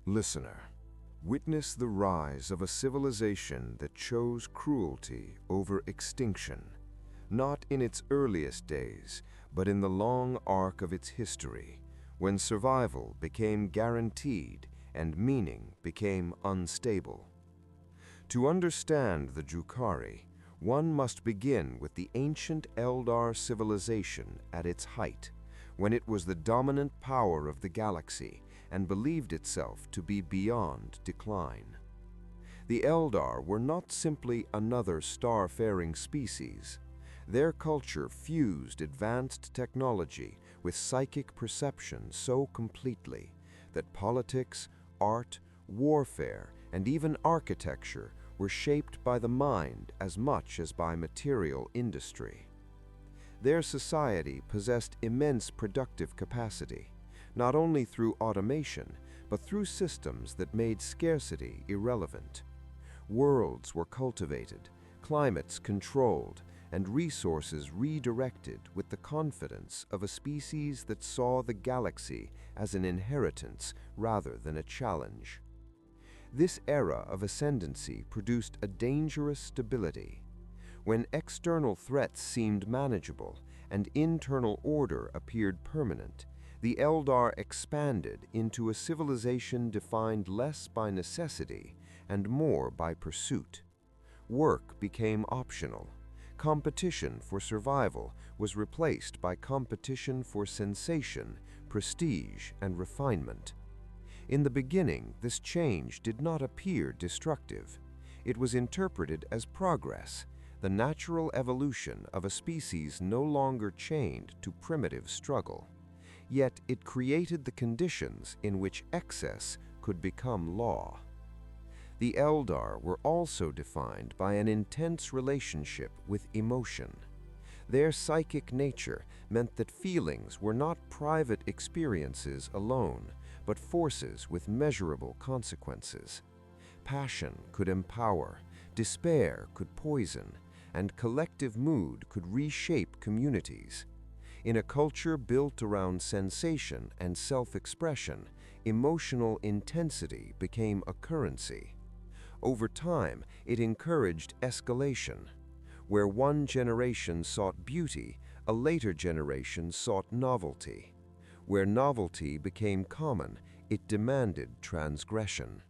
Listener, witness the rise of a civilization that chose cruelty over extinction, not in its earliest days, but in the long arc of its history, when survival became guaranteed and meaning became unstable. To understand the Drukhari, one must begin with the ancient Eldar civilization at its height, when it was the dominant power of the galaxy and believed itself to be beyond decline. The Eldar were not simply another star-faring species. Their culture fused advanced technology with psychic perception so completely that politics, art, warfare, and even architecture were shaped by the mind as much as by material industry. Their society possessed immense productive capacity, not only through automation, but through systems that made scarcity irrelevant. Worlds were cultivated, climates controlled, and resources redirected with the confidence of a species that saw the galaxy as an inheritance rather than a challenge. This era of ascendancy produced a dangerous stability. When external threats seemed manageable and internal order appeared permanent, the Eldar expanded into a civilization defined less by necessity and more by pursuit. Work became optional. Competition for survival was replaced by competition for sensation, prestige, and refinement. In the beginning, this change did not appear destructive. It was interpreted as progress, the natural evolution of a species no longer chained to primitive struggle. Yet it created the conditions in which excess could become law. The Eldar were also defined by an intense relationship with emotion. Their psychic nature meant that feelings were not private experiences alone, but forces with measurable consequences. Passion could empower, despair could poison, and collective mood could reshape communities. In a culture built around sensation and self-expression, emotional intensity became a currency. Over time, it encouraged escalation. Where one generation sought beauty, a later generation sought novelty. Where novelty became common, it demanded transgression.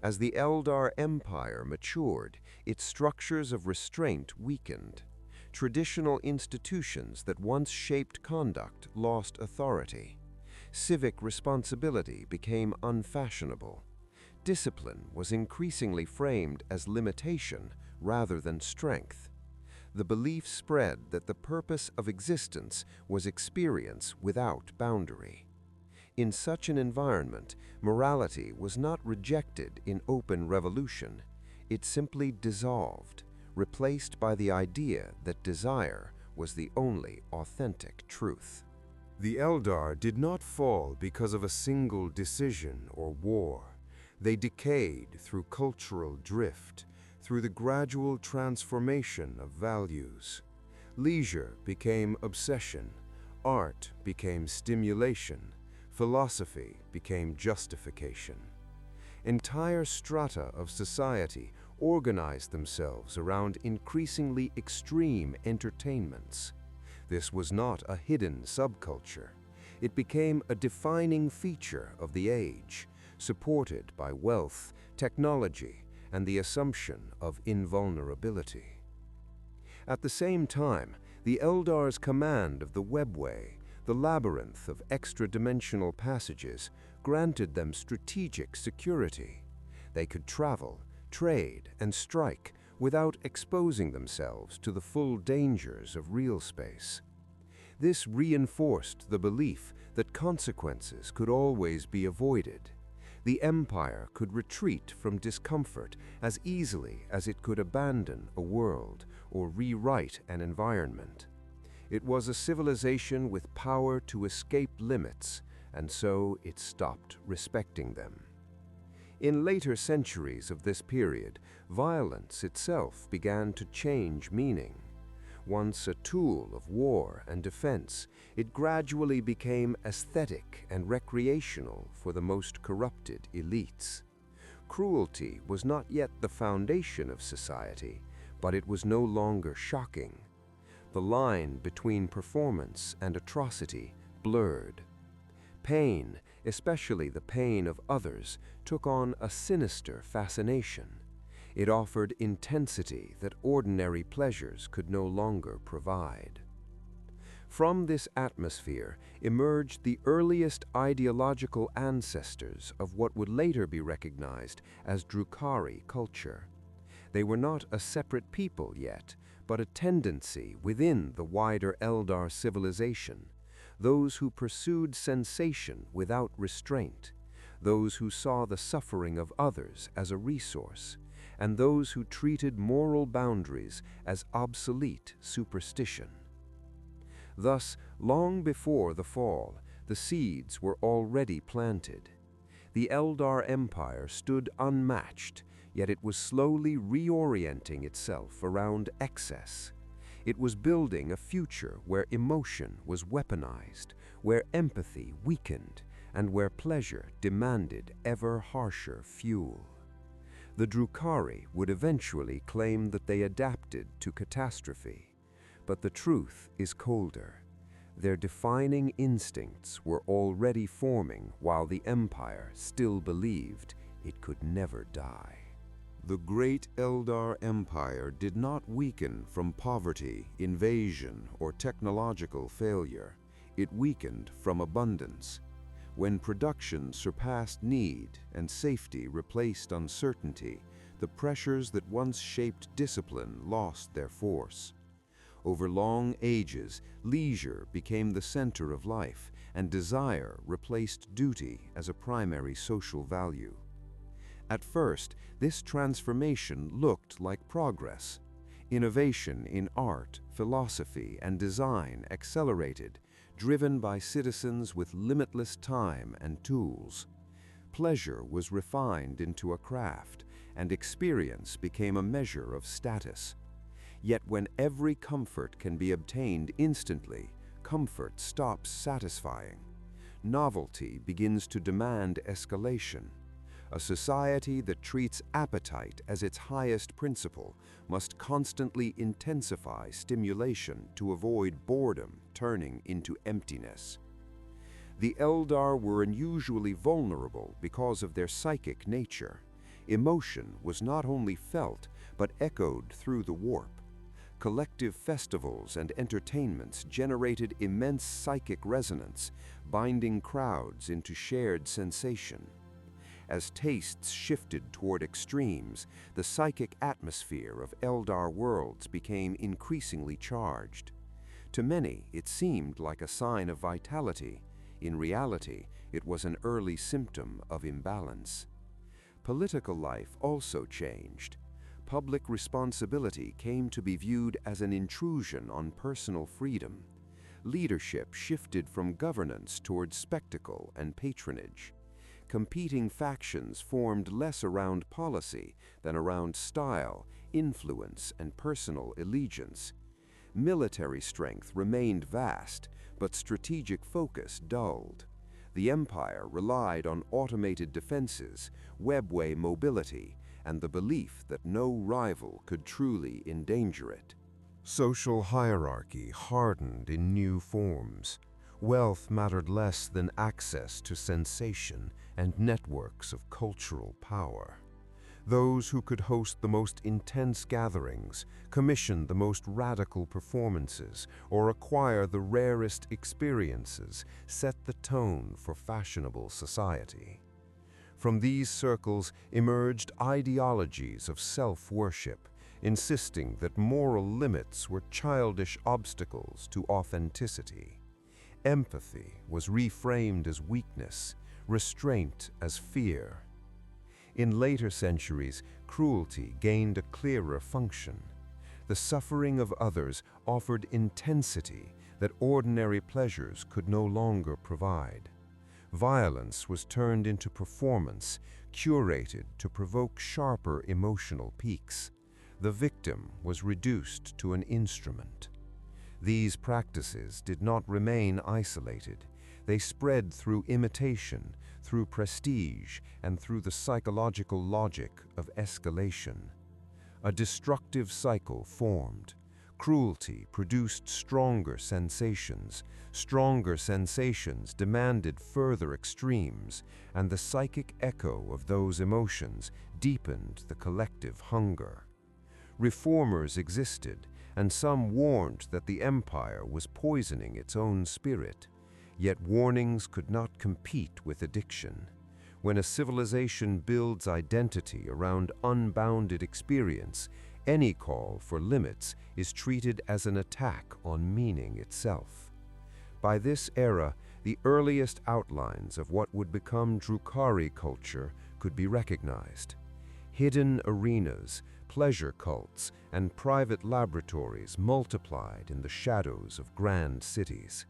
As the Eldar Empire matured, its structures of restraint weakened. Traditional institutions that once shaped conduct lost authority. Civic responsibility became unfashionable. Discipline was increasingly framed as limitation rather than strength. The belief spread that the purpose of existence was experience without boundary. In such an environment, morality was not rejected in open revolution. It simply dissolved, replaced by the idea that desire was the only authentic truth. The Eldar did not fall because of a single decision or war. They decayed through cultural drift, through the gradual transformation of values. Leisure became obsession, art became stimulation, philosophy became justification. Entire strata of society organized themselves around increasingly extreme entertainments. This was not a hidden subculture. It became a defining feature of the age, supported by wealth, technology, and the assumption of invulnerability. At the same time, the Eldar's command of the Webway, the labyrinth of extra-dimensional passages, granted them strategic security. They could travel, trade, and strike without exposing themselves to the full dangers of Realspace. This reinforced the belief that consequences could always be avoided. The Empire could retreat from discomfort as easily as it could abandon a world or rewrite an environment. It was a civilization with power to escape limits, and so it stopped respecting them. In later centuries of this period, violence itself began to change meaning. Once a tool of war and defense, it gradually became aesthetic and recreational for the most corrupted elites. Cruelty was not yet the foundation of society, but it was no longer shocking. The line between performance and atrocity blurred. Pain, especially the pain of others, took on a sinister fascination. It offered intensity that ordinary pleasures could no longer provide. From this atmosphere emerged the earliest ideological ancestors of what would later be recognized as Drukhari culture. They were not a separate people yet, but a tendency within the wider Eldar civilization, those who pursued sensation without restraint, those who saw the suffering of others as a resource, and those who treated moral boundaries as obsolete superstition. Thus, long before the fall, the seeds were already planted. The Eldar Empire stood unmatched, yet it was slowly reorienting itself around excess. It was building a future where emotion was weaponized, where empathy weakened, and where pleasure demanded ever harsher fuel. The Drukhari would eventually claim that they adapted to catastrophe, but the truth is colder. Their defining instincts were already forming while the Empire still believed it could never die. The great Eldar Empire did not weaken from poverty, invasion, or technological failure. It weakened from abundance. When production surpassed need and safety replaced uncertainty, the pressures that once shaped discipline lost their force. Over long ages, leisure became the center of life, and desire replaced duty as a primary social value. At first, this transformation looked like progress. Innovation in art, philosophy, and design accelerated, driven by citizens with limitless time and tools. Pleasure was refined into a craft, and experience became a measure of status. Yet when every comfort can be obtained instantly, comfort stops satisfying. Novelty begins to demand escalation. A society that treats appetite as its highest principle must constantly intensify stimulation to avoid boredom turning into emptiness. The Eldar were unusually vulnerable because of their psychic nature. Emotion was not only felt, but echoed through the warp. Collective festivals and entertainments generated immense psychic resonance, binding crowds into shared sensation. As tastes shifted toward extremes, the psychic atmosphere of Eldar worlds became increasingly charged. To many, it seemed like a sign of vitality. In reality, it was an early symptom of imbalance. Political life also changed. Public responsibility came to be viewed as an intrusion on personal freedom. Leadership shifted from governance toward spectacle and patronage. Competing factions formed less around policy than around style, influence, and personal allegiance. Military strength remained vast, but strategic focus dulled. The Empire relied on automated defenses, Webway mobility, and the belief that no rival could truly endanger it. Social hierarchy hardened in new forms. Wealth mattered less than access to sensation and networks of cultural power. Those who could host the most intense gatherings, commission the most radical performances, or acquire the rarest experiences set the tone for fashionable society. From these circles emerged ideologies of self-worship, insisting that moral limits were childish obstacles to authenticity. Empathy was reframed as weakness, restraint as fear. In later centuries, cruelty gained a clearer function. The suffering of others offered intensity that ordinary pleasures could no longer provide. Violence was turned into performance, curated to provoke sharper emotional peaks. The victim was reduced to an instrument. These practices did not remain isolated. They spread through imitation, through prestige, and through the psychological logic of escalation. A destructive cycle formed. Cruelty produced stronger sensations demanded further extremes, and the psychic echo of those emotions deepened the collective hunger. Reformers existed, and some warned that the empire was poisoning its own spirit. Yet warnings could not compete with addiction. When a civilization builds identity around unbounded experience, any call for limits is treated as an attack on meaning itself. By this era, the earliest outlines of what would become Drukhari culture could be recognized. Hidden arenas, pleasure cults, and private laboratories multiplied in the shadows of grand cities.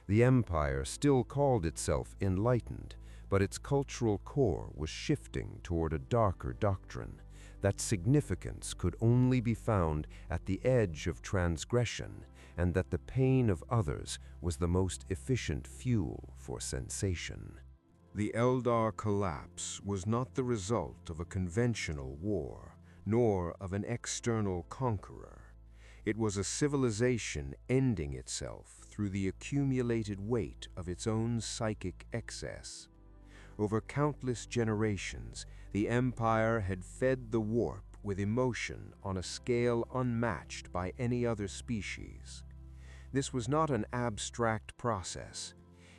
The empire still called itself enlightened, but its cultural core was shifting toward a darker doctrine, that significance could only be found at the edge of transgression, and that the pain of others was the most efficient fuel for sensation. The Eldar collapse was not the result of a conventional war, nor of an external conqueror. It was a civilization ending itself through the accumulated weight of its own psychic excess. Over countless generations, the Empire had fed the warp with emotion on a scale unmatched by any other species. This was not an abstract process.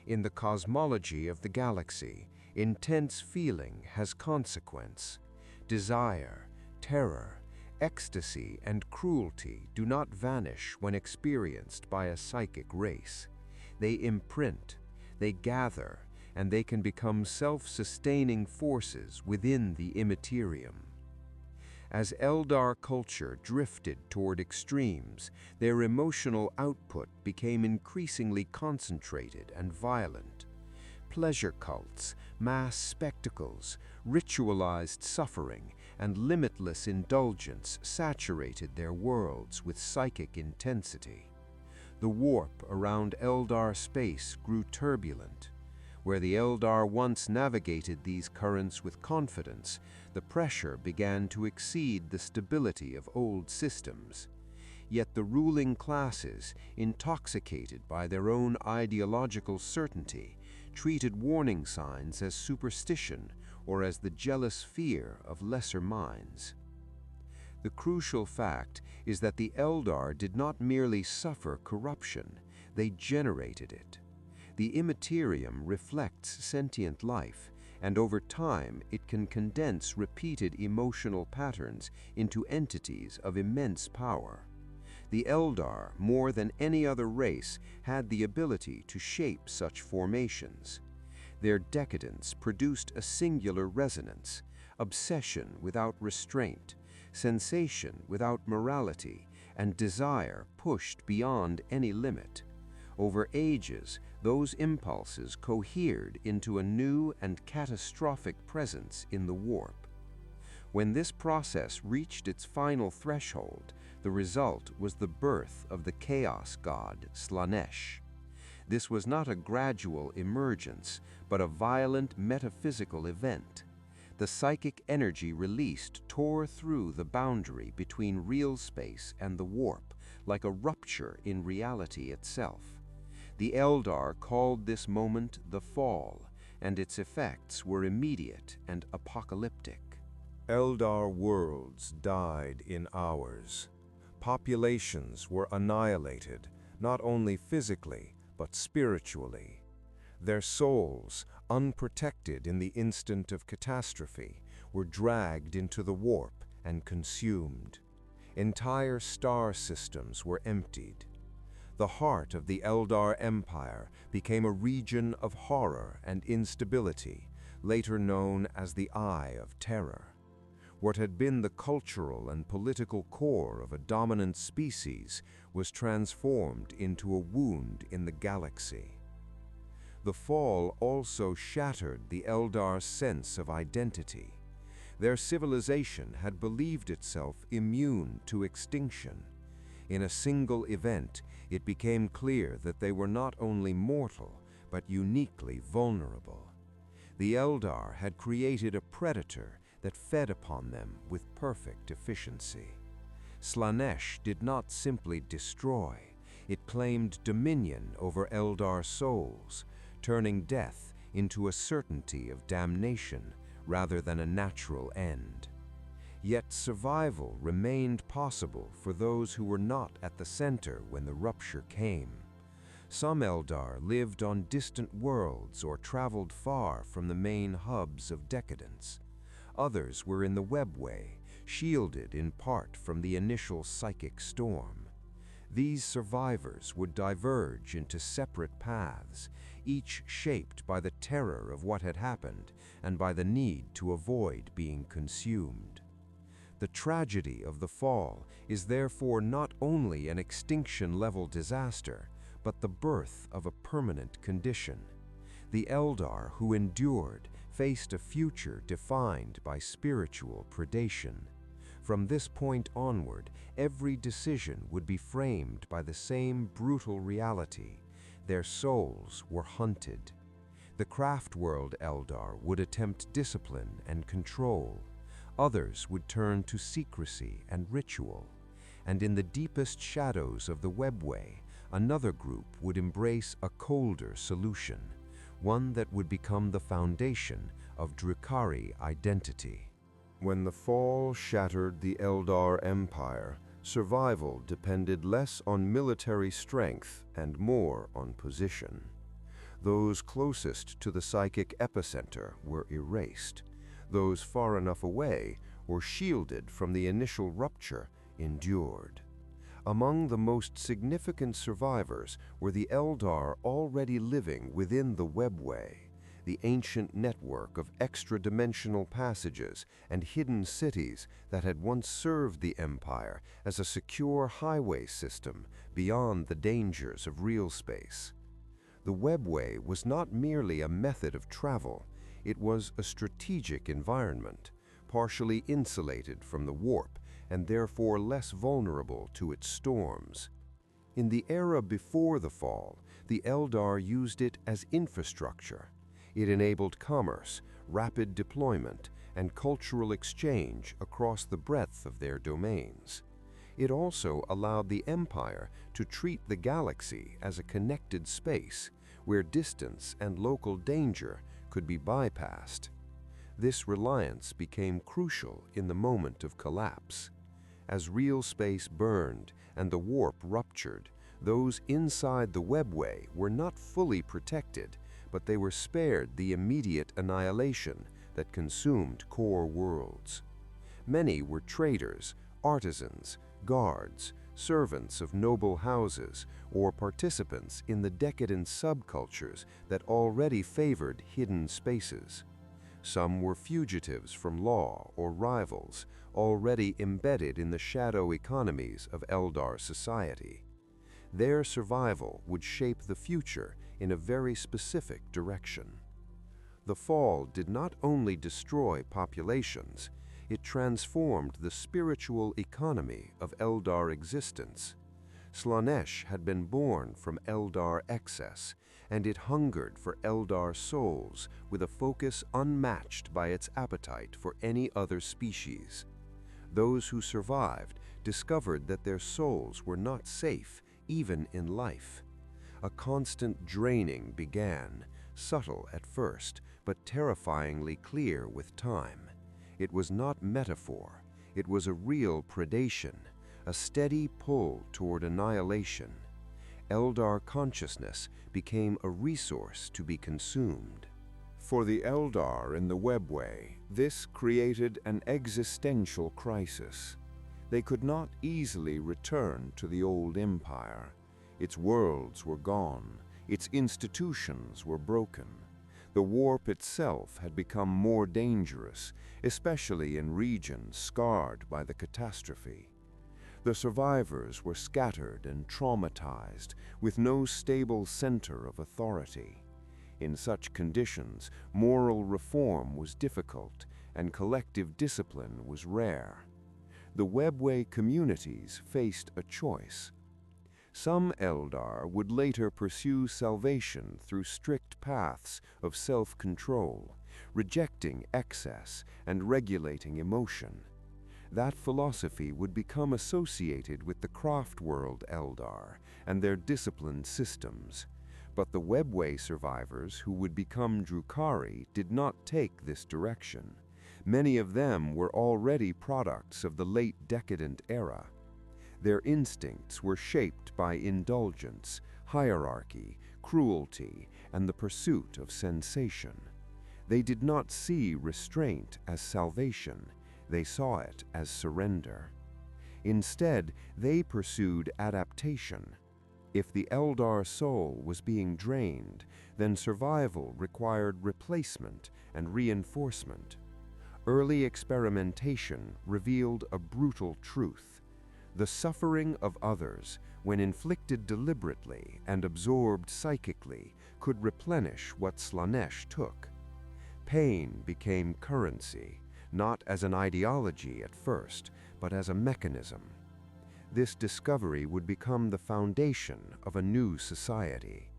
In the cosmology of the galaxy, intense feeling has consequence. Desire, terror, ecstasy, and cruelty do not vanish when experienced by a psychic race. They imprint, they gather, and they can become self-sustaining forces within the Imperium. As Eldar culture drifted toward extremes, their emotional output became increasingly concentrated and violent. Pleasure cults, mass spectacles, ritualized suffering, and limitless indulgence saturated their worlds with psychic intensity. The warp around Eldar space grew turbulent. Where the Eldar once navigated these currents with confidence, the pressure began to exceed the stability of old systems. Yet the ruling classes, intoxicated by their own ideological certainty, treated warning signs as superstition or as the jealous fear of lesser minds. The crucial fact is that the Eldar did not merely suffer corruption, they generated it. The Imperium reflects sentient life, and over time it can condense repeated emotional patterns into entities of immense power. The Eldar, more than any other race, had the ability to shape such formations. Their decadence produced a singular resonance, obsession without restraint, sensation without morality, and desire pushed beyond any limit. Over ages, those impulses cohered into a new and catastrophic presence in the warp. When this process reached its final threshold, the result was the birth of the chaos god Slaanesh. This was not a gradual emergence, but a violent metaphysical event. The psychic energy released tore through the boundary between Realspace and the warp, like a rupture in reality itself. The Eldar called this moment the Fall, and its effects were immediate and apocalyptic. Eldar worlds died in hours. Populations were annihilated, not only physically, but spiritually. Their souls, unprotected in the instant of catastrophe, were dragged into the warp and consumed. Entire star systems were emptied. The heart of the Eldar Empire became a region of horror and instability, later known as the Eye of Terror. What had been the cultural and political core of a dominant species was transformed into a wound in the galaxy. The fall also shattered the Eldar's sense of identity. Their civilization had believed itself immune to extinction. In a single event, it became clear that they were not only mortal, but uniquely vulnerable. The Eldar had created a predator that fed upon them with perfect efficiency. Slaanesh did not simply destroy, it claimed dominion over Eldar souls, turning death into a certainty of damnation rather than a natural end. Yet survival remained possible for those who were not at the center when the rupture came. Some Eldar lived on distant worlds or traveled far from the main hubs of decadence. Others were in the Webway, shielded in part from the initial psychic storm. These survivors would diverge into separate paths, each shaped by the terror of what had happened and by the need to avoid being consumed. The tragedy of the fall is therefore not only an extinction-level disaster, but the birth of a permanent condition. The Eldar who endured faced a future defined by spiritual predation. From this point onward, every decision would be framed by the same brutal reality. Their souls were hunted. The Craftworld Eldar would attempt discipline and control. Others would turn to secrecy and ritual. And in the deepest shadows of the Webway, another group would embrace a colder solution, one that would become the foundation of Drukhari identity. When the fall shattered the Eldar Empire, survival depended less on military strength and more on position. Those closest to the psychic epicenter were erased. Those far enough away or shielded from the initial rupture endured. Among the most significant survivors were the Eldar already living within the Webway, the ancient network of extra-dimensional passages and hidden cities that had once served the Empire as a secure highway system beyond the dangers of Realspace. The Webway was not merely a method of travel, it was a strategic environment, partially insulated from the warp and therefore less vulnerable to its storms. In the era before the fall, the Eldar used it as infrastructure. It enabled commerce, rapid deployment, and cultural exchange across the breadth of their domains. It also allowed the Empire to treat the galaxy as a connected space where distance and local danger could be bypassed. This reliance became crucial in the moment of collapse. As Realspace burned and the warp ruptured, those inside the Webway were not fully protected, but they were spared the immediate annihilation that consumed core worlds. Many were traders, artisans, guards, servants of noble houses, or participants in the decadent subcultures that already favored hidden spaces. Some were fugitives from law or rivals, already embedded in the shadow economies of Eldar society. Their survival would shape the future in a very specific direction. The fall did not only destroy populations, it transformed the spiritual economy of Eldar existence. Slaanesh had been born from Eldar excess, and it hungered for Eldar souls with a focus unmatched by its appetite for any other species. Those who survived discovered that their souls were not safe even in life. A constant draining began, subtle at first, but terrifyingly clear with time. It was not metaphor, it was a real predation, a steady pull toward annihilation. Eldar consciousness became a resource to be consumed. For the Eldar in the Webway, this created an existential crisis. They could not easily return to the old empire. Its worlds were gone, its institutions were broken. The warp itself had become more dangerous, especially in regions scarred by the catastrophe. The survivors were scattered and traumatized, with no stable center of authority. In such conditions, moral reform was difficult, and collective discipline was rare. the Webway communities faced a choice. Some Eldar would later pursue salvation through strict paths of self-control, rejecting excess and regulating emotion. That philosophy would become associated with the Craftworld Eldar and their disciplined systems. But the Webway survivors who would become Drukhari did not take this direction. Many of them were already products of the late Decadent era. Their instincts were shaped by indulgence, hierarchy, cruelty, and the pursuit of sensation. They did not see restraint as salvation. They saw it as surrender. Instead, they pursued adaptation. If the Eldar soul was being drained, then survival required replacement and reinforcement. Early experimentation revealed a brutal truth. The suffering of others, when inflicted deliberately and absorbed psychically, could replenish what Slaanesh took. Pain became currency, not as an ideology at first, but as a mechanism. This discovery would become the foundation of a new society.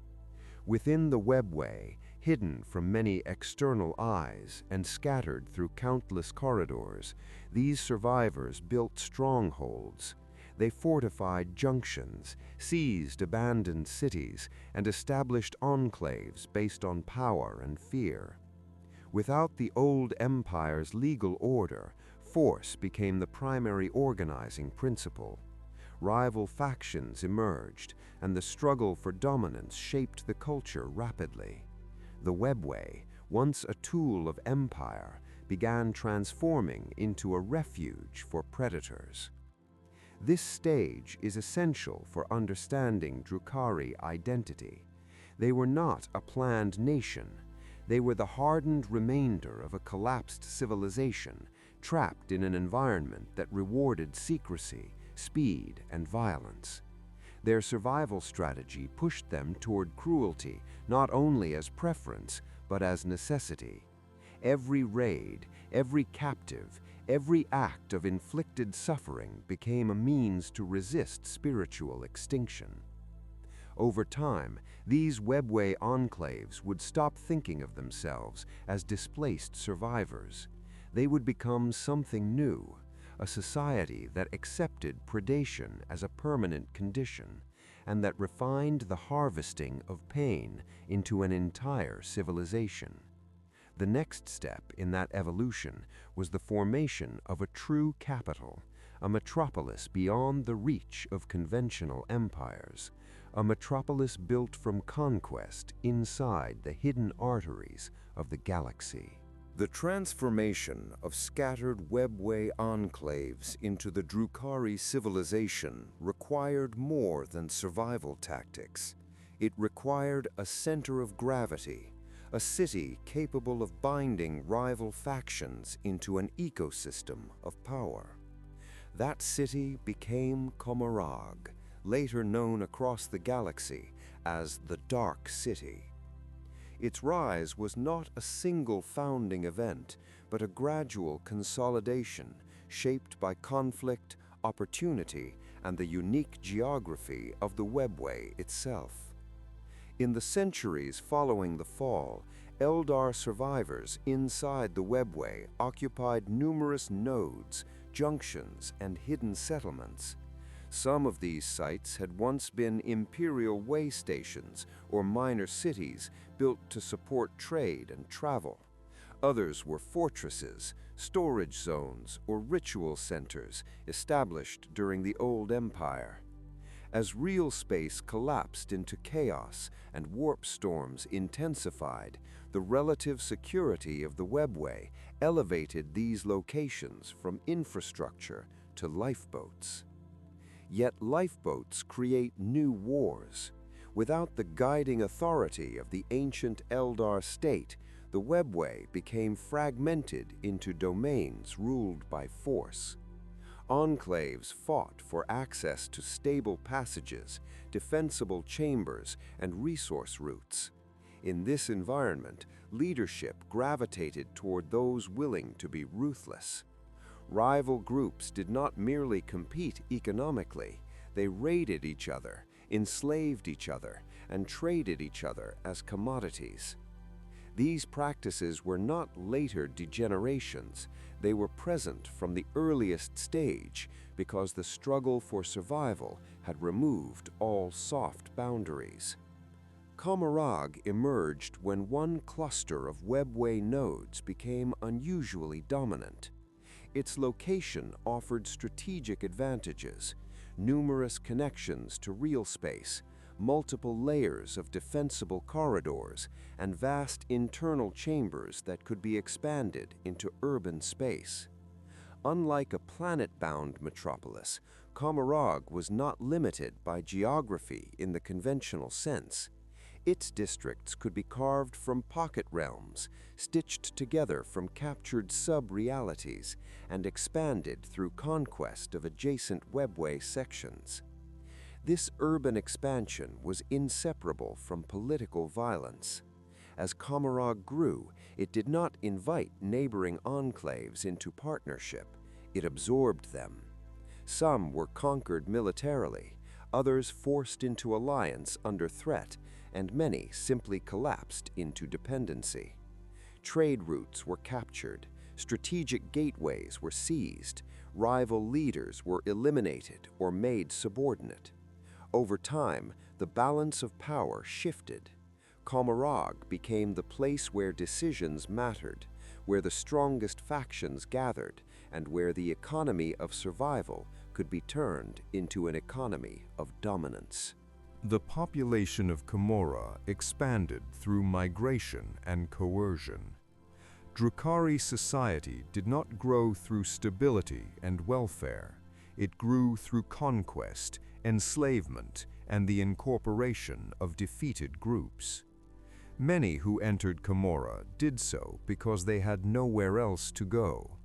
Within the Webway, hidden from many external eyes and scattered through countless corridors, these survivors built strongholds. They fortified junctions, seized abandoned cities, and established enclaves based on power and fear. Without the old empire's legal order, force became the primary organizing principle. Rival factions emerged, and the struggle for dominance shaped the culture rapidly. The Webway, once a tool of empire, began transforming into a refuge for predators. This stage is essential for understanding Drukhari identity. They were not a planned nation. They were the hardened remainder of a collapsed civilization, trapped in an environment that rewarded secrecy, speed, and violence. Their survival strategy pushed them toward cruelty, not only as preference, but as necessity. Every raid, every captive, every act of inflicted suffering became a means to resist spiritual extinction. Over time, these Webway enclaves would stop thinking of themselves as displaced survivors. They would become something new, a society that accepted predation as a permanent condition, and that refined the harvesting of pain into an entire civilization. The next step in that evolution was the formation of a true capital, a metropolis beyond the reach of conventional empires, a metropolis built from conquest inside the hidden arteries of the galaxy. The transformation of scattered Webway enclaves into the Drukhari civilization required more than survival tactics. It required a center of gravity, a city capable of binding rival factions into an ecosystem of power. That city became Commorragh, later known across the galaxy as the Dark City. Its rise was not a single founding event, but a gradual consolidation shaped by conflict, opportunity, and the unique geography of the Webway itself. In the centuries following the fall, Eldar survivors inside the Webway occupied numerous nodes, junctions, and hidden settlements. Some of these sites had once been Imperial way stations or minor cities built to support trade and travel. Others were fortresses, storage zones, or ritual centers established during the Old Empire. As Realspace collapsed into chaos and warp storms intensified, the relative security of the Webway elevated these locations from infrastructure to lifeboats. Yet lifeboats create new wars. Without the guiding authority of the ancient Eldar state, the Webway became fragmented into domains ruled by force. Enclaves fought for access to stable passages, defensible chambers, and resource routes. In this environment, leadership gravitated toward those willing to be ruthless. Rival groups did not merely compete economically, they raided each other, enslaved each other, and traded each other as commodities. These practices were not later degenerations, they were present from the earliest stage because the struggle for survival had removed all soft boundaries. Commorragh emerged when one cluster of Webway nodes became unusually dominant. Its location offered strategic advantages, numerous connections to Realspace, multiple layers of defensible corridors, and vast internal chambers that could be expanded into urban space. Unlike a planet-bound metropolis, Commorragh was not limited by geography in the conventional sense. Its districts could be carved from pocket realms, stitched together from captured sub-realities, and expanded through conquest of adjacent Webway sections. This urban expansion was inseparable from political violence. As Commorragh grew, it did not invite neighboring enclaves into partnership, it absorbed them. Some were conquered militarily, others forced into alliance under threat, and many simply collapsed into dependency. Trade routes were captured, strategic gateways were seized, rival leaders were eliminated or made subordinate. Over time, the balance of power shifted. Commorragh became the place where decisions mattered, where the strongest factions gathered, and where the economy of survival could be turned into an economy of dominance. The population of Commorragh expanded through migration and coercion. Drukhari society did not grow through stability and welfare. It grew through conquest, enslavement, and the incorporation of defeated groups. Many who entered Commorragh did so because they had nowhere else to go.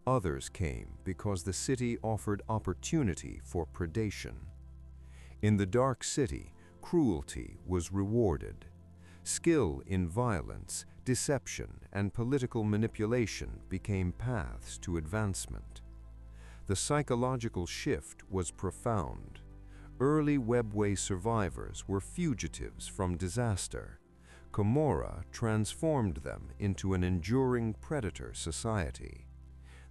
Others came because the city offered opportunity for predation. In the Dark City, cruelty was rewarded. Skill in violence, deception, and political manipulation became paths to advancement. The psychological shift was profound. Early Webway survivors were fugitives from disaster. Commorragh transformed them into an enduring predator society.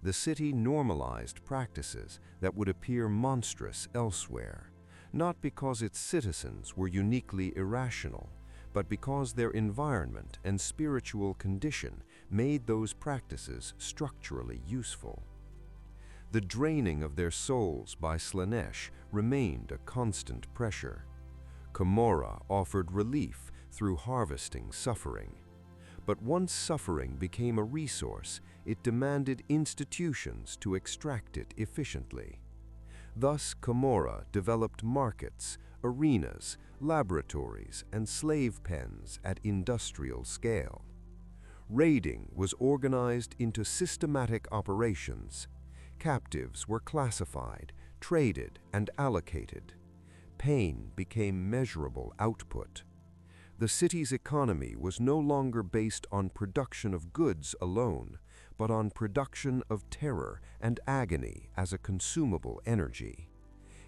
The city normalized practices that would appear monstrous elsewhere, not because its citizens were uniquely irrational, but because their environment and spiritual condition made those practices structurally useful. The draining of their souls by Slaanesh remained a constant pressure. Commorragh offered relief through harvesting suffering. But once suffering became a resource, it demanded institutions to extract it efficiently. Thus, Commorragh developed markets, arenas, laboratories, and slave pens at industrial scale. Raiding was organized into systematic operations. Captives were classified, traded, and allocated. Pain became measurable output. The city's economy was no longer based on production of goods alone, but on production of terror and agony as a consumable energy.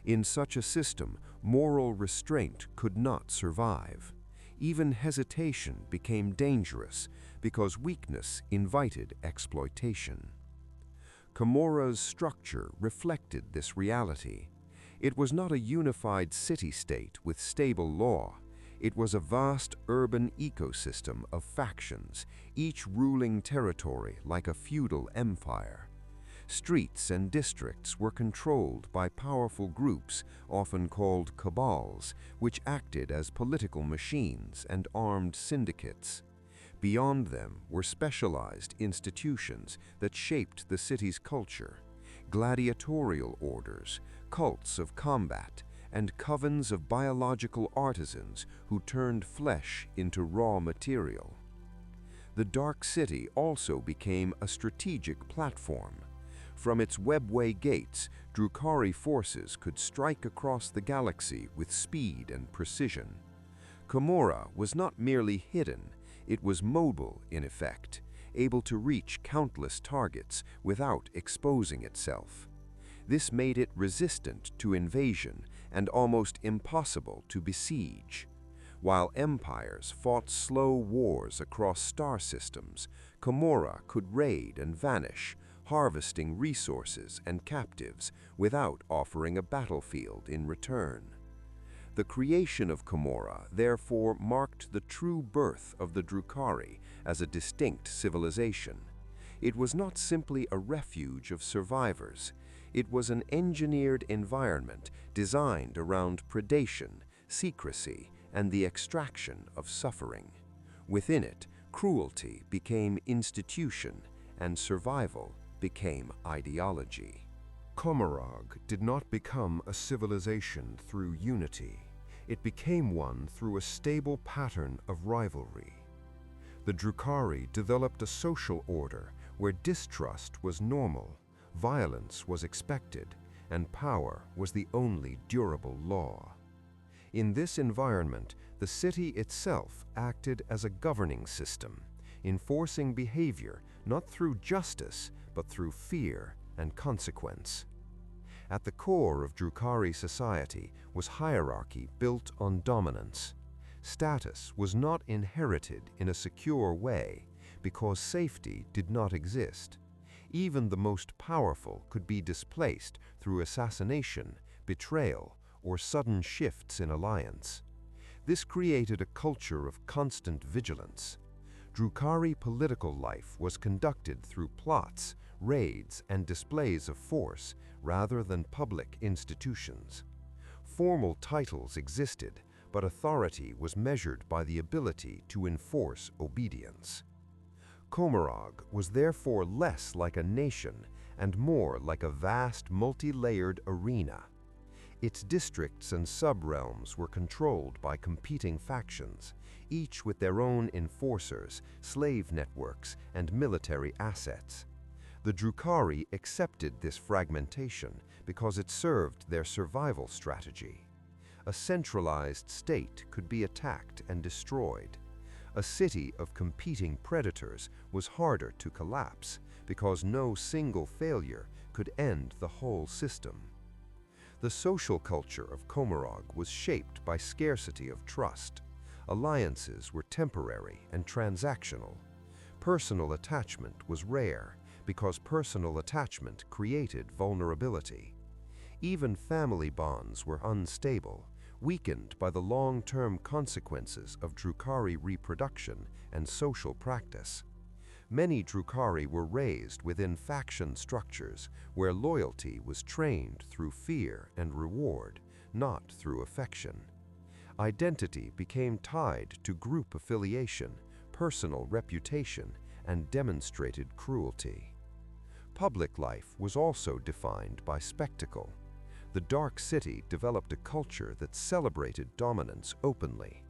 In such a system, moral restraint could not survive. Even hesitation became dangerous because weakness invited exploitation. Commorragh's structure reflected this reality. It was not a unified city-state with stable law. It was a vast urban ecosystem of factions, each ruling territory like a feudal empire. Streets and districts were controlled by powerful groups, often called Kabals, which acted as political machines and armed syndicates. Beyond them were specialized institutions that shaped the city's culture, gladiatorial orders, cults of combat, and covens of biological artisans who turned flesh into raw material. The Dark City also became a strategic platform. From its Webway gates, Drukhari forces could strike across the galaxy with speed and precision. Commorragh was not merely hidden, it was mobile in effect. able to reach countless targets without exposing itself. This made it resistant to invasion and almost impossible to besiege. While empires fought slow wars across star systems, Commorragh could raid and vanish, harvesting resources and captives without offering a battlefield in return. The creation of Commorragh therefore marked the true birth of the Drukhari as a distinct civilization. It was not simply a refuge of survivors. It was an engineered environment designed around predation, secrecy, and the extraction of suffering. Within it, cruelty became institution, and survival became ideology. Commorragh did not become a civilization through unity. It became one through a stable pattern of rivalry. The Drukhari developed a social order where distrust was normal, violence was expected, and power was the only durable law. In this environment, the city itself acted as a governing system, enforcing behavior not through justice, but through fear and consequence. At the core of Drukhari society was hierarchy built on dominance. Status was not inherited in a secure way because safety did not exist. Even the most powerful could be displaced through assassination, betrayal, or sudden shifts in alliance. This created a culture of constant vigilance. Drukhari political life was conducted through plots, raids, and displays of force rather than public institutions. Formal titles existed, but authority was measured by the ability to enforce obedience. Commorragh was therefore less like a nation and more like a vast multi-layered arena. Its districts and sub-realms were controlled by competing factions, each with their own enforcers, slave networks, and military assets. The Drukhari accepted this fragmentation because it served their survival strategy. A centralized state could be attacked and destroyed. A city of competing predators was harder to collapse because no single failure could end the whole system. The social culture of Commorragh was shaped by scarcity of trust. Alliances were temporary and transactional. Personal attachment was rare because personal attachment created vulnerability. Even family bonds were unstable, weakened by the long-term consequences of Drukhari reproduction and social practice. Many Drukhari were raised within faction structures where loyalty was trained through fear and reward, not through affection. Identity became tied to group affiliation, personal reputation, and demonstrated cruelty. Public life was also defined by spectacle. The Dark City developed a culture that celebrated dominance openly.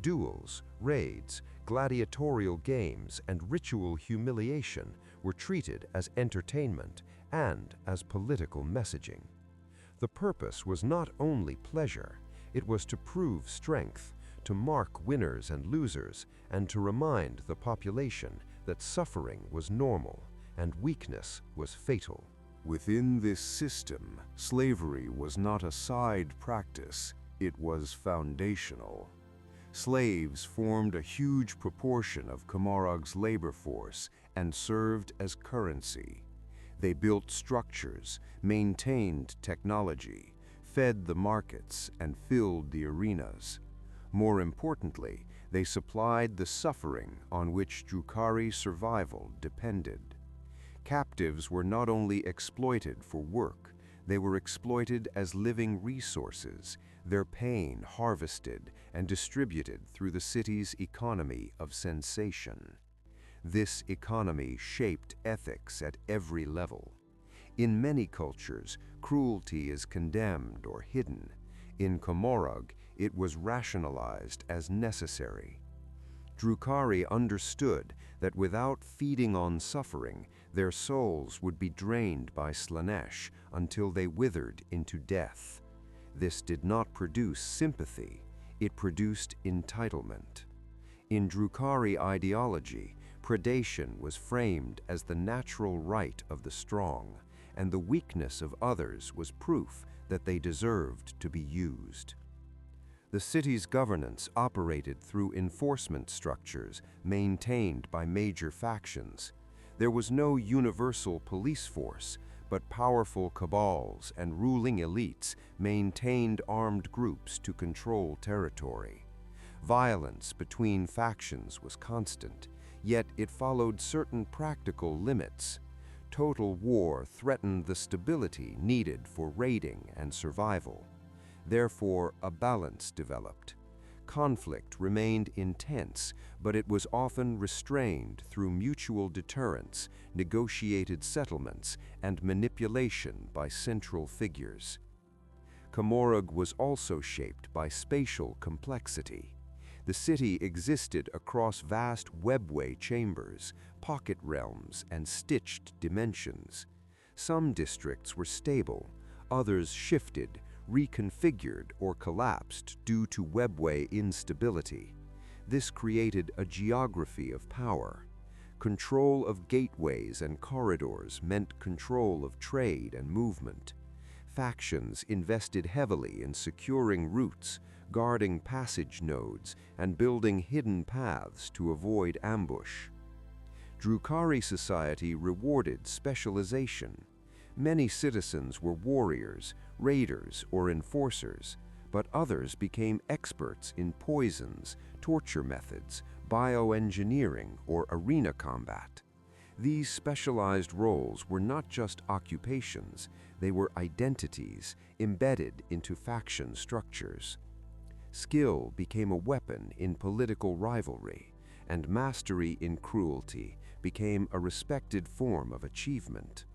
Duels, raids, gladiatorial games, and ritual humiliation were treated as entertainment and as political messaging. The purpose was not only pleasure, it was to prove strength, to mark winners and losers, and to remind the population that suffering was normal and weakness was fatal. Within this system, slavery was not a side practice, it was foundational. Slaves formed a huge proportion of Commorragh's labor force and served as currency. They built structures, maintained technology, fed the markets, and filled the arenas. More importantly, they supplied the suffering on which Drukhari survival depended. Captives were not only exploited for work, they were exploited as living resources, their pain harvested and distributed through the city's economy of sensation. This economy shaped ethics at every level. In many cultures, cruelty is condemned or hidden. In Commorragh, it was rationalized as necessary. Drukhari understood that without feeding on suffering, their souls would be drained by Slaanesh until they withered into death. This did not produce sympathy, it produced entitlement. In Drukhari ideology, Predation was framed as the natural right of the strong, and the weakness of others was proof that they deserved to be used. The city's governance operated through enforcement structures maintained by major factions. There was no universal police force, but powerful cabals and ruling elites maintained armed groups to control territory. Violence between factions was constant, yet it followed certain practical limits. Total war threatened the stability needed for raiding and survival. Therefore, a balance developed. Conflict remained intense, but it was often restrained through mutual deterrence, negotiated settlements, and manipulation by central figures. Commorragh was also shaped by spatial complexity. The city existed across vast webway chambers, pocket realms, and stitched dimensions. Some districts were stable, others shifted, reconfigured, or collapsed due to webway instability. This created a geography of power. Control of gateways and corridors meant control of trade and movement. Factions invested heavily in securing routes, guarding passage nodes, and building hidden paths to avoid ambush. Drukhari society rewarded specialization. Many citizens were warriors, raiders, or enforcers, but others became experts in poisons, torture methods, bioengineering, or arena combat. These specialized roles were not just occupations, they were identities embedded into faction structures. Skill became a weapon in political rivalry, and mastery in cruelty became a respected form of achievement.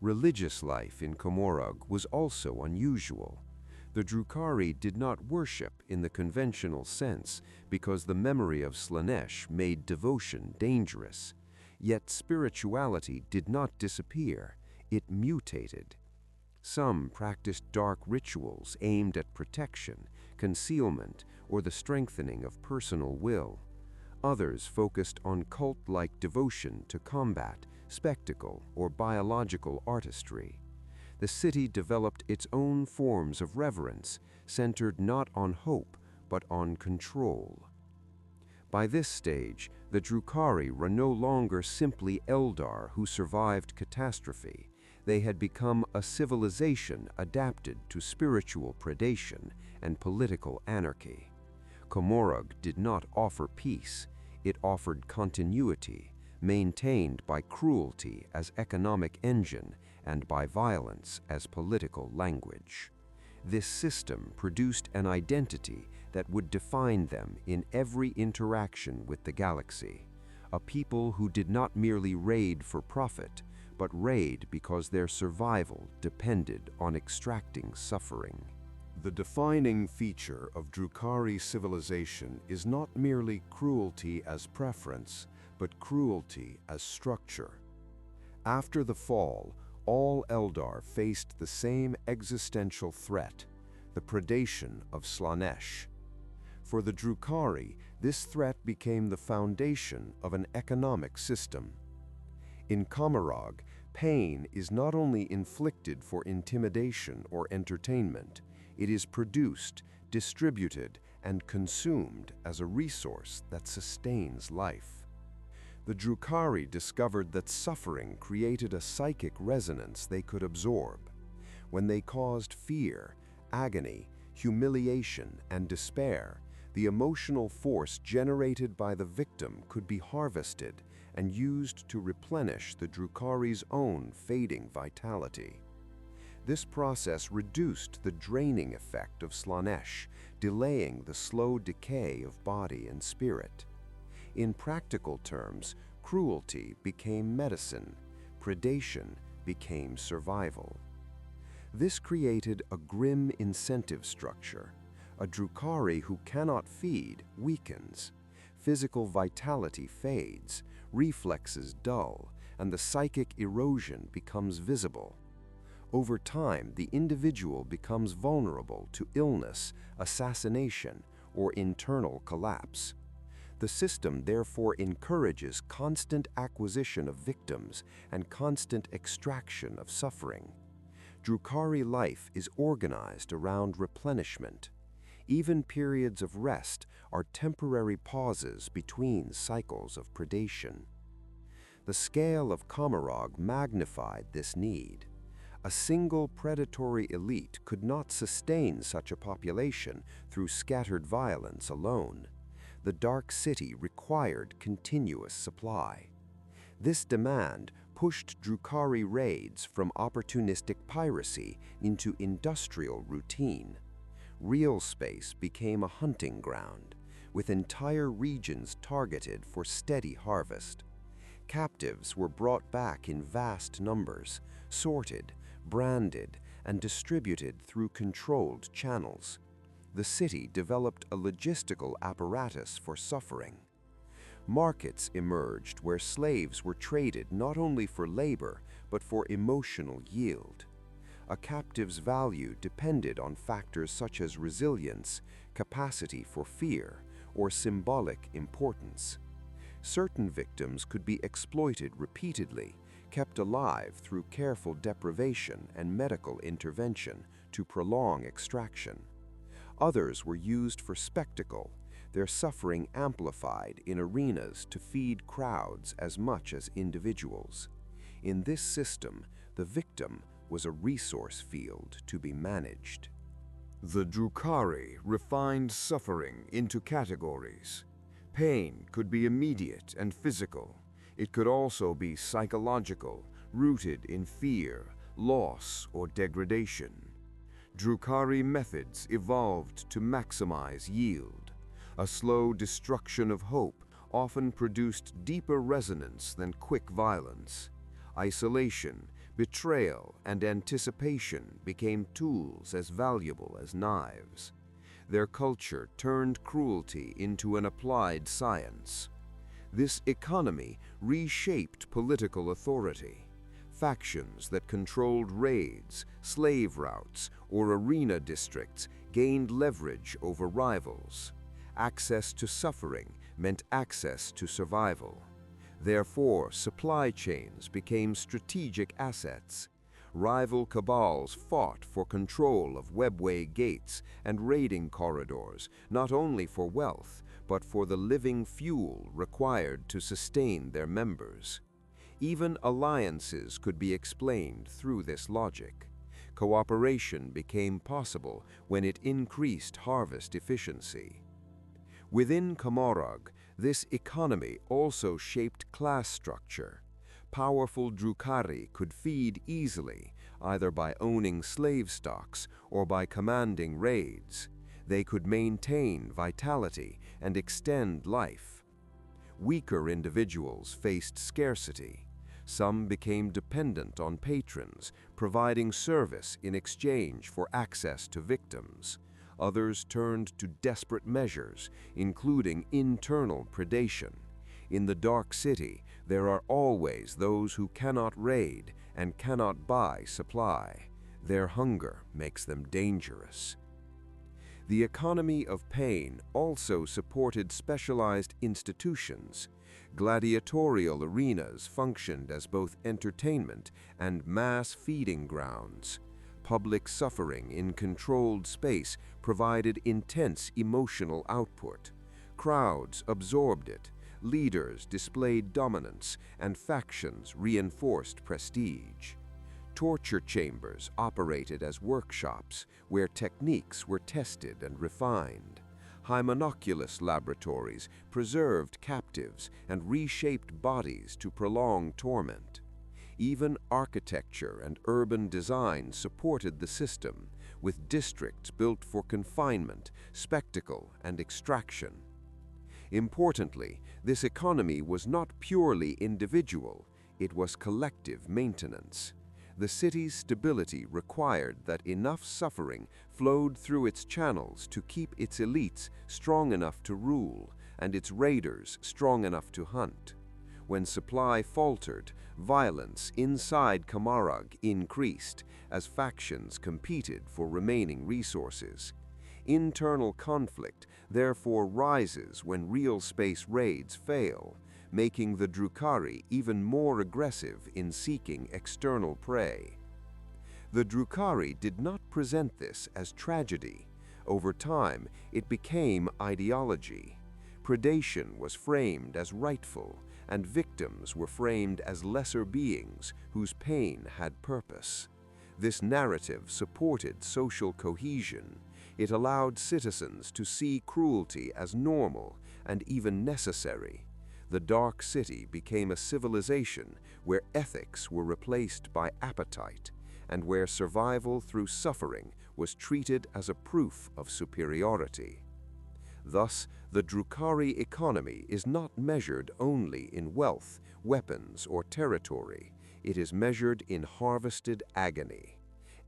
Religious life in Commorragh was also unusual. The Drukhari did not worship in the conventional sense because the memory of Slaanesh made devotion dangerous. Yet spirituality did not disappear, it mutated. Some practiced dark rituals aimed at protection, concealment, or the strengthening of personal will. Others focused on cult-like devotion to combat, spectacle, or biological artistry. The city developed its own forms of reverence, centered not on hope, but on control. By this stage, the Drukhari were no longer simply Eldar who survived catastrophe. They had become a civilization adapted to spiritual predation and political anarchy. Commorragh did not offer peace, it offered continuity, maintained by cruelty as economic engine and by violence as political language. This system produced an identity that would define them in every interaction with the galaxy, a people who did not merely raid for profit, but raid because their survival depended on extracting suffering. The defining feature of Drukhari civilization is not merely cruelty as preference, but cruelty as structure. After the fall, all Eldar faced the same existential threat, the predation of Slaanesh. For the Drukhari, this threat became the foundation of an economic system. In Commorragh, pain is not only inflicted for intimidation or entertainment, it is produced, distributed, and consumed as a resource that sustains life. The Drukhari discovered that suffering created a psychic resonance they could absorb. When they caused fear, agony, humiliation, and despair, the emotional force generated by the victim could be harvested and used to replenish the Drukhari's own fading vitality. This process reduced the draining effect of Slaanesh, delaying the slow decay of body and spirit. In practical terms, cruelty became medicine, predation became survival. This created a grim incentive structure. A Drukhari who cannot feed weakens, physical vitality fades, reflexes dull, and the psychic erosion becomes visible. Over time, the individual becomes vulnerable to illness, assassination, or internal collapse. The system therefore encourages constant acquisition of victims and constant extraction of suffering. Drukhari life is organized around replenishment. Even periods of rest are temporary pauses between cycles of predation. The scale of Commorragh magnified this need. A single predatory elite could not sustain such a population through scattered violence alone. The Dark City required continuous supply. This demand pushed Drukhari raids from opportunistic piracy into industrial routine. Realspace became a hunting ground, with entire regions targeted for steady harvest. Captives were brought back in vast numbers, sorted, branded, and distributed through controlled channels. The city developed a logistical apparatus for suffering. Markets emerged where slaves were traded not only for labor, but for emotional yield. A captive's value depended on factors such as resilience, capacity for fear, or symbolic importance. Certain victims could be exploited repeatedly, kept alive through careful deprivation and medical intervention to prolong extraction. Others were used for spectacle, their suffering amplified in arenas to feed crowds as much as individuals. In this system, the victim was a resource field to be managed. The Drukhari refined suffering into categories. Pain could be immediate and physical. It could also be psychological, rooted in fear, loss, or degradation. Drukhari methods evolved to maximize yield. A slow destruction of hope often produced deeper resonance than quick violence. Isolation, betrayal, and anticipation became tools as valuable as knives. Their culture turned cruelty into an applied science. This economy reshaped political authority. Factions that controlled raids, slave routes, or arena districts gained leverage over rivals. Access to suffering meant access to survival. Therefore, supply chains became strategic assets. Rival cabals fought for control of Webway gates and raiding corridors, not only for wealth, but for the living fuel required to sustain their members. Even alliances could be explained through this logic. Cooperation became possible when it increased harvest efficiency. Within Commorragh, this economy also shaped class structure. Powerful Drukhari could feed easily, either by owning slave stocks or by commanding raids. They could maintain vitality and extend life. Weaker individuals faced scarcity. Some became dependent on patrons, providing service in exchange for access to victims. Others turned to desperate measures, including internal predation. In the Dark City, there are always those who cannot raid and cannot buy supply. Their hunger makes them dangerous. The economy of pain also supported specialized institutions. Gladiatorial arenas functioned as both entertainment and mass feeding grounds. Public suffering in controlled space provided intense emotional output. Crowds absorbed it, leaders displayed dominance, and factions reinforced prestige. Torture chambers operated as workshops where techniques were tested and refined. Haemonculus laboratories preserved captives and reshaped bodies to prolong torment. Even architecture and urban design supported the system, with districts built for confinement, spectacle, and extraction. Importantly, this economy was not purely individual, it was collective maintenance. The city's stability required that enough suffering flowed through its channels to keep its elites strong enough to rule and its raiders strong enough to hunt. When supply faltered, violence inside Commorragh increased as factions competed for remaining resources. Internal conflict therefore rises when Realspace raids fail, making the Drukhari even more aggressive in seeking external prey. The Drukhari did not present this as tragedy. Over time, it became ideology. Predation was framed as rightful, and victims were framed as lesser beings whose pain had purpose. This narrative supported social cohesion. It allowed citizens to see cruelty as normal and even necessary. The Dark City became a civilization where ethics were replaced by appetite, and where survival through suffering was treated as a proof of superiority. Thus, the Drukhari economy is not measured only in wealth, weapons, or territory. It is measured in harvested agony.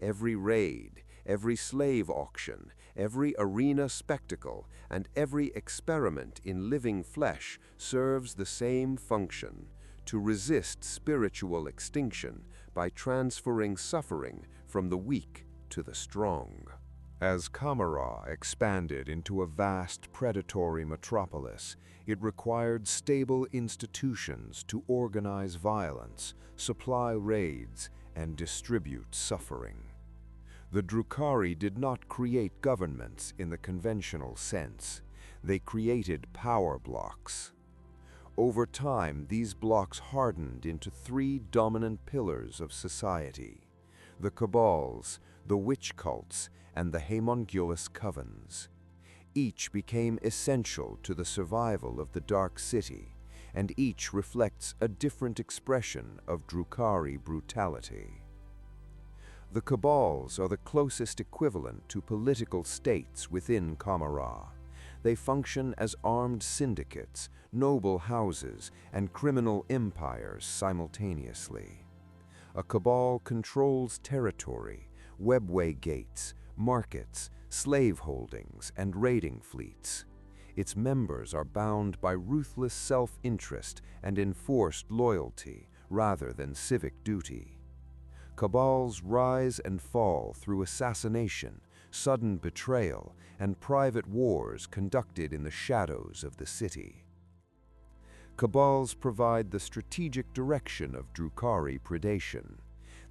Every raid, every slave auction, every arena spectacle, and every experiment in living flesh serves the same function: to resist spiritual extinction by transferring suffering from the weak to the strong. As Commorragh expanded into a vast predatory metropolis, it required stable institutions to organize violence, supply raids, and distribute suffering. The Drukhari did not create governments in the conventional sense. They created power blocks. Over time, these blocks hardened into three dominant pillars of society: the Kabals, the Wych Cults, and the Haemonculus Covens. Each became essential to the survival of the Dark City, and each reflects a different expression of Drukhari brutality. The Kabals are the closest equivalent to political states within Commorragh. They function as armed syndicates, noble houses, and criminal empires simultaneously. A Cabal controls territory, Webway gates, markets, slave holdings, and raiding fleets. Its members are bound by ruthless self-interest and enforced loyalty rather than civic duty. Cabals rise and fall through assassination, sudden betrayal, and private wars conducted in the shadows of the city. Cabals provide the strategic direction of Drukhari predation.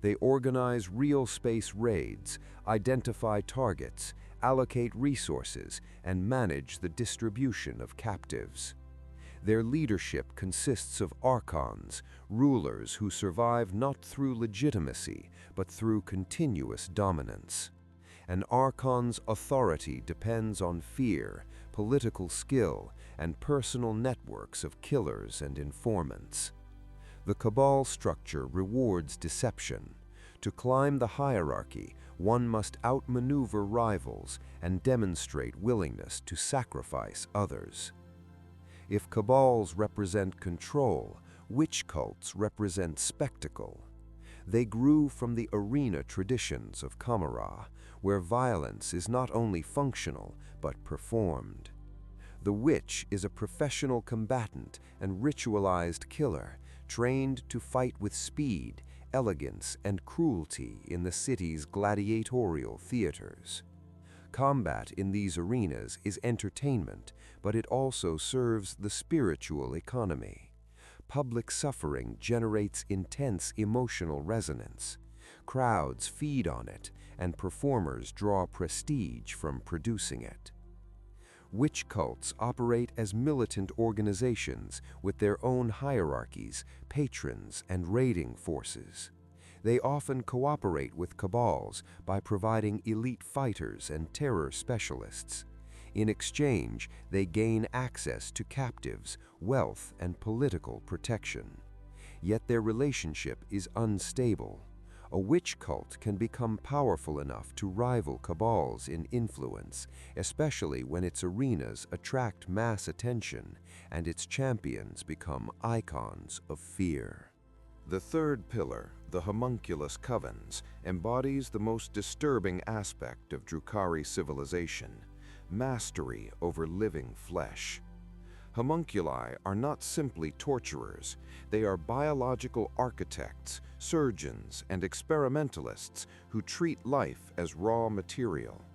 They organize Realspace raids, identify targets, allocate resources, and manage the distribution of captives. Their leadership consists of Archons, rulers who survive not through legitimacy, but through continuous dominance. An Archon's authority depends on fear, political skill, and personal networks of killers and informants. The Cabal structure rewards deception. To climb the hierarchy, one must outmaneuver rivals and demonstrate willingness to sacrifice others. If Cabals represent control, Wych Cults represent spectacle. They grew from the arena traditions of Commorragh, where violence is not only functional, but performed. The Witch is a professional combatant and ritualized killer, trained to fight with speed, elegance, and cruelty in the city's gladiatorial theaters. Combat in these arenas is entertainment, but it also serves the spiritual economy. Public suffering generates intense emotional resonance. Crowds feed on it, and performers draw prestige from producing it. Wych cults operate as militant organizations with their own hierarchies, patrons, and raiding forces. They often cooperate with cabals by providing elite fighters and terror specialists. In exchange, they gain access to captives, wealth, and political protection. Yet their relationship is unstable. A Wych cult can become powerful enough to rival cabals in influence, especially when its arenas attract mass attention and its champions become icons of fear. The third pillar, the Haemonculus Covens, embodies the most disturbing aspect of Drukhari civilization: mastery over living flesh. Haemonculi are not simply torturers. They are biological architects, surgeons, and experimentalists who treat life as raw material.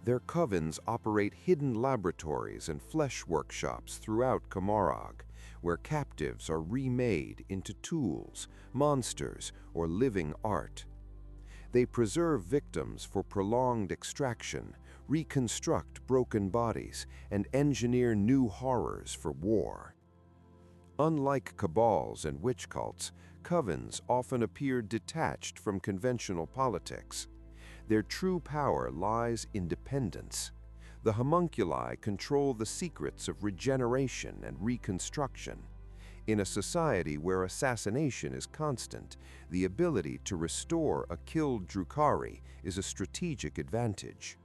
Their covens operate hidden laboratories and flesh workshops throughout Commorragh, where captives are remade into tools, monsters, or living art. They preserve victims for prolonged extraction, reconstruct broken bodies, and engineer new horrors for war. Unlike Kabals and Wych Cults, covens often appear detached from conventional politics. Their true power lies in dependence. The Haemonculi control the secrets of regeneration and reconstruction. In a society where assassination is constant, the ability to restore a killed Drukhari is a strategic advantage.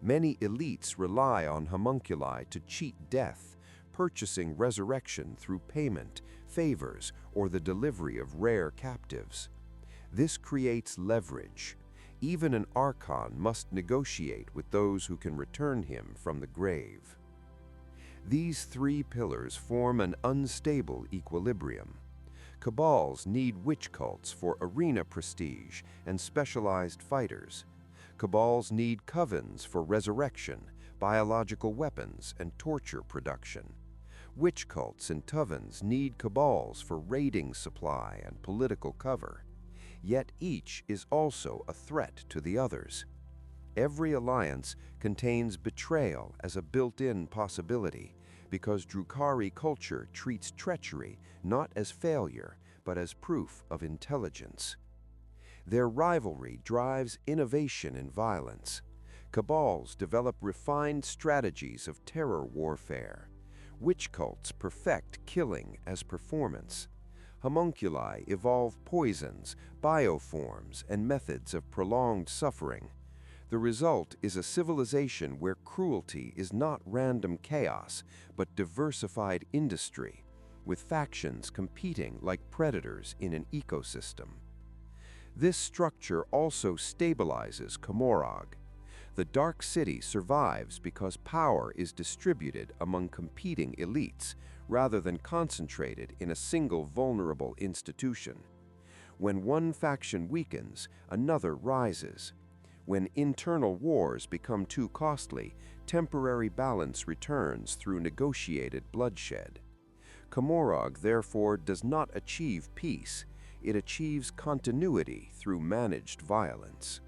Many elites rely on Haemonculi to cheat death, purchasing resurrection through payment, favors, or the delivery of rare captives. This creates leverage. Even an Archon must negotiate with those who can return him from the grave. These three pillars form an unstable equilibrium. Kabals need Wych Cults for arena prestige and specialized fighters. Kabals need covens for resurrection, biological weapons, and torture production. Wych Cults and covens need Kabals for raiding supply and political cover. Yet each is also a threat to the others. Every alliance contains betrayal as a built-in possibility, because Drukhari culture treats treachery not as failure, but as proof of intelligence. Their rivalry drives innovation in violence. Kabals develop refined strategies of terror warfare. Wych Cults perfect killing as performance. Haemonculi evolve poisons, bioforms, and methods of prolonged suffering. The result is a civilization where cruelty is not random chaos, but diversified industry, with factions competing like predators in an ecosystem. This structure also stabilizes Commorragh. The Dark City survives because power is distributed among competing elites, rather than concentrated in a single vulnerable institution. When one faction weakens, another rises. When internal wars become too costly, temporary balance returns through negotiated bloodshed. Commorragh, therefore, does not achieve peace. It achieves continuity through managed violence.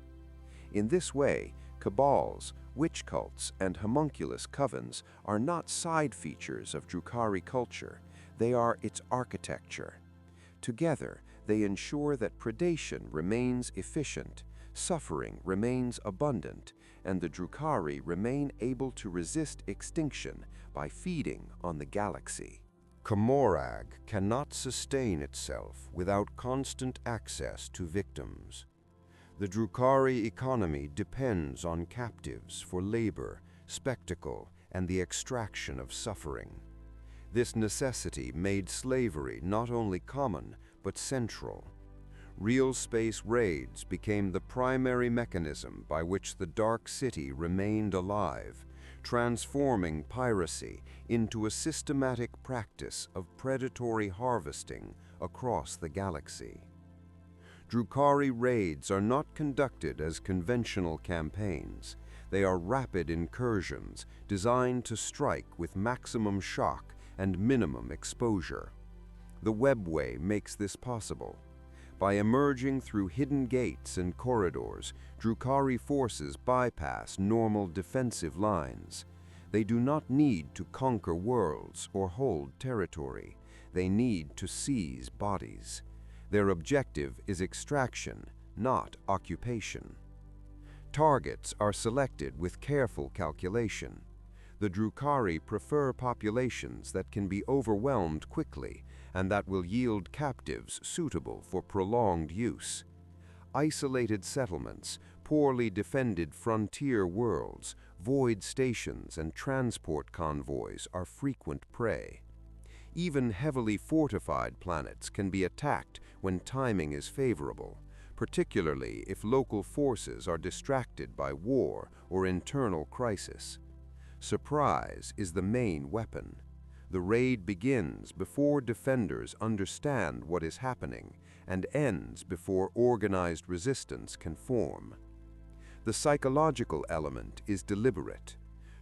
In this way, Kabals, Wych Cults, and Haemonculus Covens are not side features of Drukhari culture. They are its architecture. Together, they ensure that predation remains efficient, suffering remains abundant, and the Drukhari remain able to resist extinction by feeding on the galaxy. Commorragh cannot sustain itself without constant access to victims. The Drukhari economy depends on captives for labor, spectacle, and the extraction of suffering. This necessity made slavery not only common, but central. Realspace raids became the primary mechanism by which the Dark City remained alive, transforming piracy into a systematic practice of predatory harvesting across the galaxy. Drukhari raids are not conducted as conventional campaigns. They are rapid incursions designed to strike with maximum shock and minimum exposure. The Webway makes this possible. By emerging through hidden gates and corridors, Drukhari forces bypass normal defensive lines. They do not need to conquer worlds or hold territory. They need to seize bodies. Their objective is extraction, not occupation. Targets are selected with careful calculation. The Drukhari prefer populations that can be overwhelmed quickly and that will yield captives suitable for prolonged use. Isolated settlements, poorly defended frontier worlds, void stations, and transport convoys are frequent prey. Even heavily fortified planets can be attacked when timing is favorable, particularly if local forces are distracted by war or internal crisis. Surprise is the main weapon. The raid begins before defenders understand what is happening and ends before organized resistance can form. The psychological element is deliberate.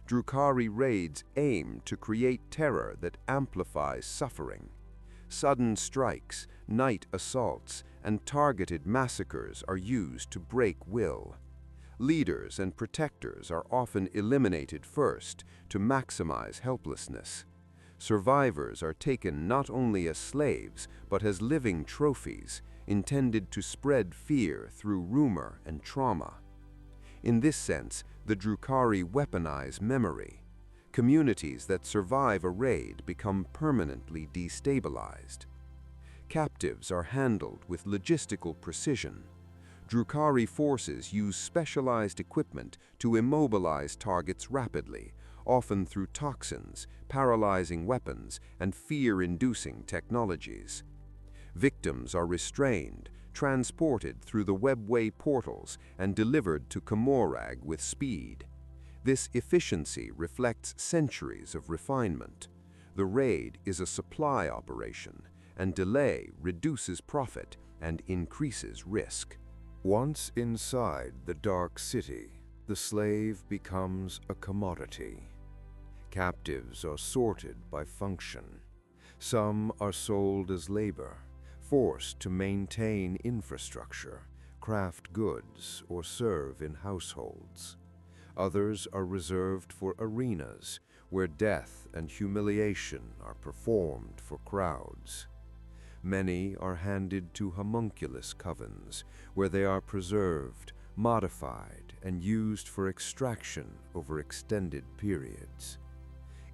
Drukhari raids aim to create terror that amplifies suffering. Sudden strikes, night assaults, and targeted massacres are used to break will. Leaders and protectors are often eliminated first to maximize helplessness. Survivors are taken not only as slaves, but as living trophies, intended to spread fear through rumor and trauma. In this sense, the Drukhari weaponize memory. Communities that survive a raid become permanently destabilized. Captives are handled with logistical precision. Drukhari forces use specialized equipment to immobilize targets rapidly, often through toxins, paralyzing weapons, and fear-inducing technologies. Victims are restrained, transported through the Webway portals, and delivered to Commorragh with speed. This efficiency reflects centuries of refinement. The raid is a supply operation, and delay reduces profit and increases risk. Once inside the Dark City, the slave becomes a commodity. Captives are sorted by function. Some are sold as labor, forced to maintain infrastructure, craft goods, or serve in households. Others are reserved for arenas, where death and humiliation are performed for crowds. Many are handed to Haemonculus Covens, where they are preserved, modified, and used for extraction over extended periods.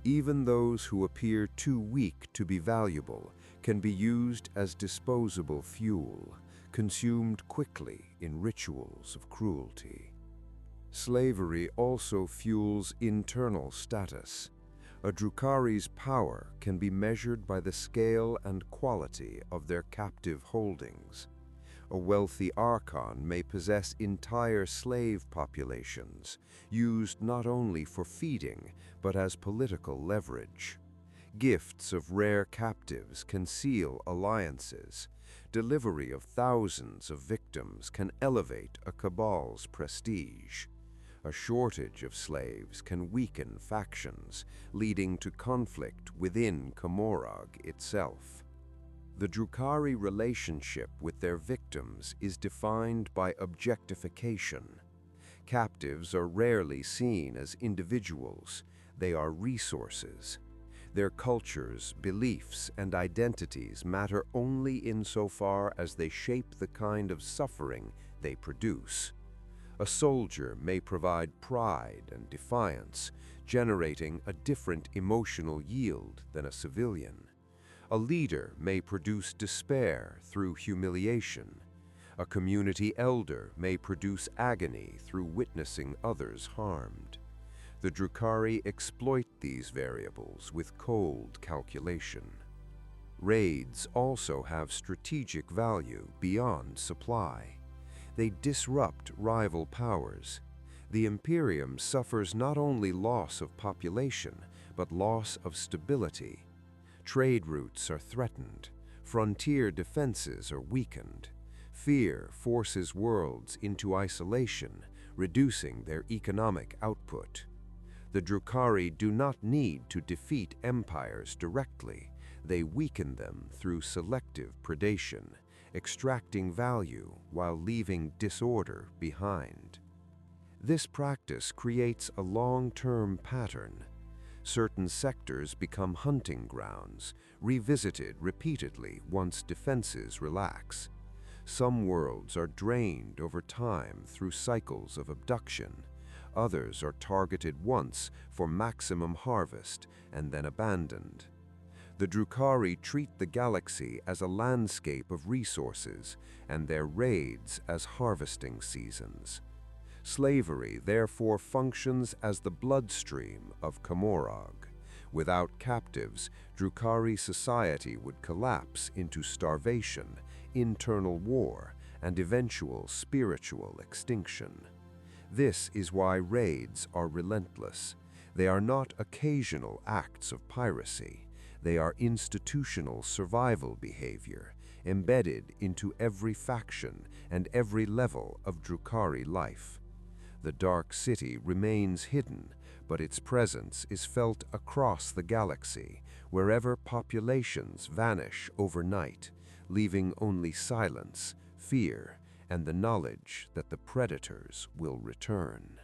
Even those who appear too weak to be valuable can be used as disposable fuel, consumed quickly in rituals of cruelty. Slavery also fuels internal status. A Drukhari's power can be measured by the scale and quality of their captive holdings. A wealthy Archon may possess entire slave populations, used not only for feeding, but as political leverage. Gifts of rare captives can seal alliances. Delivery of thousands of victims can elevate a Kabal's prestige. A shortage of slaves can weaken factions, leading to conflict within Commorragh itself. The Drukhari relationship with their victims is defined by objectification. Captives are rarely seen as individuals. They are resources. Their cultures, beliefs, and identities matter only insofar as they shape the kind of suffering they produce. A soldier may provide pride and defiance, generating a different emotional yield than a civilian. A leader may produce despair through humiliation. A community elder may produce agony through witnessing others harmed. The Drukhari exploit these variables with cold calculation. Raids also have strategic value beyond supply. They disrupt rival powers. The Imperium suffers not only loss of population, but loss of stability. Trade routes are threatened. Frontier defenses are weakened. Fear forces worlds into isolation, reducing their economic output. The Drukhari do not need to defeat empires directly. They weaken them through selective predation, extracting value while leaving disorder behind. This practice creates a long-term pattern. Certain sectors become hunting grounds, revisited repeatedly once defenses relax. Some worlds are drained over time through cycles of abduction. Others are targeted once for maximum harvest and then abandoned. The Drukhari treat the galaxy as a landscape of resources and their raids as harvesting seasons. Slavery therefore functions as the bloodstream of Commorragh. Without captives, Drukhari society would collapse into starvation, internal war, and eventual spiritual extinction. This is why raids are relentless. They are not occasional acts of piracy. They are institutional survival behavior, embedded into every faction and every level of Drukhari life. The Dark City remains hidden, but its presence is felt across the galaxy, wherever populations vanish overnight, leaving only silence, fear, and the knowledge that the predators will return.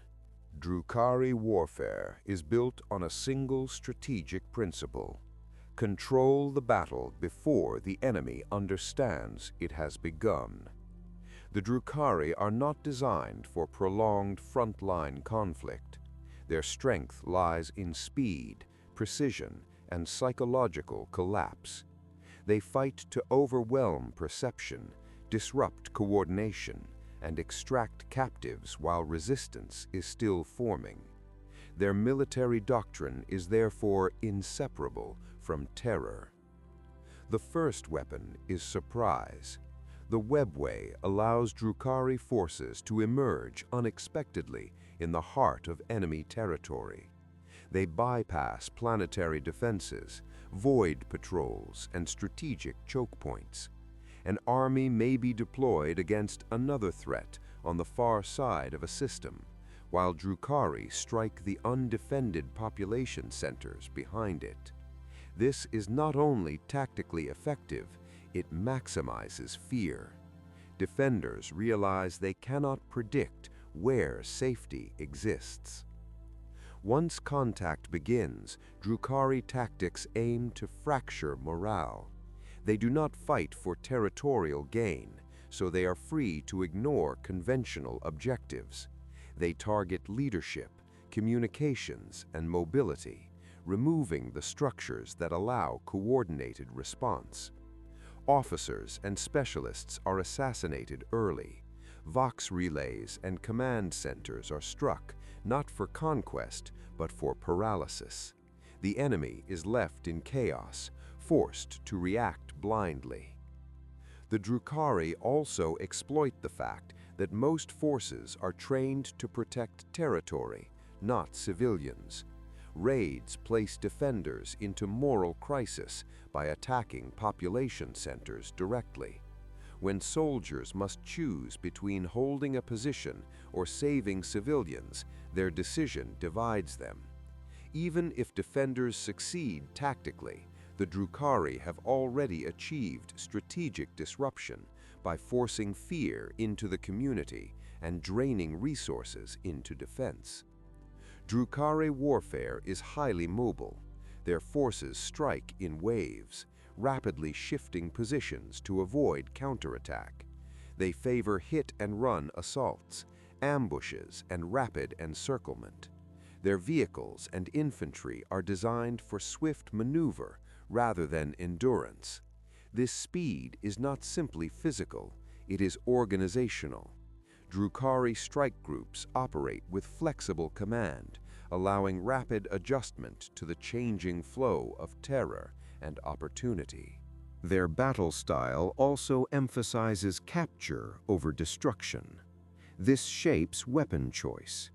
Drukhari warfare is built on a single strategic principle: control the battle before the enemy understands it has begun. The Drukhari are not designed for prolonged frontline conflict. Their strength lies in speed, precision, and psychological collapse. They fight to overwhelm perception, disrupt coordination, and extract captives while resistance is still forming. Their military doctrine is therefore inseparable from terror. The first weapon is surprise. The Webway allows Drukhari forces to emerge unexpectedly in the heart of enemy territory. They bypass planetary defenses, void patrols, and strategic choke points. An army may be deployed against another threat on the far side of a system, while Drukhari strike the undefended population centers behind it. This is not only tactically effective, it maximizes fear. Defenders realize they cannot predict where safety exists. Once contact begins, Drukhari tactics aim to fracture morale. They do not fight for territorial gain, so they are free to ignore conventional objectives. They target leadership, communications, and mobility, removing the structures that allow coordinated response. Officers and specialists are assassinated early. Vox relays and command centers are struck, not for conquest, but for paralysis. The enemy is left in chaos, forced to react blindly. The Drukhari also exploit the fact that most forces are trained to protect territory, not civilians. Raids place defenders into moral crisis by attacking population centers directly. When soldiers must choose between holding a position or saving civilians, their decision divides them. Even if defenders succeed tactically, the Drukhari have already achieved strategic disruption by forcing fear into the community and draining resources into defense. Drukhari warfare is highly mobile. Their forces strike in waves, rapidly shifting positions to avoid counterattack. They favor hit-and-run assaults, ambushes, and rapid encirclement. Their vehicles and infantry are designed for swift maneuver rather than endurance. This speed is not simply physical, it is organizational. Drukhari strike groups operate with flexible command, allowing rapid adjustment to the changing flow of terror and opportunity. Their battle style also emphasizes capture over destruction. This shapes weapon choice.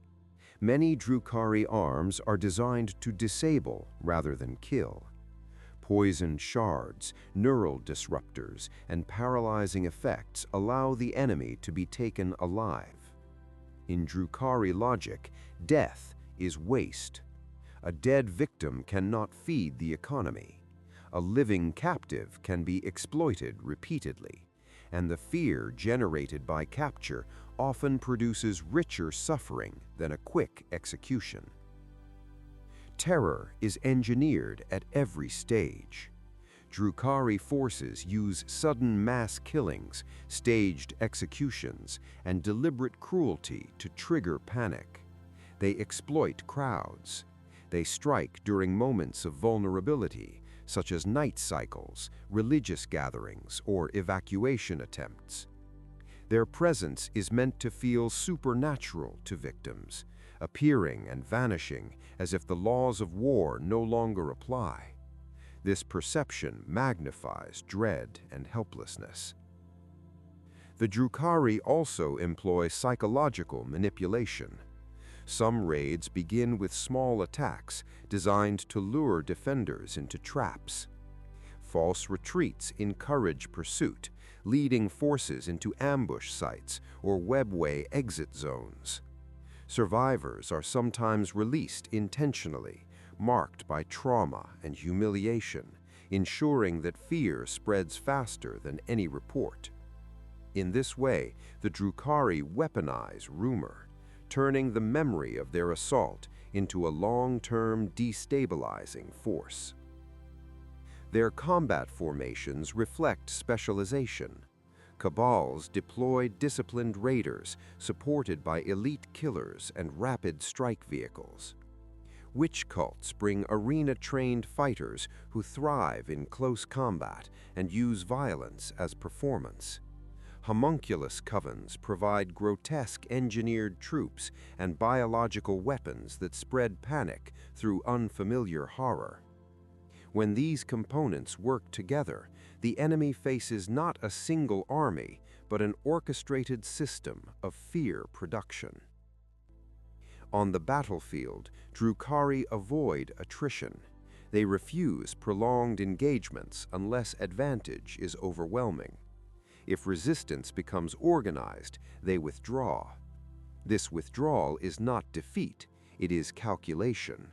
Many Drukhari arms are designed to disable rather than kill. Poison shards, neural disruptors, and paralyzing effects allow the enemy to be taken alive. In Drukhari logic, death is waste. A dead victim cannot feed the economy. A living captive can be exploited repeatedly, and the fear generated by capture often produces richer suffering than a quick execution. Terror is engineered at every stage. Drukhari forces use sudden mass killings, staged executions, and deliberate cruelty to trigger panic. They exploit crowds. They strike during moments of vulnerability, such as night cycles, religious gatherings, or evacuation attempts. Their presence is meant to feel supernatural to victims, appearing and vanishing as if the laws of war no longer apply. This perception magnifies dread and helplessness. The Drukhari also employ psychological manipulation. Some raids begin with small attacks designed to lure defenders into traps. False retreats encourage pursuit, leading forces into ambush sites or Webway exit zones. Survivors are sometimes released intentionally, marked by trauma and humiliation, ensuring that fear spreads faster than any report. In this way, the Drukhari weaponize rumor, turning the memory of their assault into a long-term destabilizing force. Their combat formations reflect specialization. Kabals deploy disciplined raiders supported by elite killers and rapid strike vehicles. Wych Cults bring arena-trained fighters who thrive in close combat and use violence as performance. Haemonculus Covens provide grotesque engineered troops and biological weapons that spread panic through unfamiliar horror. When these components work together, the enemy faces not a single army, but an orchestrated system of fear production. On the battlefield, Drukhari avoid attrition. They refuse prolonged engagements unless advantage is overwhelming. If resistance becomes organized, they withdraw. This withdrawal is not defeat, it is calculation.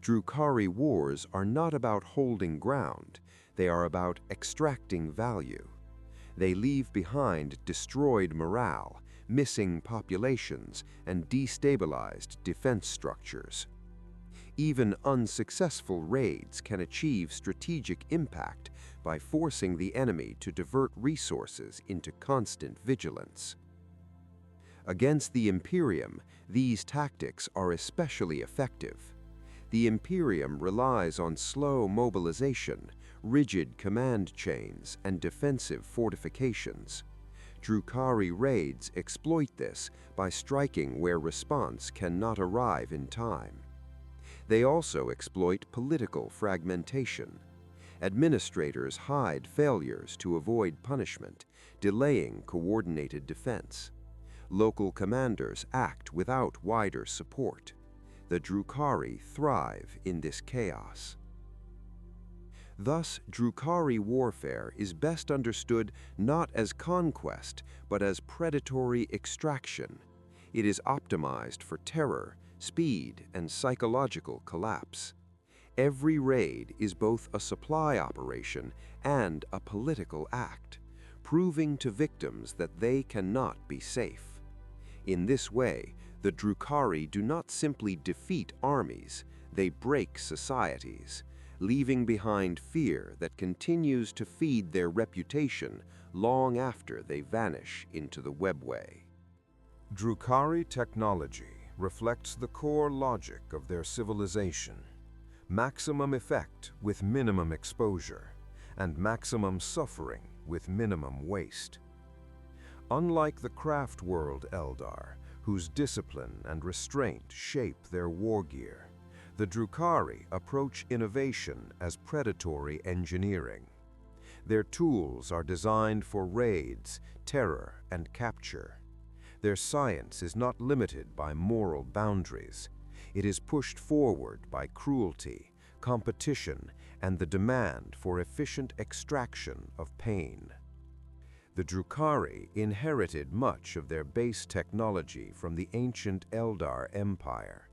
Drukhari wars are not about holding ground, they are about extracting value. They leave behind destroyed morale, missing populations, and destabilized defense structures. Even unsuccessful raids can achieve strategic impact by forcing the enemy to divert resources into constant vigilance. Against the Imperium, these tactics are especially effective. The Imperium relies on slow mobilization, rigid command chains, and defensive fortifications. Drukhari raids exploit this by striking where response cannot arrive in time. They also exploit political fragmentation. Administrators hide failures to avoid punishment, delaying coordinated defense. Local commanders act without wider support. The Drukhari thrive in this chaos. Thus, Drukhari warfare is best understood not as conquest, but as predatory extraction. It is optimized for terror, speed, and psychological collapse. Every raid is both a supply operation and a political act, proving to victims that they cannot be safe. In this way, the Drukhari do not simply defeat armies, they break societies, leaving behind fear that continues to feed their reputation long after they vanish into the Webway. Drukhari technology reflects the core logic of their civilization: maximum effect with minimum exposure, and maximum suffering with minimum waste. Unlike the Craftworld Eldar, whose discipline and restraint shape their war gear, the Drukhari approach innovation as predatory engineering. Their tools are designed for raids, terror, and capture. Their science is not limited by moral boundaries. It is pushed forward by cruelty, competition, and the demand for efficient extraction of pain. The Drukhari inherited much of their base technology from the ancient Eldar Empire.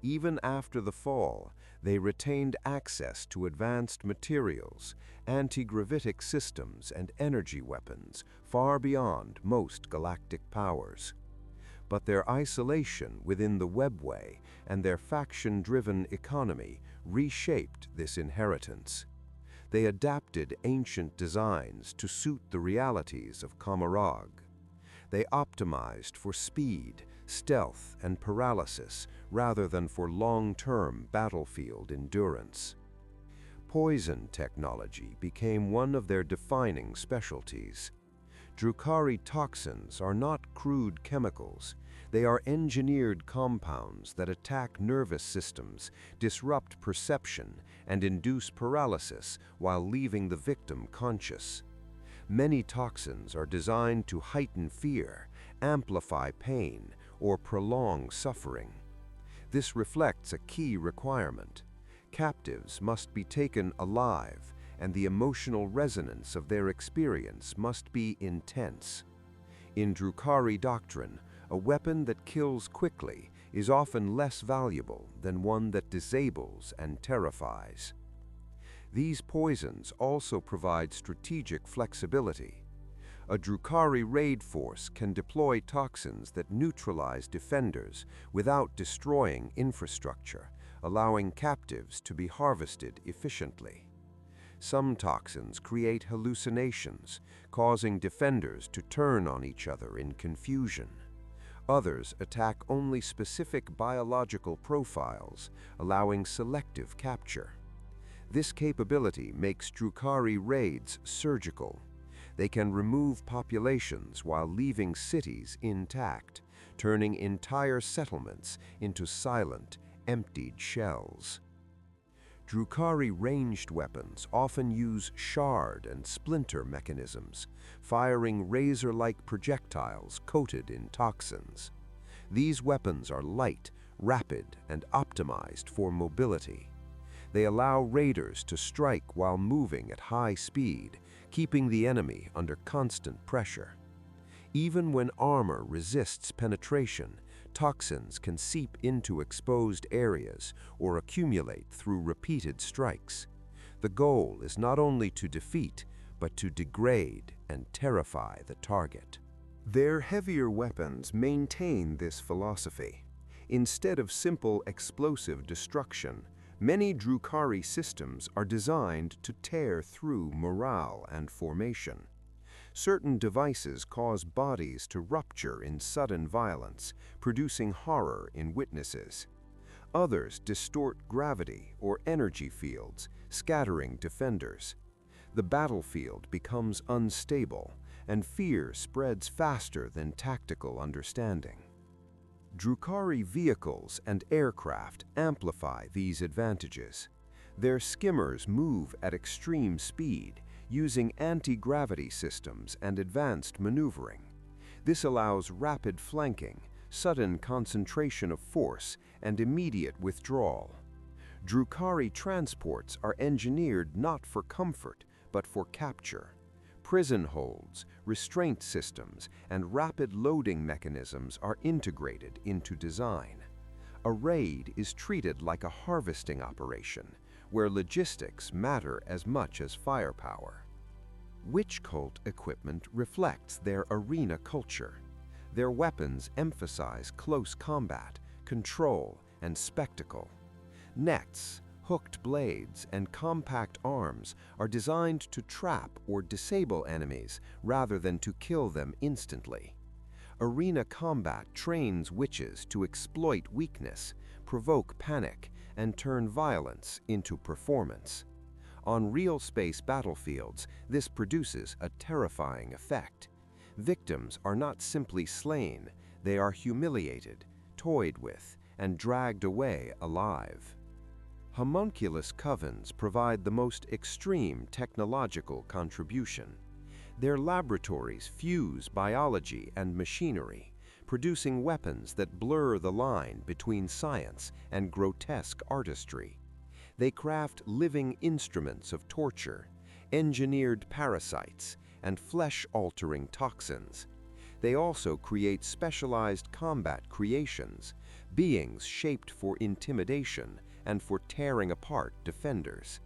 Even after the fall, they retained access to advanced materials, anti-gravitic systems, and energy weapons far beyond most galactic powers. But their isolation within the Webway and their faction-driven economy reshaped this inheritance. They adapted ancient designs to suit the realities of Commorragh. They optimized for speed, stealth, and paralysis rather than for long-term battlefield endurance. Poison technology became one of their defining specialties. Drukhari toxins are not crude chemicals. They are engineered compounds that attack nervous systems, disrupt perception, and induce paralysis while leaving the victim conscious. Many toxins are designed to heighten fear, amplify pain, or prolong suffering. This reflects a key requirement. Captives must be taken alive, and the emotional resonance of their experience must be intense. In Drukhari doctrine, A weapon that kills quickly is often less valuable than one that disables and terrifies. These poisons also provide strategic flexibility. A Drukhari raid force can deploy toxins that neutralize defenders without destroying infrastructure, allowing captives to be harvested efficiently. Some toxins create hallucinations, causing defenders to turn on each other in confusion. Others attack only specific biological profiles, allowing selective capture. This capability makes Drukhari raids surgical. They can remove populations while leaving cities intact, turning entire settlements into silent, emptied shells. Drukhari ranged weapons often use shard and splinter mechanisms, firing razor-like projectiles coated in toxins. These weapons are light, rapid, and optimized for mobility. They allow raiders to strike while moving at high speed, keeping the enemy under constant pressure. Even when armor resists penetration, toxins can seep into exposed areas or accumulate through repeated strikes. The goal is not only to defeat, but to degrade and terrify the target. Their heavier weapons maintain this philosophy. Instead of simple explosive destruction, many Drukhari systems are designed to tear through morale and formation. Certain devices cause bodies to rupture in sudden violence, producing horror in witnesses. Others distort gravity or energy fields, scattering defenders. The battlefield becomes unstable, and fear spreads faster than tactical understanding. Drukhari vehicles and aircraft amplify these advantages. Their skimmers move at extreme speed, using anti-gravity systems and advanced maneuvering. This allows rapid flanking, sudden concentration of force, and immediate withdrawal. Drukhari transports are engineered not for comfort, but for capture. Prison holds, restraint systems, and rapid loading mechanisms are integrated into design. A raid is treated like a harvesting operation, where logistics matter as much as firepower. Wych Cult equipment reflects their arena culture. Their weapons emphasize close combat, control, and spectacle. Nets, hooked blades, and compact arms are designed to trap or disable enemies rather than to kill them instantly. Arena combat trains witches to exploit weakness, provoke panic, and turn violence into performance. On Realspace battlefields, this produces a terrifying effect. Victims are not simply slain, they are humiliated, toyed with, and dragged away alive. Haemonculus Covens provide the most extreme technological contribution. Their laboratories fuse biology and machinery, producing weapons that blur the line between science and grotesque artistry. They craft living instruments of torture, engineered parasites, and flesh-altering toxins. They also create specialized combat creations, beings shaped for intimidation and for tearing apart defenders.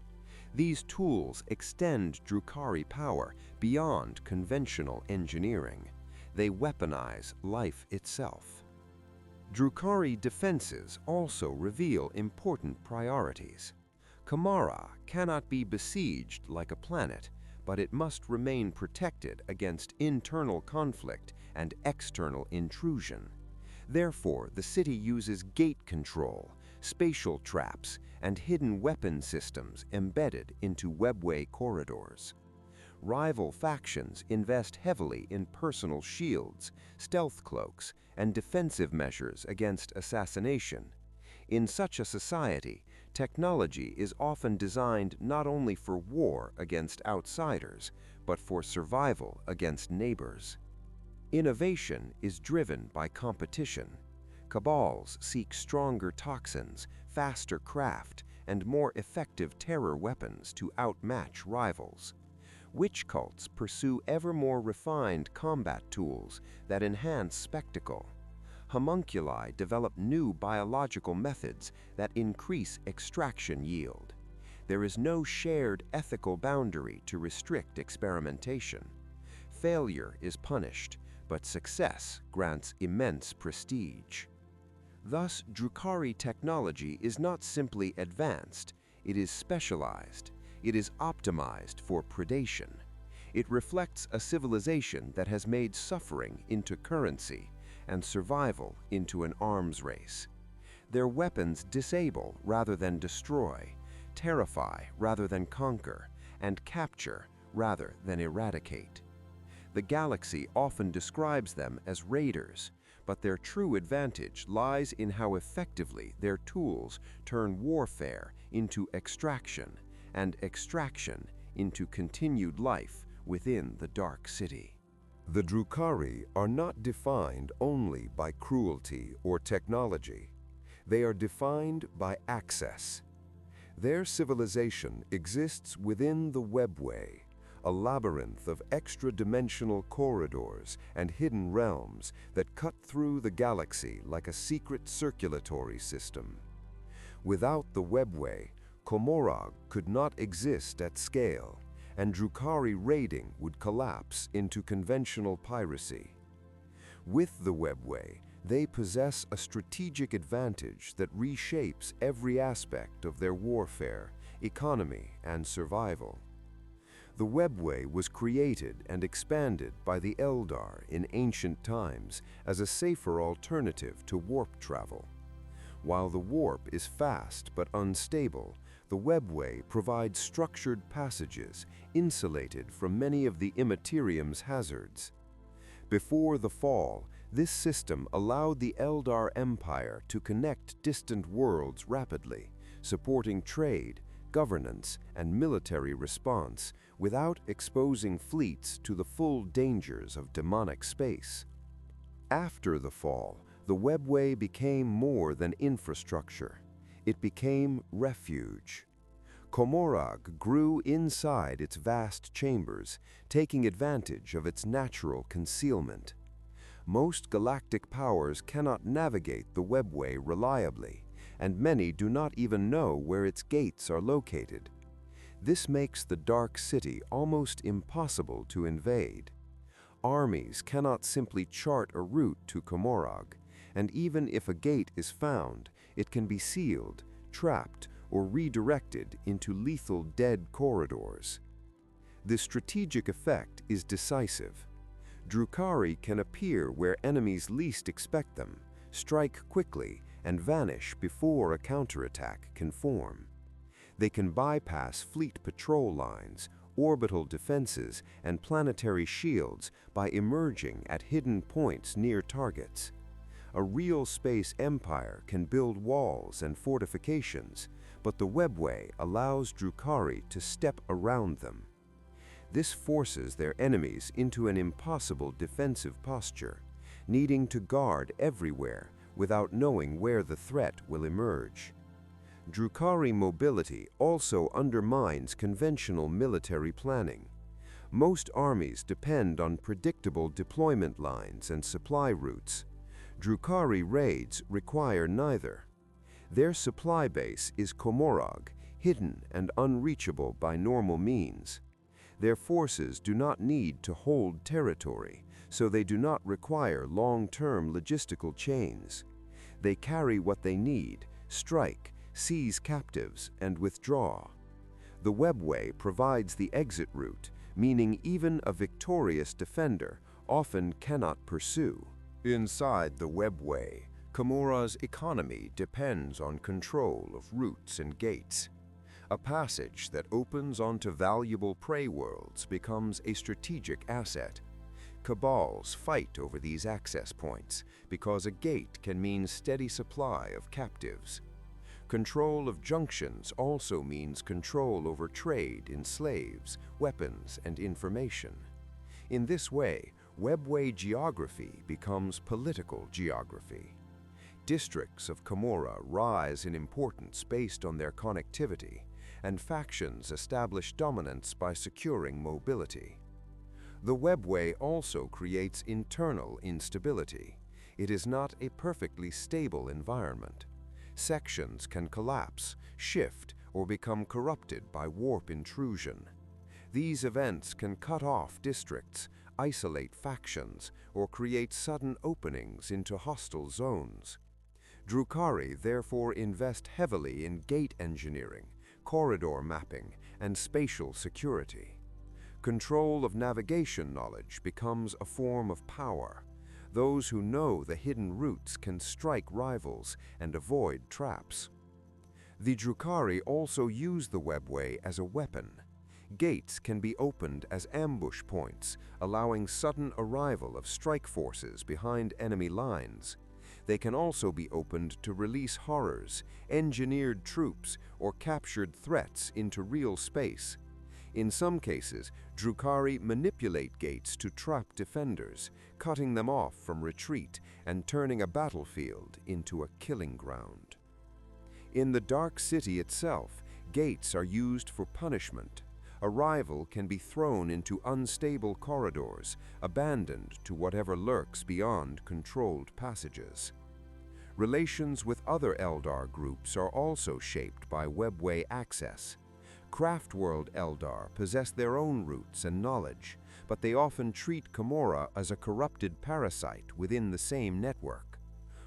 These tools extend Drukhari power beyond conventional engineering. They weaponize life itself. Drukhari defenses also reveal important priorities. Commorragh cannot be besieged like a planet, but it must remain protected against internal conflict and external intrusion. Therefore, the city uses gate control, spatial traps, and hidden weapon systems embedded into Webway corridors. Rival factions invest heavily in personal shields, stealth cloaks, and defensive measures against assassination. In such a society, technology is often designed not only for war against outsiders, but for survival against neighbors. Innovation is driven by competition. Kabals seek stronger toxins, faster craft, and more effective terror weapons to outmatch rivals. Wych cults pursue ever more refined combat tools that enhance spectacle. Haemonculi develop new biological methods that increase extraction yield. There is no shared ethical boundary to restrict experimentation. Failure is punished, but success grants immense prestige. Thus, Drukhari technology is not simply advanced, it is specialized. It is optimized for predation. It reflects a civilization that has made suffering into currency and survival into an arms race. Their weapons disable rather than destroy, terrify rather than conquer, and capture rather than eradicate. The galaxy often describes them as raiders, but their true advantage lies in how effectively their tools turn warfare into extraction, and extraction into continued life within the Dark City. The Drukhari are not defined only by cruelty or technology. They are defined by access. Their civilization exists within the Webway, a labyrinth of extra-dimensional corridors and hidden realms that cut through the galaxy like a secret circulatory system. Without the Webway, Commorragh could not exist at scale, and Drukhari raiding would collapse into conventional piracy. With the Webway, they possess a strategic advantage that reshapes every aspect of their warfare, economy, and survival. The Webway was created and expanded by the Eldar in ancient times as a safer alternative to warp travel. While the warp is fast but unstable, the Webway provides structured passages insulated from many of the Imperium's hazards. Before the fall, this system allowed the Eldar Empire to connect distant worlds rapidly, supporting trade, governance, and military response without exposing fleets to the full dangers of demonic space. After the fall, the Webway became more than infrastructure. It became refuge. Commorragh grew inside its vast chambers, taking advantage of its natural concealment. Most galactic powers cannot navigate the Webway reliably, and many do not even know where its gates are located. This makes the Dark City almost impossible to invade. Armies cannot simply chart a route to Commorragh, and even if a gate is found, it can be sealed, trapped, or redirected into lethal dead corridors. The strategic effect is decisive. Drukhari can appear where enemies least expect them, strike quickly, and vanish before a counterattack can form. They can bypass fleet patrol lines, orbital defenses, and planetary shields by emerging at hidden points near targets. A Realspace empire can build walls and fortifications, but the Webway allows Drukhari to step around them. This forces their enemies into an impossible defensive posture, needing to guard everywhere without knowing where the threat will emerge. Drukhari mobility also undermines conventional military planning. Most armies depend on predictable deployment lines and supply routes. Drukhari raids require neither. Their supply base is Commorragh, hidden and unreachable by normal means. Their forces do not need to hold territory, so they do not require long-term logistical chains. They carry what they need, strike, seize captives, and withdraw. The Webway provides the exit route, meaning even a victorious defender often cannot pursue. Inside the Webway, Commorragh's economy depends on control of routes and gates. A passage that opens onto valuable prey worlds becomes a strategic asset. Kabals fight over these access points because a gate can mean steady supply of captives. Control of junctions also means control over trade in slaves, weapons, and information. In this way, Webway geography becomes political geography. Districts of Commorragh rise in importance based on their connectivity, and factions establish dominance by securing mobility. The Webway also creates internal instability. it is not a perfectly stable environment. Sections can collapse, shift, or become corrupted by warp intrusion. These events can cut off districts, isolate factions, or create sudden openings into hostile zones. Drukhari therefore invest heavily in gate engineering, corridor mapping, and spatial security. Control of navigation knowledge becomes a form of power. Those who know the hidden routes can strike rivals and avoid traps. The Drukhari also use the Webway as a weapon. Gates can be opened as ambush points, allowing sudden arrival of strike forces behind enemy lines. They can also be opened to release horrors, engineered troops, or captured threats into real space. In some cases, Drukhari manipulate gates to trap defenders, cutting them off from retreat and turning a battlefield into a killing ground. In the Dark City itself, gates are used for punishment. A rival can be thrown into unstable corridors, abandoned to whatever lurks beyond controlled passages. Relations with other Eldar groups are also shaped by Webway access. Craftworld Eldar possess their own roots and knowledge, but they often treat Commorragh as a corrupted parasite within the same network.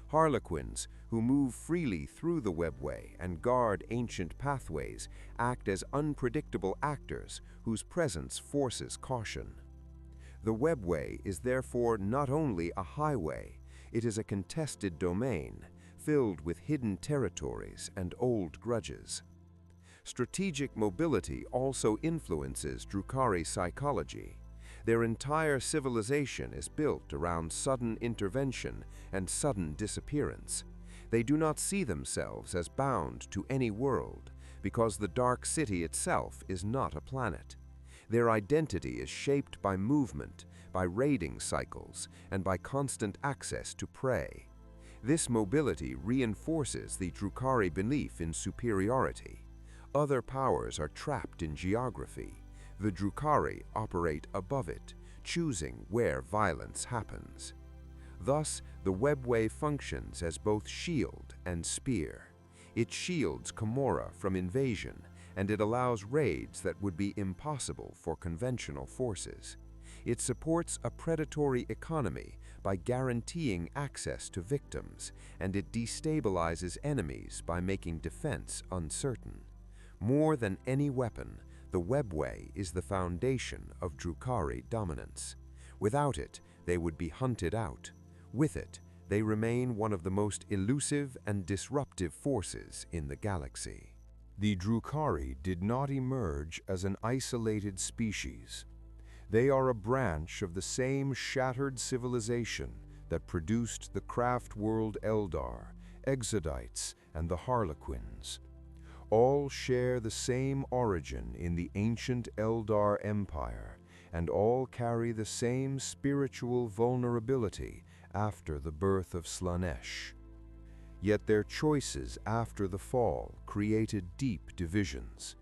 Harlequins, who move freely through the Webway and guard ancient pathways, act as unpredictable actors whose presence forces caution. The Webway is therefore not only a highway, it is a contested domain, filled with hidden territories and old grudges. Strategic mobility also influences Drukhari psychology. Their entire civilization is built around sudden intervention and sudden disappearance. They do not see themselves as bound to any world, because the Dark City itself is not a planet. Their identity is shaped by movement, by raiding cycles, and by constant access to prey. This mobility reinforces the Drukhari belief in superiority. Other powers are trapped in geography. The Drukhari operate above it, choosing where violence happens. Thus, the Webway functions as both shield and spear. It shields Commorragh from invasion, and it allows raids that would be impossible for conventional forces. It supports a predatory economy by guaranteeing access to victims, and it destabilizes enemies by making defense uncertain. More than any weapon, the Webway is the foundation of Drukhari dominance. Without it, they would be hunted out. With it, they remain one of the most elusive and disruptive forces in the galaxy. The Drukhari did not emerge as an isolated species. They are a branch of the same shattered civilization that produced the Craftworld Eldar, Exodites, and the Harlequins. All share the same origin in the ancient Eldar Empire, and all carry the same spiritual vulnerability after the birth of Slaanesh. Yet their choices after the fall created deep divisions.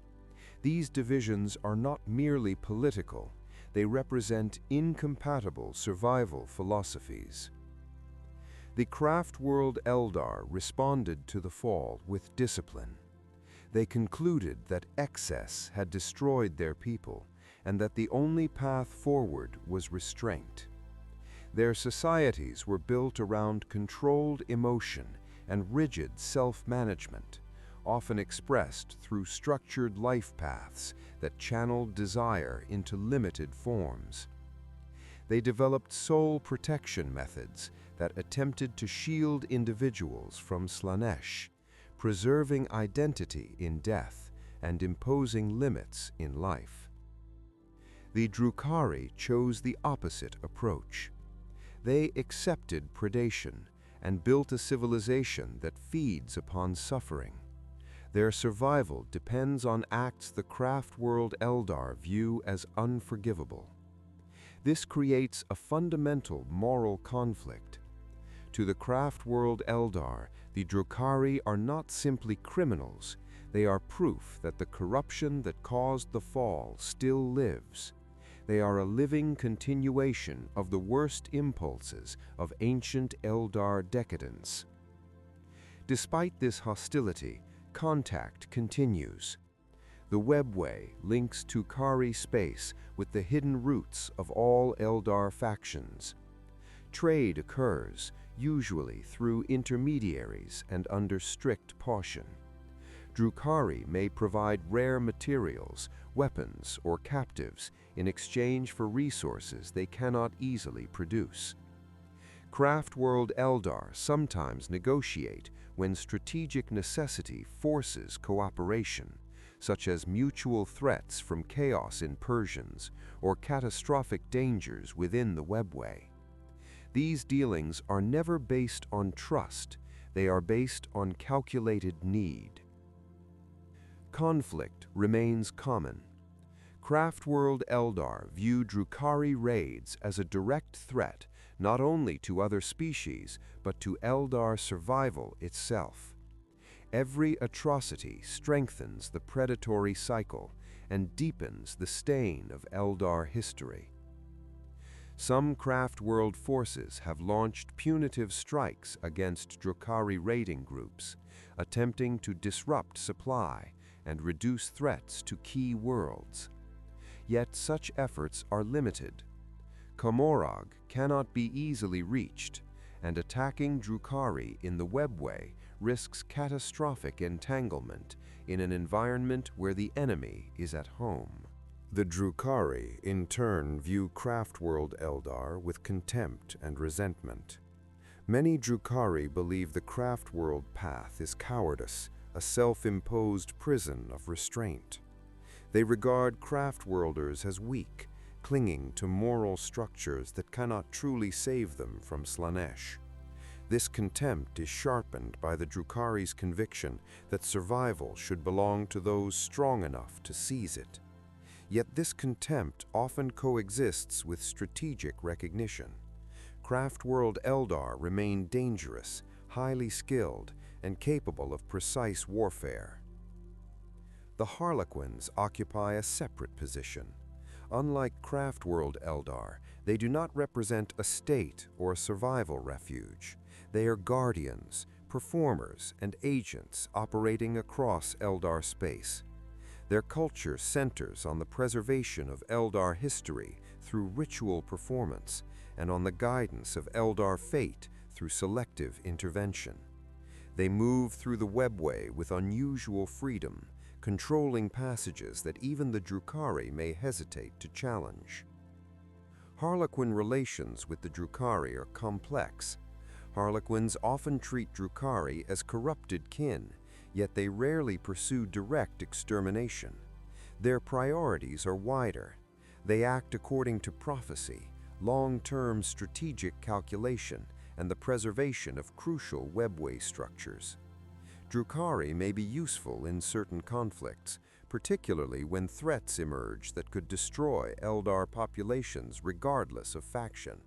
These divisions are not merely political, they represent incompatible survival philosophies. The Craftworld Eldar responded to the fall with discipline. They concluded that excess had destroyed their people, and that the only path forward was restraint. Their societies were built around controlled emotion and rigid self-management, often expressed through structured life paths that channeled desire into limited forms. They developed soul protection methods that attempted to shield individuals from Slaanesh, preserving identity in death and imposing limits in life. The Drukhari chose the opposite approach. They accepted predation and built a civilization that feeds upon suffering. Their survival depends on acts the Craftworld Eldar view as unforgivable. This creates a fundamental moral conflict. To the Craftworld Eldar, the Drukhari are not simply criminals, they are proof that the corruption that caused the fall still lives. They are a living continuation of the worst impulses of ancient Eldar decadence. Despite this hostility, contact continues. The Webway links Drukhari space with the hidden roots of all Eldar factions. Trade occurs, usually through intermediaries and under strict caution. Drukhari may provide rare materials, weapons, or captives in exchange for resources they cannot easily produce. Craftworld Eldar sometimes negotiate when strategic necessity forces cooperation, such as mutual threats from chaos incursions or catastrophic dangers within the Webway. These dealings are never based on trust, they are based on calculated need. Conflict remains common. Craftworld Eldar view Drukhari raids as a direct threat not only to other species, but to Eldar survival itself. Every atrocity strengthens the predatory cycle and deepens the stain of Eldar history. Some Craftworld forces have launched punitive strikes against Drukhari raiding groups, attempting to disrupt supply and reduce threats to key worlds. Yet such efforts are limited. Commorragh cannot be easily reached, and attacking Drukhari in the Webway risks catastrophic entanglement in an environment where the enemy is at home. The Drukhari, in turn, view Craftworld Eldar with contempt and resentment. Many Drukhari believe the Craftworld path is cowardice, a self-imposed prison of restraint. They regard Craftworlders as weak, clinging to moral structures that cannot truly save them from Slaanesh. This contempt is sharpened by the Drukhari's conviction that survival should belong to those strong enough to seize it. Yet this contempt often coexists with strategic recognition. Craftworld Eldar remain dangerous, highly skilled, and capable of precise warfare. The Harlequins occupy a separate position. Unlike Craftworld Eldar, they do not represent a state or a survival refuge. They are guardians, performers, and agents operating across Eldar space. Their culture centers on the preservation of Eldar history through ritual performance and on the guidance of Eldar fate through selective intervention. They move through the Webway with unusual freedom, controlling passages that even the Drukhari may hesitate to challenge. Harlequin relations with the Drukhari are complex. Harlequins often treat Drukhari as corrupted kin, yet they rarely pursue direct extermination. Their priorities are wider. They act according to prophecy, long-term strategic calculation, and the preservation of crucial Webway structures. Drukhari may be useful in certain conflicts, particularly when threats emerge that could destroy Eldar populations regardless of faction.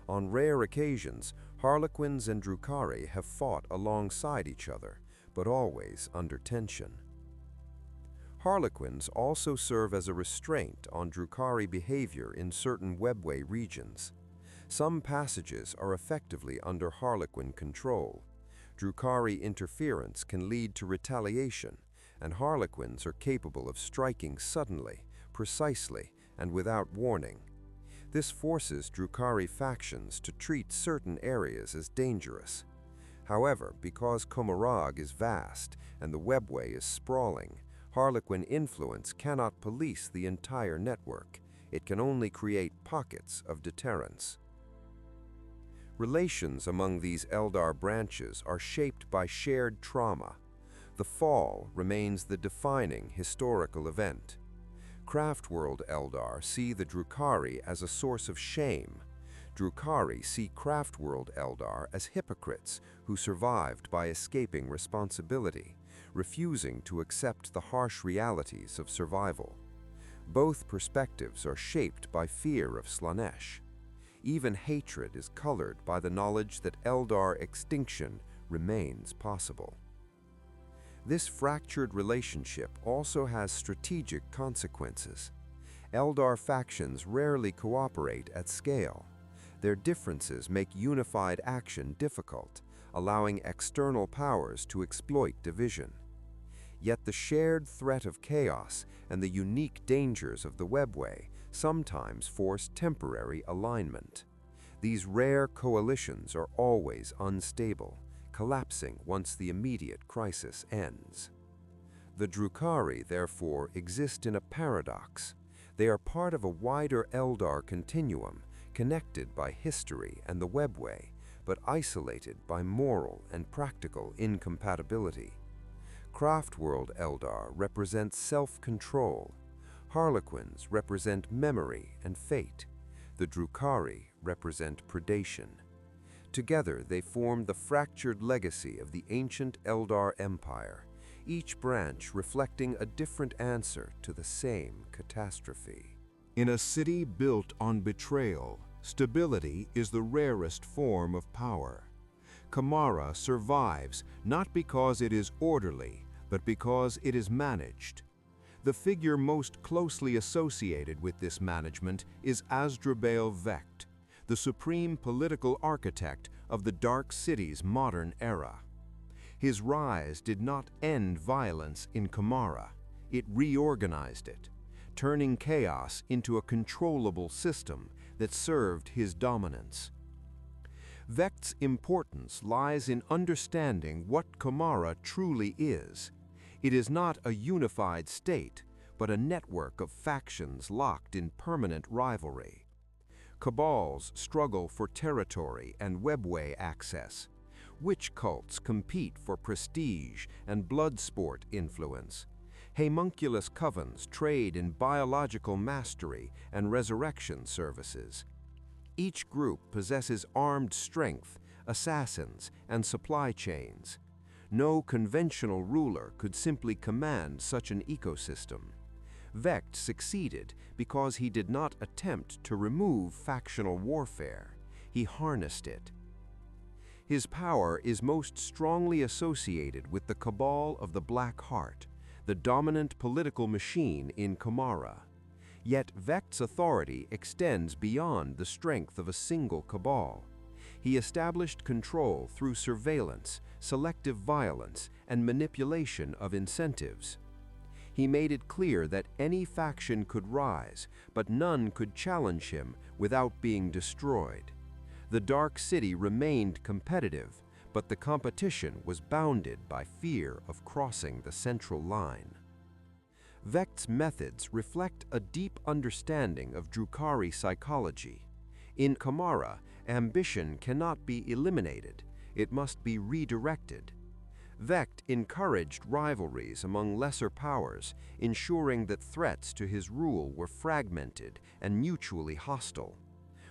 On rare occasions, Harlequins and Drukhari have fought alongside each other, but always under tension. Harlequins also serve as a restraint on Drukhari behavior in certain Webway regions. Some passages are effectively under Harlequin control. Drukhari interference can lead to retaliation, and Harlequins are capable of striking suddenly, precisely, and without warning. This forces Drukhari factions to treat certain areas as dangerous. However, because Commorragh is vast and the Webway is sprawling, Harlequin influence cannot police the entire network. It can only create pockets of deterrence. Relations among these Eldar branches are shaped by shared trauma. The Fall remains the defining historical event. Craftworld Eldar see the Drukhari as a source of shame. Drukhari see Craftworld Eldar as hypocrites who survived by escaping responsibility, refusing to accept the harsh realities of survival. Both perspectives are shaped by fear of Slaanesh. Even hatred is colored by the knowledge that Eldar extinction remains possible. This fractured relationship also has strategic consequences. Eldar factions rarely cooperate at scale. Their differences make unified action difficult, allowing external powers to exploit division. Yet the shared threat of chaos and the unique dangers of the Webway sometimes force temporary alignment. These rare coalitions are always unstable, collapsing once the immediate crisis ends. The Drukhari, therefore, exist in a paradox. They are part of a wider Eldar continuum, connected by history and the Webway, but isolated by moral and practical incompatibility. Craftworld Eldar represents self-control. Harlequins represent memory and fate. The Drukhari represent predation. Together, they form the fractured legacy of the ancient Eldar Empire, each branch reflecting a different answer to the same catastrophe. In a city built on betrayal, stability is the rarest form of power. Commorragh survives not because it is orderly, but because it is managed. The figure most closely associated with this management is Asdrubal Vect, the supreme political architect of the Dark City's modern era. His rise did not end violence in Commorragh, it reorganized it, turning chaos into a controllable system that served his dominance. Vect's importance lies in understanding what Commorragh truly is. It is not a unified state, but a network of factions locked in permanent rivalry. Kabals struggle for territory and Webway access. Wych Cults compete for prestige and blood sport influence. Haemonculus Covens trade in biological mastery and resurrection services. Each group possesses armed strength, assassins, and supply chains. No conventional ruler could simply command such an ecosystem. Vect succeeded because he did not attempt to remove factional warfare. He harnessed it. His power is most strongly associated with the Cabal of the Black Heart, the dominant political machine in Commorragh. Yet Vect's authority extends beyond the strength of a single cabal. He established control through surveillance, selective violence, and manipulation of incentives. He made it clear that any faction could rise, but none could challenge him without being destroyed. The Dark City remained competitive, but the competition was bounded by fear of crossing the central line. Vect's methods reflect a deep understanding of Drukhari psychology. In Commorragh, ambition cannot be eliminated, it must be redirected. Vect encouraged rivalries among lesser powers, ensuring that threats to his rule were fragmented and mutually hostile.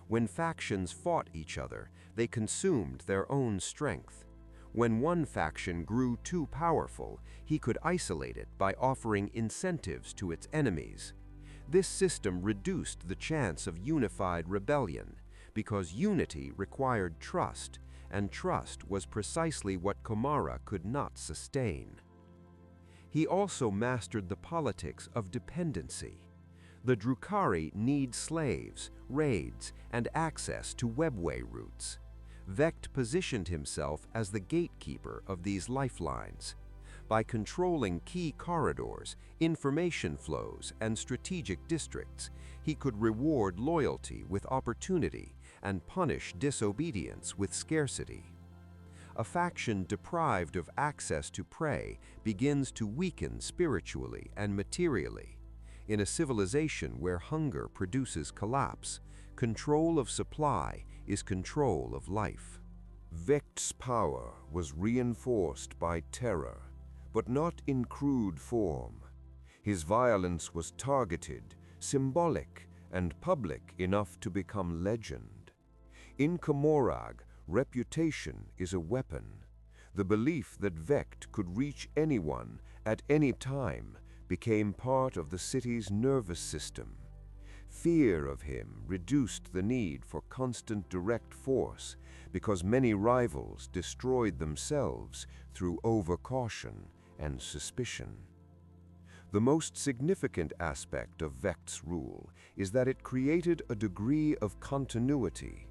When factions fought each other, they consumed their own strength. When one faction grew too powerful, he could isolate it by offering incentives to its enemies. This system reduced the chance of unified rebellion, because unity required trust, and trust was precisely what Commorragh could not sustain. He also mastered the politics of dependency. The Drukhari need slaves, raids, and access to Webway routes. Vect positioned himself as the gatekeeper of these lifelines. By controlling key corridors, information flows, and strategic districts, he could reward loyalty with opportunity and punish disobedience with scarcity. A faction deprived of access to prey begins to weaken spiritually and materially. In a civilization where hunger produces collapse, control of supply is control of life. Vect's power was reinforced by terror, but not in crude form. His violence was targeted, symbolic, and public enough to become legend. In Commorragh, reputation is a weapon. The belief that Vect could reach anyone at any time became part of the city's nervous system. Fear of him reduced the need for constant direct force because many rivals destroyed themselves through overcaution and suspicion. The most significant aspect of Vect's rule is that it created a degree of continuity.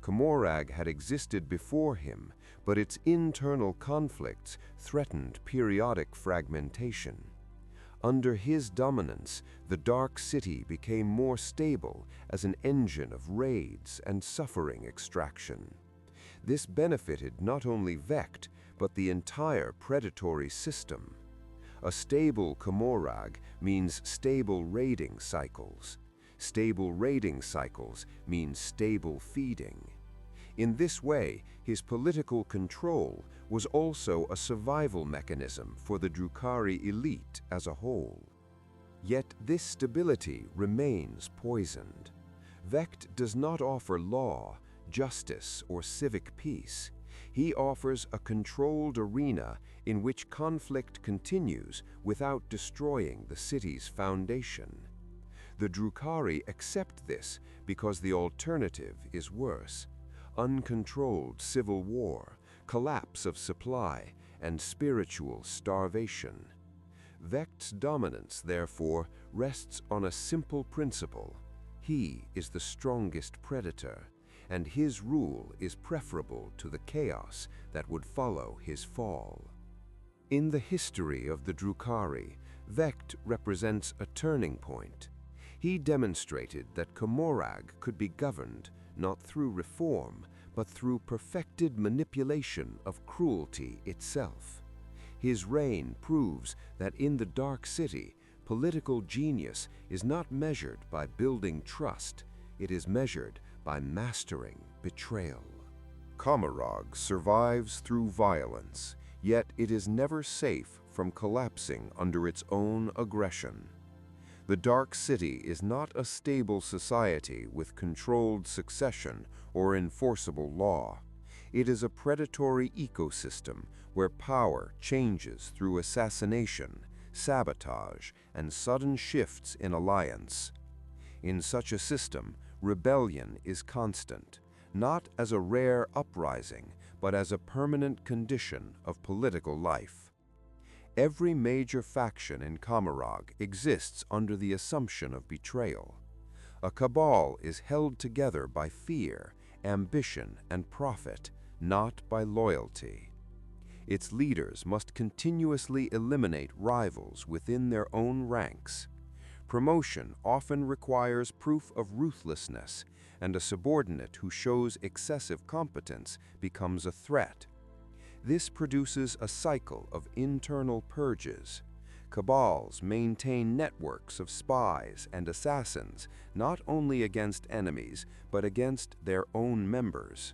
Commorragh had existed before him, but its internal conflicts threatened periodic fragmentation. Under his dominance, the Dark City became more stable as an engine of raids and suffering extraction. This benefited not only Vect, but the entire predatory system. A stable Commorragh means stable raiding cycles. Stable raiding cycles means stable feeding. In this way, his political control was also a survival mechanism for the Drukhari elite as a whole. Yet this stability remains poisoned. Vect does not offer law, justice, or civic peace. He offers a controlled arena in which conflict continues without destroying the city's foundation. The Drukhari accept this because the alternative is worse: uncontrolled civil war, collapse of supply, and spiritual starvation. Vect's dominance, therefore, rests on a simple principle: he is the strongest predator, and his rule is preferable to the chaos that would follow his fall. In the history of the Drukhari, Vect represents a turning point. He demonstrated that Commorragh could be governed not through reform, but through perfected manipulation of cruelty itself. His reign proves that in the Dark City, political genius is not measured by building trust, it is measured by mastering betrayal. Commorragh survives through violence, yet it is never safe from collapsing under its own aggression. The Dark City is not a stable society with controlled succession or enforceable law. It is a predatory ecosystem where power changes through assassination, sabotage, and sudden shifts in alliance. In such a system, rebellion is constant, not as a rare uprising, but as a permanent condition of political life. Every major faction in Commorragh exists under the assumption of betrayal. A cabal is held together by fear, ambition, and profit, not by loyalty. Its leaders must continuously eliminate rivals within their own ranks. Promotion often requires proof of ruthlessness, and a subordinate who shows excessive competence becomes a threat. This produces a cycle of internal purges. Cabals maintain networks of spies and assassins, not only against enemies, but against their own members.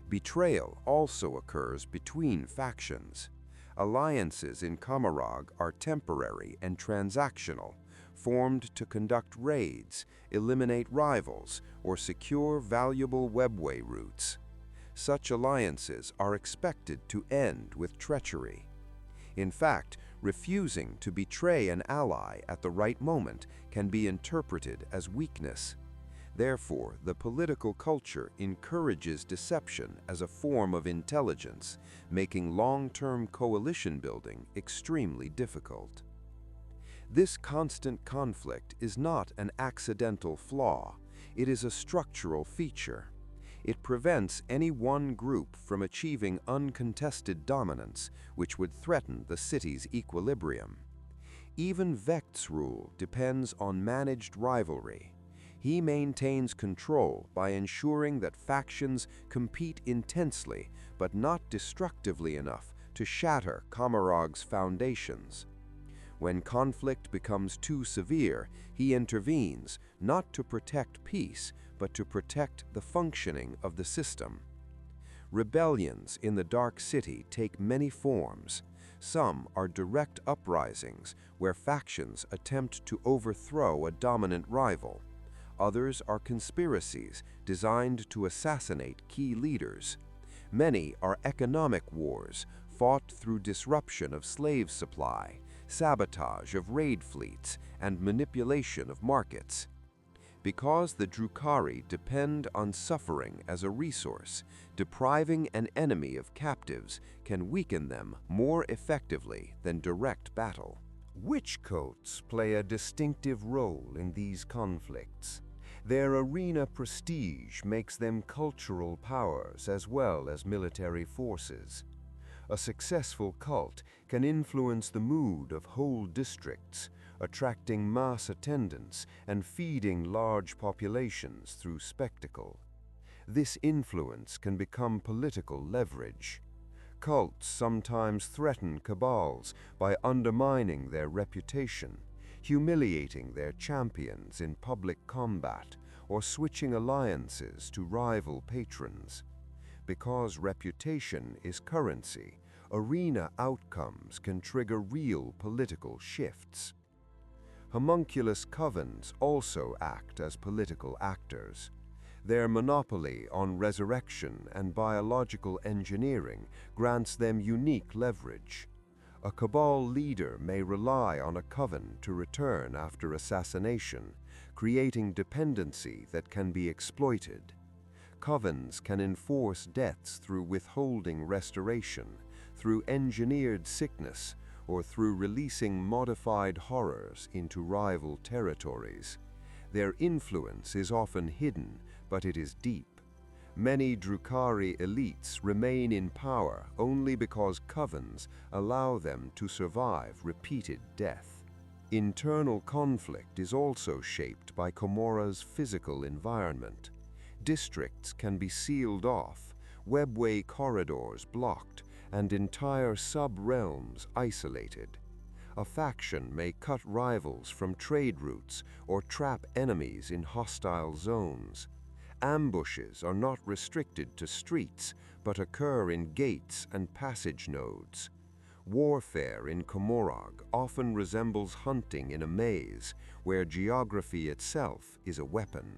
Betrayal also occurs between factions. Alliances in Commorragh are temporary and transactional, formed to conduct raids, eliminate rivals, or secure valuable Webway routes. Such alliances are expected to end with treachery. In fact, refusing to betray an ally at the right moment can be interpreted as weakness. Therefore, the political culture encourages deception as a form of intelligence, making long-term coalition building extremely difficult. This constant conflict is not an accidental flaw, it is a structural feature. It prevents any one group from achieving uncontested dominance, which would threaten the city's equilibrium. Even Vect's rule depends on managed rivalry. He maintains control by ensuring that factions compete intensely, but not destructively enough to shatter Commorragh's foundations. When conflict becomes too severe, he intervenes, not to protect peace, but to protect the functioning of the system. Rebellions in the Dark City take many forms. Some are direct uprisings, where factions attempt to overthrow a dominant rival. Others are conspiracies designed to assassinate key leaders. Many are economic wars, fought through disruption of slave supply, sabotage of raid fleets, and manipulation of markets. Because the Drukhari depend on suffering as a resource, depriving an enemy of captives can weaken them more effectively than direct battle. Wych Cults play a distinctive role in these conflicts. Their arena prestige makes them cultural powers as well as military forces. A successful cult can influence the mood of whole districts, attracting mass attendance and feeding large populations through spectacle. This influence can become political leverage. Cults sometimes threaten Kabals by undermining their reputation, humiliating their champions in public combat, or switching alliances to rival patrons. Because reputation is currency, arena outcomes can trigger real political shifts. Haemonculus Covens also act as political actors. Their monopoly on resurrection and biological engineering grants them unique leverage. A Cabal leader may rely on a coven to return after assassination, creating dependency that can be exploited. Covens can enforce deaths through withholding restoration, through engineered sickness, or through releasing modified horrors into rival territories. Their influence is often hidden, but it is deep. Many Drukhari elites remain in power only because covens allow them to survive repeated death. Internal conflict is also shaped by Commorragh's physical environment. Districts can be sealed off, webway corridors blocked, and entire sub-realms isolated. A faction may cut rivals from trade routes or trap enemies in hostile zones. Ambushes are not restricted to streets, but occur in gates and passage nodes. Warfare in Commorragh often resembles hunting in a maze, where geography itself is a weapon.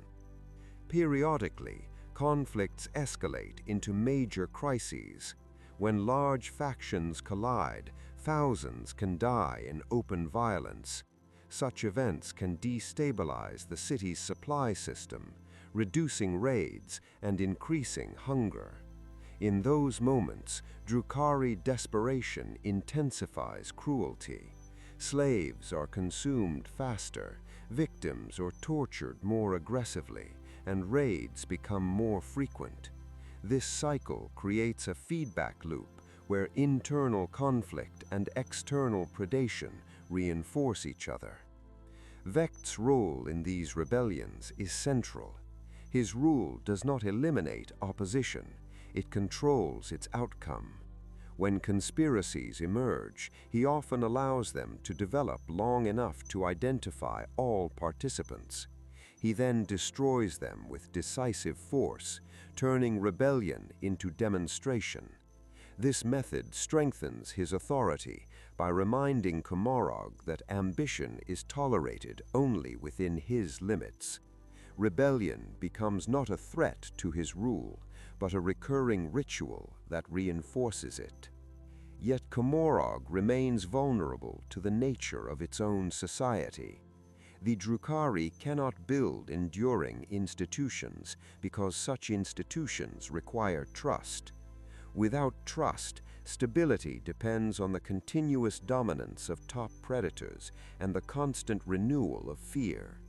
Periodically, conflicts escalate into major crises. When large factions collide, thousands can die in open violence. Such events can destabilize the city's supply system, reducing raids and increasing hunger. In those moments, Drukhari desperation intensifies cruelty. Slaves are consumed faster, victims are tortured more aggressively, and raids become more frequent. This cycle creates a feedback loop where internal conflict and external predation reinforce each other. Vect's role in these rebellions is central. His rule does not eliminate opposition, it controls its outcome. When conspiracies emerge, he often allows them to develop long enough to identify all participants. He then destroys them with decisive force, turning rebellion into demonstration. This method strengthens his authority by reminding Commorragh that ambition is tolerated only within his limits. Rebellion becomes not a threat to his rule, but a recurring ritual that reinforces it. Yet Commorragh remains vulnerable to the nature of its own society. The Drukhari cannot build enduring institutions because such institutions require trust. Without trust, stability depends on the continuous dominance of top predators and the constant renewal of fear.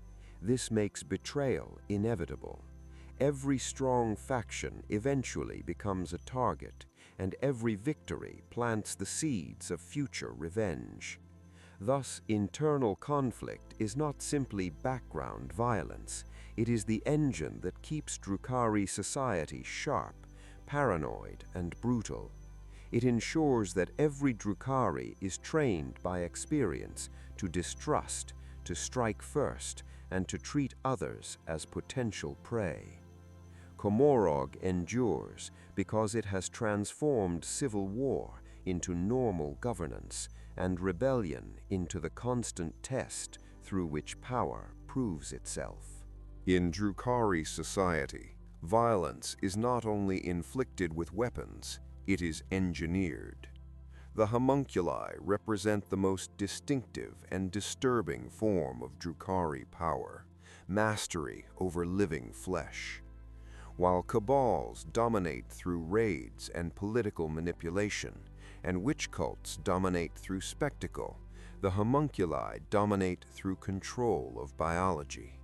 This makes betrayal inevitable. Every strong faction eventually becomes a target, and every victory plants the seeds of future revenge. Thus, internal conflict is not simply background violence. It is the engine that keeps Drukhari society sharp, paranoid, and brutal. It ensures that every Drukhari is trained by experience to distrust, to strike first, and to treat others as potential prey. Commorragh endures because it has transformed civil war into normal governance and rebellion into the constant test through which power proves itself. In Drukhari society, violence is not only inflicted with weapons, it is engineered. The Haemonculi represent the most distinctive and disturbing form of Drukhari power, mastery over living flesh. While Kabals dominate through raids and political manipulation, and Wych Cults dominate through spectacle, The Haemonculi dominate through control of biology.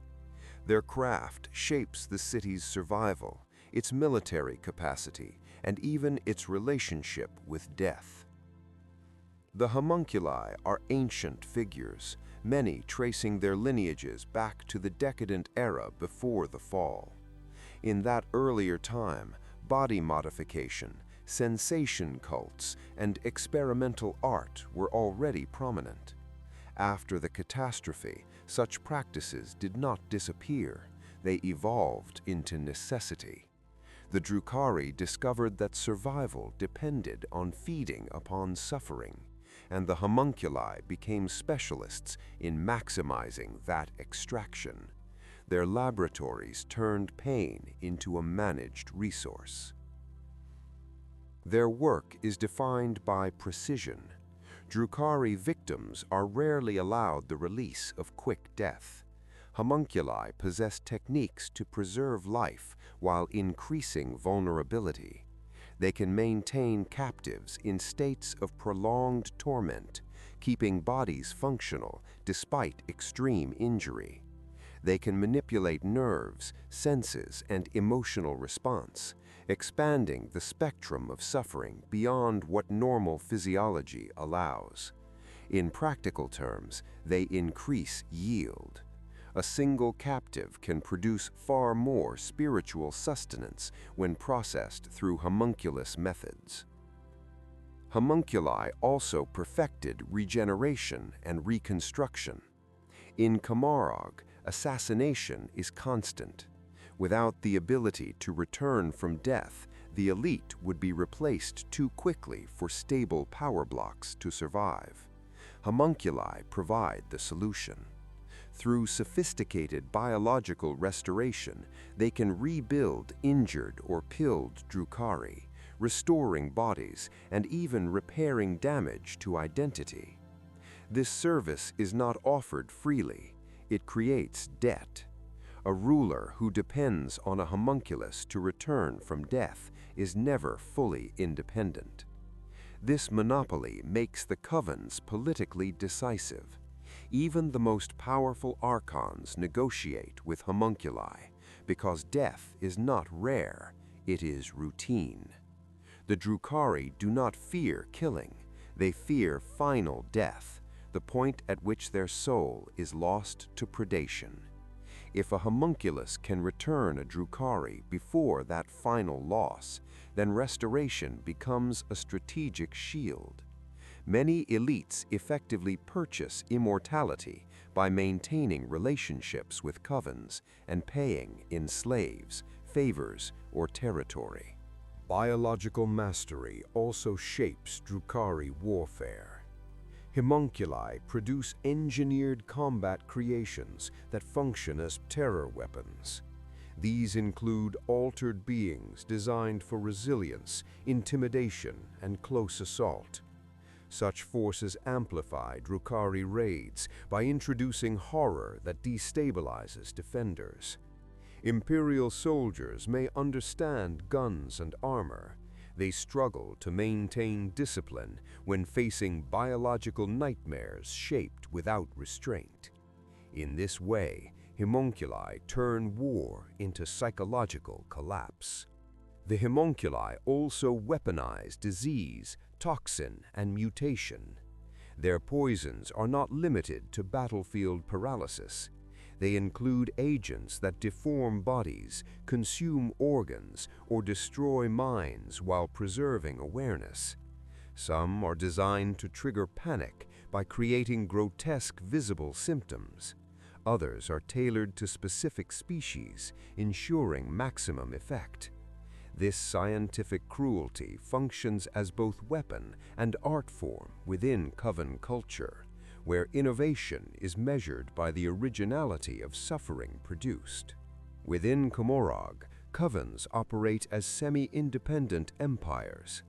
Their craft shapes the city's survival, its military capacity, and even its relationship with death. The Haemonculi are ancient figures, many tracing their lineages back to the decadent era before the fall. In that earlier time, body modification, sensation cults, and experimental art were already prominent. After the catastrophe, such practices did not disappear, they evolved into necessity. The Drukhari discovered that survival depended on feeding upon suffering, and the Haemonculi became specialists in maximizing that extraction. Their laboratories turned pain into a managed resource. Their work is defined by precision. Drukhari victims are rarely allowed the release of quick death. Haemonculi possess techniques to preserve life while increasing vulnerability. They can maintain captives in states of prolonged torment, keeping bodies functional despite extreme injury. They can manipulate nerves, senses, and emotional response, expanding the spectrum of suffering beyond what normal physiology allows. In practical terms, they increase yield. A single captive can produce far more spiritual sustenance when processed through homunculus methods. Haemonculi also perfected regeneration and reconstruction. In Commorragh, assassination is constant. Without the ability to return from death, the elite would be replaced too quickly for stable power blocks to survive. Haemonculi provide the solution. Through sophisticated biological restoration, they can rebuild injured or pilled Drukhari, restoring bodies and even repairing damage to identity. This service is not offered freely. It creates debt. A ruler who depends on a homunculus to return from death is never fully independent. This monopoly makes the Covens politically decisive. Even the most powerful Archons negotiate with homunculi, because death is not rare, it is routine. The Drukhari do not fear killing, they fear final death, the point at which their soul is lost to predation. If a homunculus can return a Drukhari before that final loss, then restoration becomes a strategic shield. Many elites effectively purchase immortality by maintaining relationships with covens and paying in slaves, favors, or territory. Biological mastery also shapes Drukhari warfare. Haemonculi produce engineered combat creations that function as terror weapons. These include altered beings designed for resilience, intimidation, and close assault. Such forces amplify Drukhari raids by introducing horror that destabilizes defenders. Imperial soldiers may understand guns and armor. They struggle to maintain discipline when facing biological nightmares shaped without restraint. In this way, Haemonculi turn war into psychological collapse. The Haemonculi also weaponize disease, toxin, and mutation. Their poisons are not limited to battlefield paralysis. They include agents that deform bodies, consume organs, or destroy minds while preserving awareness. Some are designed to trigger panic by creating grotesque visible symptoms. Others are tailored to specific species, ensuring maximum effect. This scientific cruelty functions as both weapon and art form within Coven culture, where innovation is measured by the originality of suffering produced. Within Commorragh, Covens operate as semi-independent empires.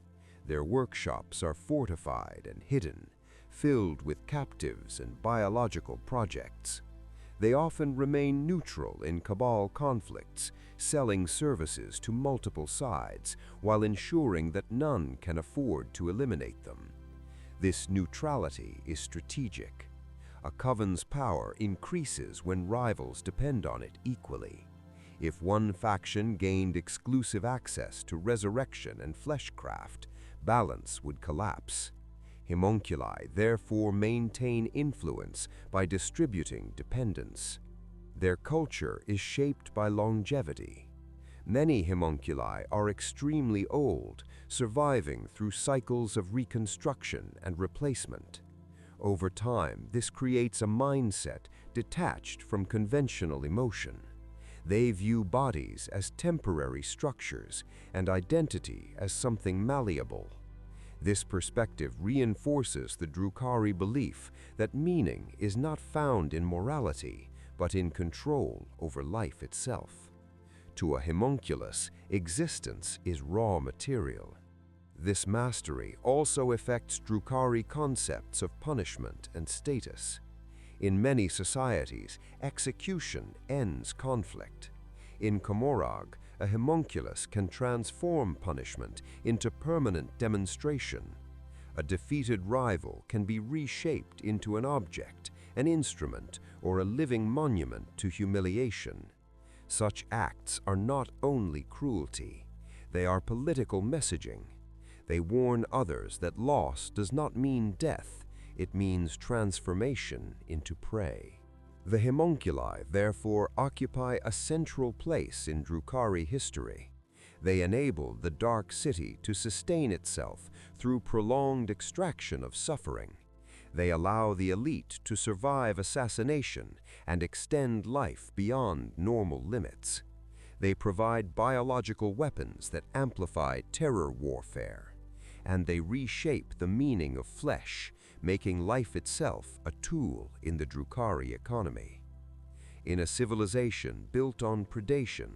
Their workshops are fortified and hidden, filled with captives and biological projects. They often remain neutral in Cabal conflicts, selling services to multiple sides while ensuring that none can afford to eliminate them. This neutrality is strategic. A coven's power increases when rivals depend on it equally. If one faction gained exclusive access to resurrection and fleshcraft, balance would collapse. Haemonculi therefore maintain influence by distributing dependence. Their culture is shaped by longevity. Many Haemonculi are extremely old, surviving through cycles of reconstruction and replacement. Over time, this creates a mindset detached from conventional emotion. They view bodies as temporary structures and identity as something malleable. This perspective reinforces the Drukhari belief that meaning is not found in morality, but in control over life itself. To a Haemonculus, existence is raw material. This mastery also affects Drukhari concepts of punishment and status. In many societies, execution ends conflict. In Commorragh, a Haemonculus can transform punishment into permanent demonstration. A defeated rival can be reshaped into an object, an instrument, or a living monument to humiliation. Such acts are not only cruelty, they are political messaging. They warn others that loss does not mean death, it means transformation into prey. The Haemonculi therefore occupy a central place in Drukhari history. They enable the Dark City to sustain itself through prolonged extraction of suffering. They allow the elite to survive assassination and extend life beyond normal limits. They provide biological weapons that amplify terror warfare. And they reshape the meaning of flesh, making life itself a tool in the Drukhari economy. In a civilization built on predation,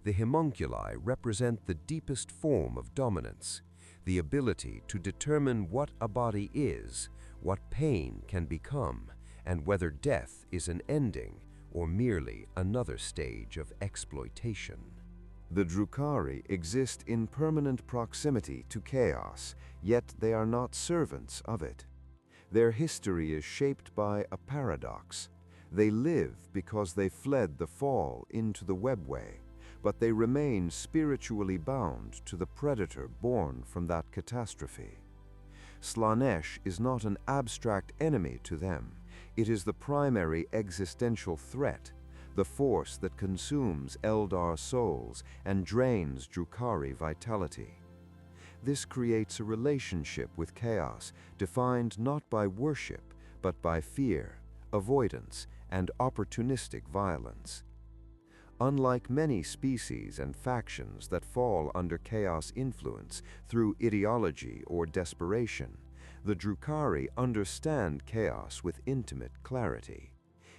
the Haemonculi represent the deepest form of dominance, the ability to determine what a body is, what pain can become, and whether death is an ending or merely another stage of exploitation. The Drukhari exist in permanent proximity to chaos, yet they are not servants of it. Their history is shaped by a paradox. They live because they fled the fall into the Webway, but they remain spiritually bound to the predator born from that catastrophe. Slaanesh is not an abstract enemy to them. It is the primary existential threat, the force that consumes Eldar souls and drains Drukhari vitality. This creates a relationship with chaos defined not by worship, but by fear, avoidance, and opportunistic violence. Unlike many species and factions that fall under chaos influence through ideology or desperation, the Drukhari understand chaos with intimate clarity.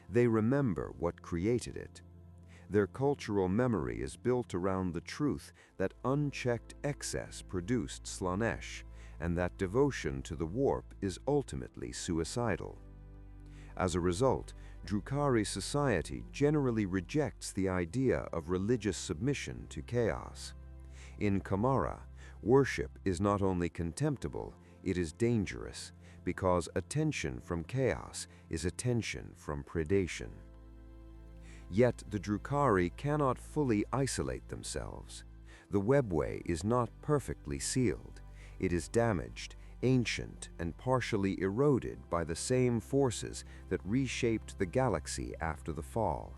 They remember what created it. Their cultural memory is built around the truth that unchecked excess produced Slaanesh, and that devotion to the warp is ultimately suicidal. As a result, Drukhari society generally rejects the idea of religious submission to chaos. In Commorragh, worship is not only contemptible, it is dangerous, because attention from chaos is attention from predation. Yet the Drukhari cannot fully isolate themselves. The Webway is not perfectly sealed. It is damaged, ancient, and partially eroded by the same forces that reshaped the galaxy after the fall.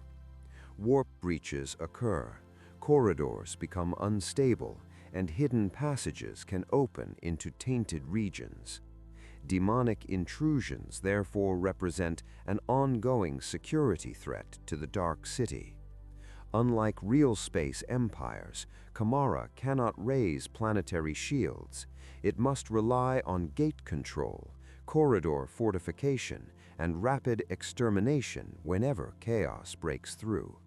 Warp breaches occur, corridors become unstable, and hidden passages can open into tainted regions. Demonic intrusions therefore represent an ongoing security threat to the Dark City. Unlike Realspace empires, Commorragh cannot raise planetary shields. It must rely on gate control, corridor fortification, and rapid extermination whenever chaos breaks through.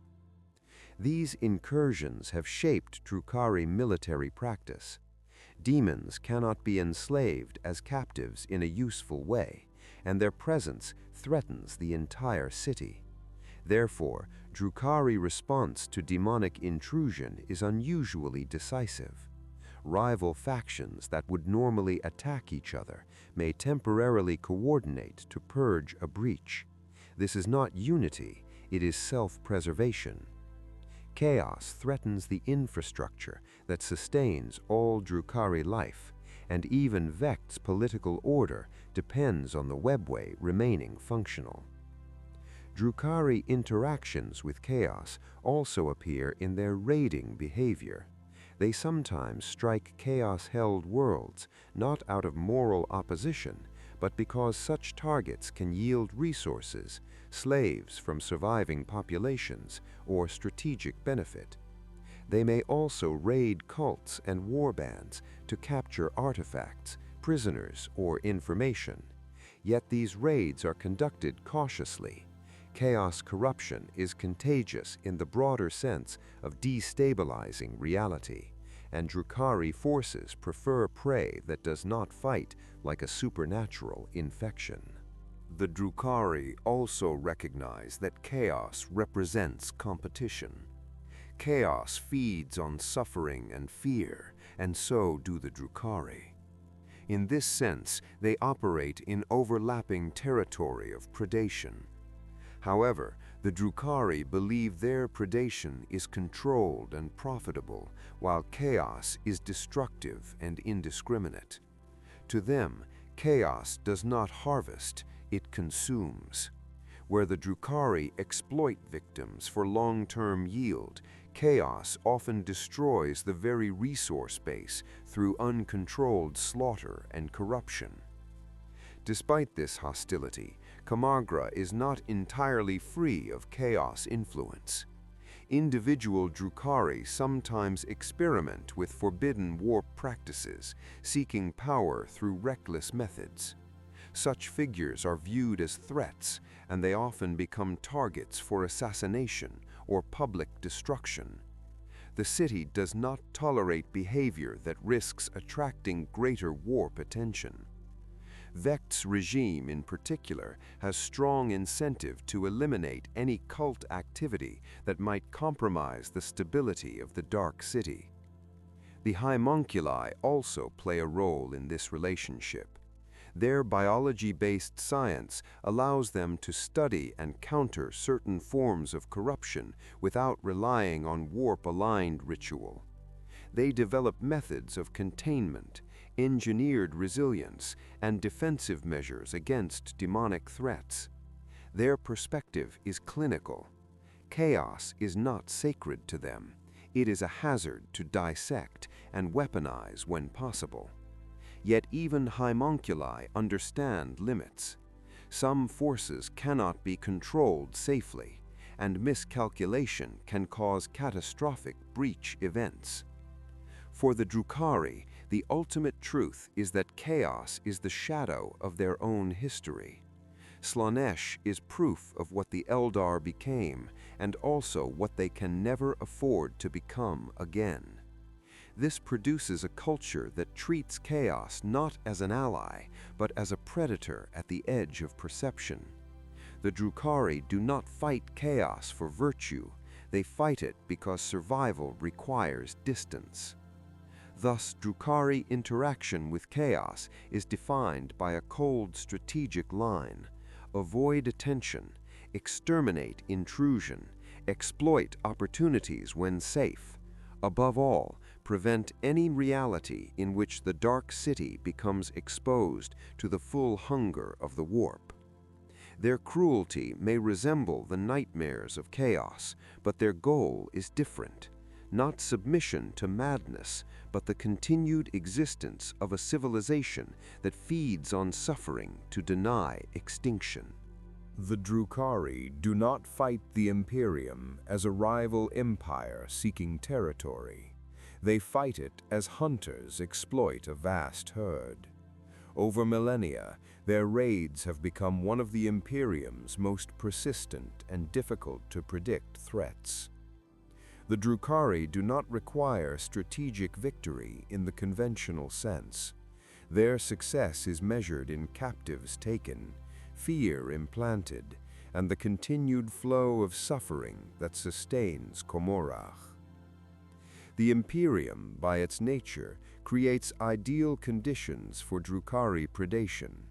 These incursions have shaped Drukhari military practice. Demons cannot be enslaved as captives in a useful way, and their presence threatens the entire city. Therefore, Drukhari response to demonic intrusion is unusually decisive. rival factions that would normally attack each other may temporarily coordinate to purge a breach. This is not unity, it is self-preservation. Chaos threatens the infrastructure that sustains all Drukhari life, and even Vect's political order depends on the Webway remaining functional. Drukhari interactions with chaos also appear in their raiding behavior. They sometimes strike chaos-held worlds, not out of moral opposition, but because such targets can yield resources, slaves from surviving populations, or strategic benefit. They may also raid cults and warbands to capture artifacts, prisoners, or information. Yet these raids are conducted cautiously. Chaos corruption is contagious in the broader sense of destabilizing reality, and Drukhari forces prefer prey that does not fight like a supernatural infection. The Drukhari also recognize that chaos represents competition. Chaos feeds on suffering and fear, and so do the Drukhari. In this sense, they operate in overlapping territory of predation. However, the Drukhari believe their predation is controlled and profitable, while chaos is destructive and indiscriminate. To them, chaos does not harvest, it consumes. Where the Drukhari exploit victims for long-term yield, chaos often destroys the very resource base through uncontrolled slaughter and corruption. Despite this hostility, Commorragh is not entirely free of chaos influence. Individual Drukhari sometimes experiment with forbidden warp practices, seeking power through reckless methods. Such figures are viewed as threats, and they often become targets for assassination or public destruction. The city does not tolerate behavior that risks attracting greater warp attention. Vect's regime in particular has strong incentive to eliminate any cult activity that might compromise the stability of the Dark City. The Haemonculi also play a role in this relationship. Their biology-based science allows them to study and counter certain forms of corruption without relying on warp-aligned ritual. They develop methods of containment, engineered resilience, and defensive measures against demonic threats. Their perspective is clinical. Chaos is not sacred to them. It is a hazard to dissect and weaponize when possible. Yet even Haemonculi understand limits. Some forces cannot be controlled safely, and miscalculation can cause catastrophic breach events. For the Drukhari, the ultimate truth is that chaos is the shadow of their own history. Slaanesh is proof of what the Eldar became, and also what they can never afford to become again. This produces a culture that treats chaos not as an ally, but as a predator at the edge of perception. The Drukhari do not fight chaos for virtue, they fight it because survival requires distance. Thus, Drukhari interaction with chaos is defined by a cold strategic line: avoid attention, exterminate intrusion, exploit opportunities when safe. Above all, prevent any reality in which the Dark City becomes exposed to the full hunger of the warp. Their cruelty may resemble the nightmares of chaos, but their goal is different. Not submission to madness, but the continued existence of a civilization that feeds on suffering to deny extinction. The Drukhari do not fight the Imperium as a rival empire seeking territory. They fight it as hunters exploit a vast herd. Over millennia, their raids have become one of the Imperium's most persistent and difficult to predict threats. The Drukhari do not require strategic victory in the conventional sense. Their success is measured in captives taken, fear implanted, and the continued flow of suffering that sustains Commorragh. The Imperium, by its nature, creates ideal conditions for Drukhari predation.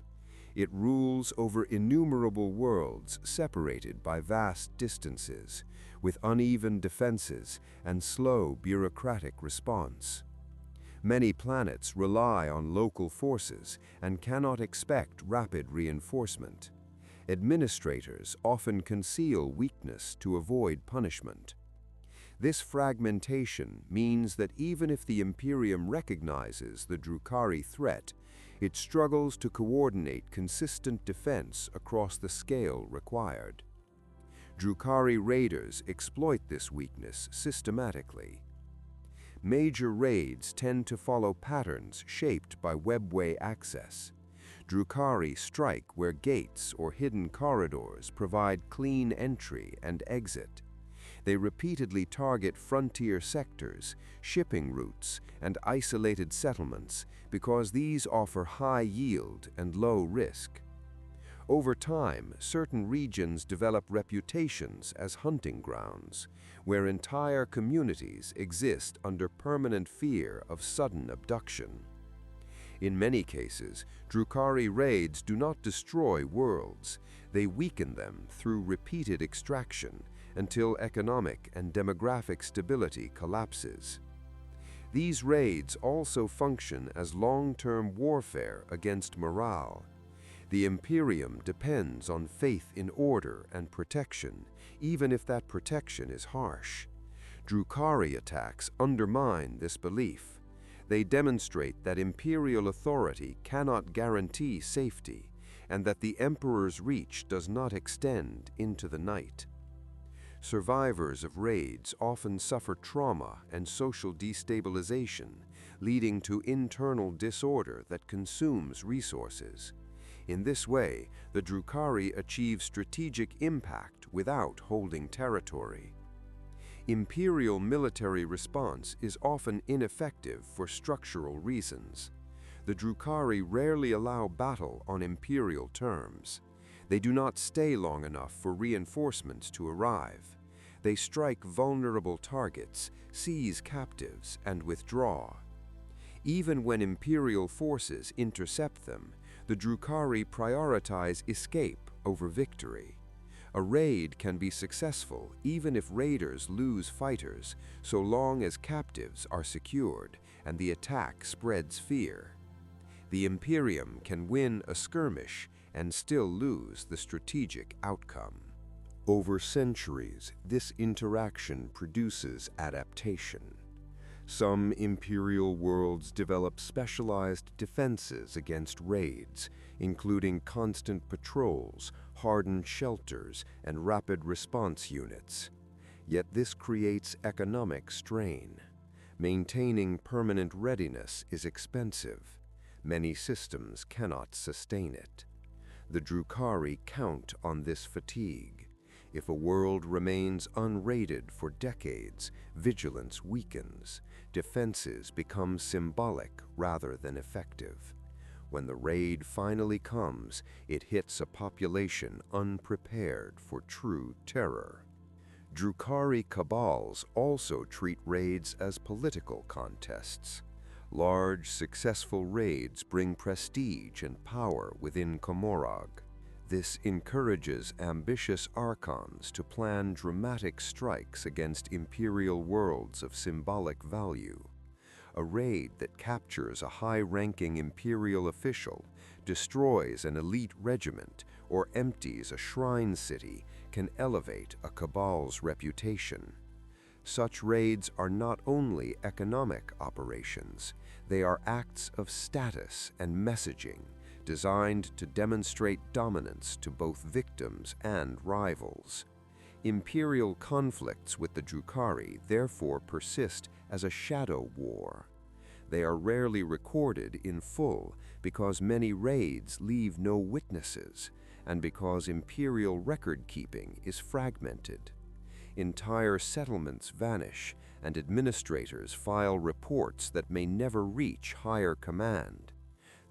It rules over innumerable worlds separated by vast distances, with uneven defenses and slow bureaucratic response. Many planets rely on local forces and cannot expect rapid reinforcement. Administrators often conceal weakness to avoid punishment. This fragmentation means that even if the Imperium recognizes the Drukhari threat, it struggles to coordinate consistent defense across the scale required. Drukhari raiders exploit this weakness systematically. Major raids tend to follow patterns shaped by Webway access. Drukhari strike where gates or hidden corridors provide clean entry and exit. They repeatedly target frontier sectors, shipping routes, and isolated settlements because these offer high yield and low risk. Over time, certain regions develop reputations as hunting grounds, where entire communities exist under permanent fear of sudden abduction. In many cases, Drukhari raids do not destroy worlds, they weaken them through repeated extraction until economic and demographic stability collapses. These raids also function as long-term warfare against morale. The Imperium depends on faith in order and protection, even if that protection is harsh. Drukhari attacks undermine this belief. They demonstrate that Imperial authority cannot guarantee safety, and that the Emperor's reach does not extend into the night. Survivors of raids often suffer trauma and social destabilization, leading to internal disorder that consumes resources. In this way, the Drukhari achieve strategic impact without holding territory. Imperial military response is often ineffective for structural reasons. The Drukhari rarely allow battle on Imperial terms. They do not stay long enough for reinforcements to arrive. They strike vulnerable targets, seize captives, and withdraw. Even when Imperial forces intercept them, the Drukhari prioritize escape over victory. A raid can be successful even if raiders lose fighters, so long as captives are secured and the attack spreads fear. The Imperium can win a skirmish and still lose the strategic outcome. Over centuries, this interaction produces adaptation. Some Imperial worlds develop specialized defenses against raids, including constant patrols, hardened shelters, and rapid response units. Yet this creates economic strain. Maintaining permanent readiness is expensive. Many systems cannot sustain it. The Drukhari count on this fatigue. If a world remains unraided for decades, vigilance weakens. Defenses become symbolic rather than effective. When the raid finally comes, it hits a population unprepared for true terror. Drukhari Kabals also treat raids as political contests. Large, successful raids bring prestige and power within Commorragh. This encourages ambitious Archons to plan dramatic strikes against Imperial worlds of symbolic value. A raid that captures a high-ranking Imperial official, destroys an elite regiment, or empties a shrine city can elevate a Cabal's reputation. Such raids are not only economic operations, they are acts of status and messaging, designed to demonstrate dominance to both victims and rivals. Imperial conflicts with the Drukhari therefore persist as a shadow war. They are rarely recorded in full because many raids leave no witnesses, and because Imperial record-keeping is fragmented. Entire settlements vanish, and administrators file reports that may never reach higher command.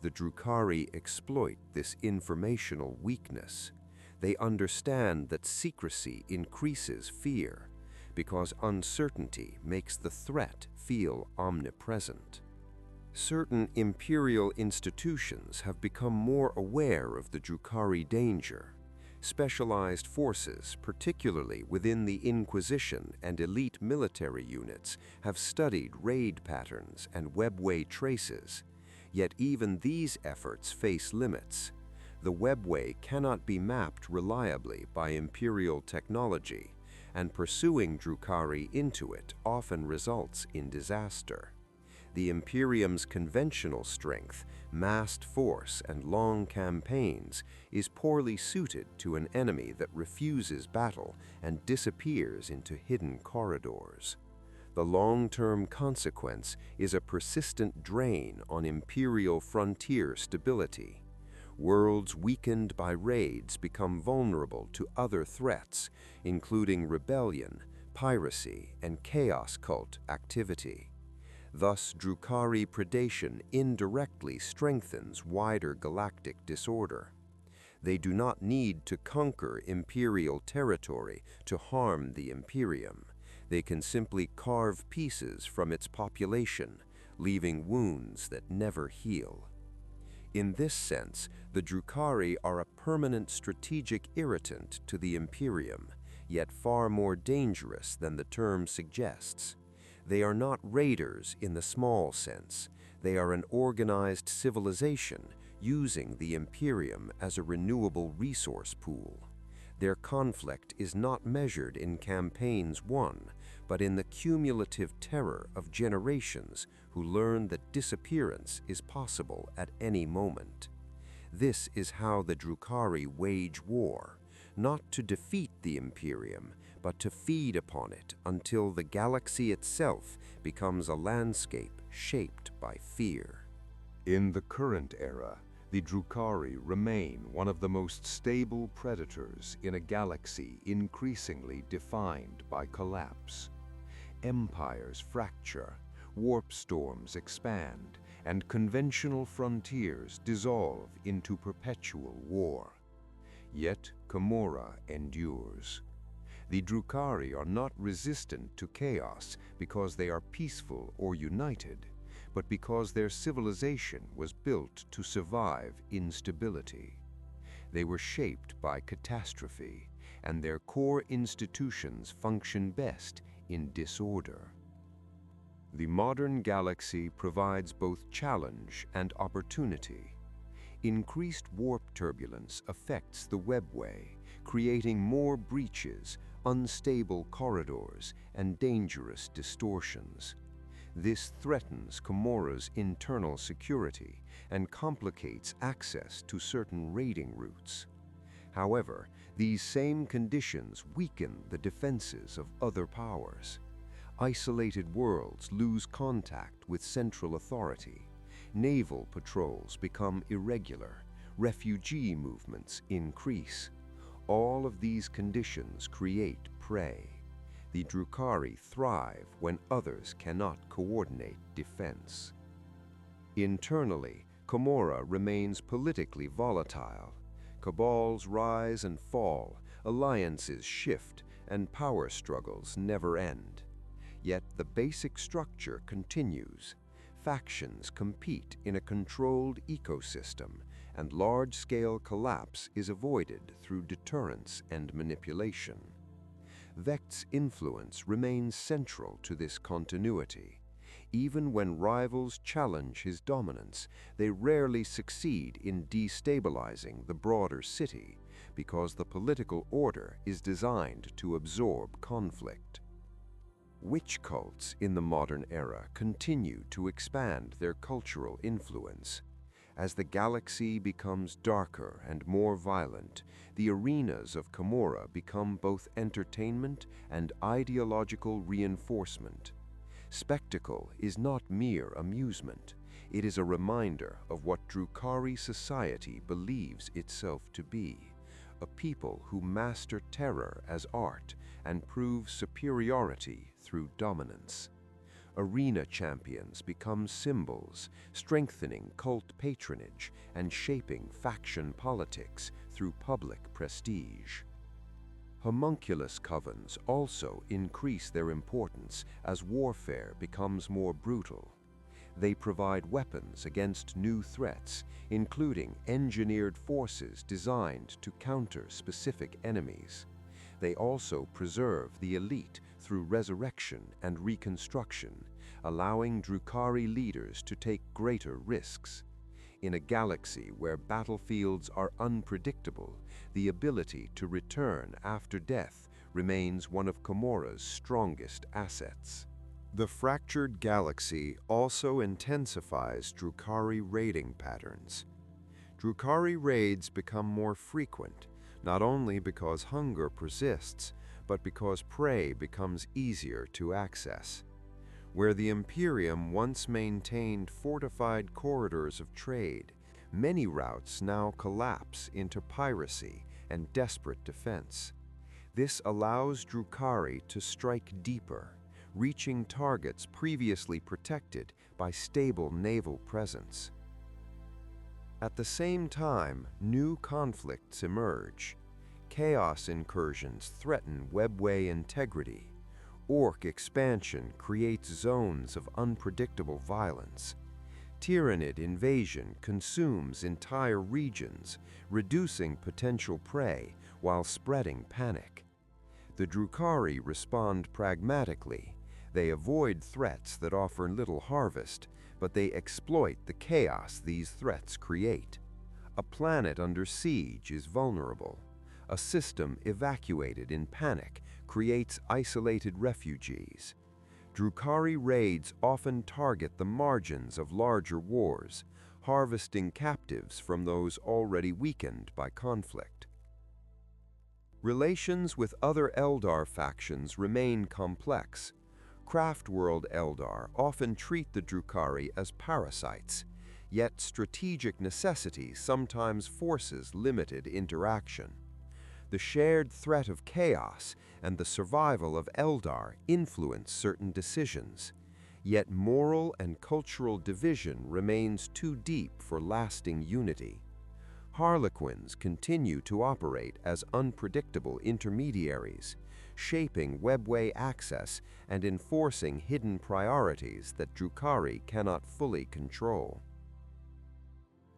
The Drukhari exploit this informational weakness. They understand that secrecy increases fear, because uncertainty makes the threat feel omnipresent. Certain imperial institutions have become more aware of the Drukhari danger. Specialized forces, particularly within the Inquisition and elite military units, have studied raid patterns and Webway traces. Yet even these efforts face limits. The Webway cannot be mapped reliably by Imperial technology, and pursuing Drukhari into it often results in disaster. The Imperium's conventional strength, massed force, and long campaigns is poorly suited to an enemy that refuses battle and disappears into hidden corridors. The long-term consequence is a persistent drain on Imperial frontier stability. Worlds weakened by raids become vulnerable to other threats, including rebellion, piracy, and chaos cult activity. Thus, Drukhari predation indirectly strengthens wider galactic disorder. They do not need to conquer Imperial territory to harm the Imperium. They can simply carve pieces from its population, leaving wounds that never heal. In this sense, the Drukhari are a permanent strategic irritant to the Imperium, yet far more dangerous than the term suggests. They are not raiders in the small sense. They are an organized civilization using the Imperium as a renewable resource pool. Their conflict is not measured in campaigns won, but in the cumulative terror of generations who learn that disappearance is possible at any moment. This is how the Drukhari wage war, not to defeat the Imperium, but to feed upon it until the galaxy itself becomes a landscape shaped by fear. In the current era, the Drukhari remain one of the most stable predators in a galaxy increasingly defined by collapse. Empires fracture, warp storms expand, and conventional frontiers dissolve into perpetual war. Yet Commorragh endures. The Drukhari are not resistant to chaos because they are peaceful or united, but because their civilization was built to survive instability. They were shaped by catastrophe, and their core institutions function best in disorder. The modern galaxy provides both challenge and opportunity. Increased warp turbulence affects the Webway, creating more breaches, unstable corridors, and dangerous distortions. This threatens Commorragh's internal security and complicates access to certain raiding routes. However, these same conditions weaken the defenses of other powers. Isolated worlds lose contact with central authority. Naval patrols become irregular. Refugee movements increase. All of these conditions create prey. The Drukhari thrive when others cannot coordinate defense. Internally, Commorragh remains politically volatile. Cabals rise and fall, alliances shift, and power struggles never end. Yet the basic structure continues. Factions compete in a controlled ecosystem, and large-scale collapse is avoided through deterrence and manipulation. Vect's influence remains central to this continuity. Even when rivals challenge his dominance, they rarely succeed in destabilizing the broader city because the political order is designed to absorb conflict. Wych cults in the modern era continue to expand their cultural influence. As the galaxy becomes darker and more violent, the arenas of Commorragh become both entertainment and ideological reinforcement. Spectacle is not mere amusement. It is a reminder of what Drukhari society believes itself to be, a people who master terror as art and prove superiority through dominance. Arena champions become symbols, strengthening cult patronage and shaping faction politics through public prestige. Haemonculus Covens also increase their importance as warfare becomes more brutal. They provide weapons against new threats, including engineered forces designed to counter specific enemies. They also preserve the elite through resurrection and reconstruction, allowing Drukhari leaders to take greater risks. In a galaxy where battlefields are unpredictable, the ability to return after death remains one of Commorragh's strongest assets. The fractured galaxy also intensifies Drukhari raiding patterns. Drukhari raids become more frequent, not only because hunger persists, but because prey becomes easier to access. Where the Imperium once maintained fortified corridors of trade, many routes now collapse into piracy and desperate defense. This allows Drukhari to strike deeper, reaching targets previously protected by stable naval presence. At the same time, new conflicts emerge. Chaos incursions threaten Webway integrity. Orc expansion creates zones of unpredictable violence. Tyrannid invasion consumes entire regions, reducing potential prey while spreading panic. The Drukhari respond pragmatically. They avoid threats that offer little harvest, but they exploit the chaos these threats create. A planet under siege is vulnerable. A system evacuated in panic creates isolated refugees. Drukhari raids often target the margins of larger wars, harvesting captives from those already weakened by conflict. Relations with other Eldar factions remain complex. Craftworld Eldar often treat the Drukhari as parasites, yet strategic necessity sometimes forces limited interaction. The shared threat of chaos and the survival of Eldar influence certain decisions, yet moral and cultural division remains too deep for lasting unity. Harlequins continue to operate as unpredictable intermediaries, shaping Webway access and enforcing hidden priorities that Drukhari cannot fully control.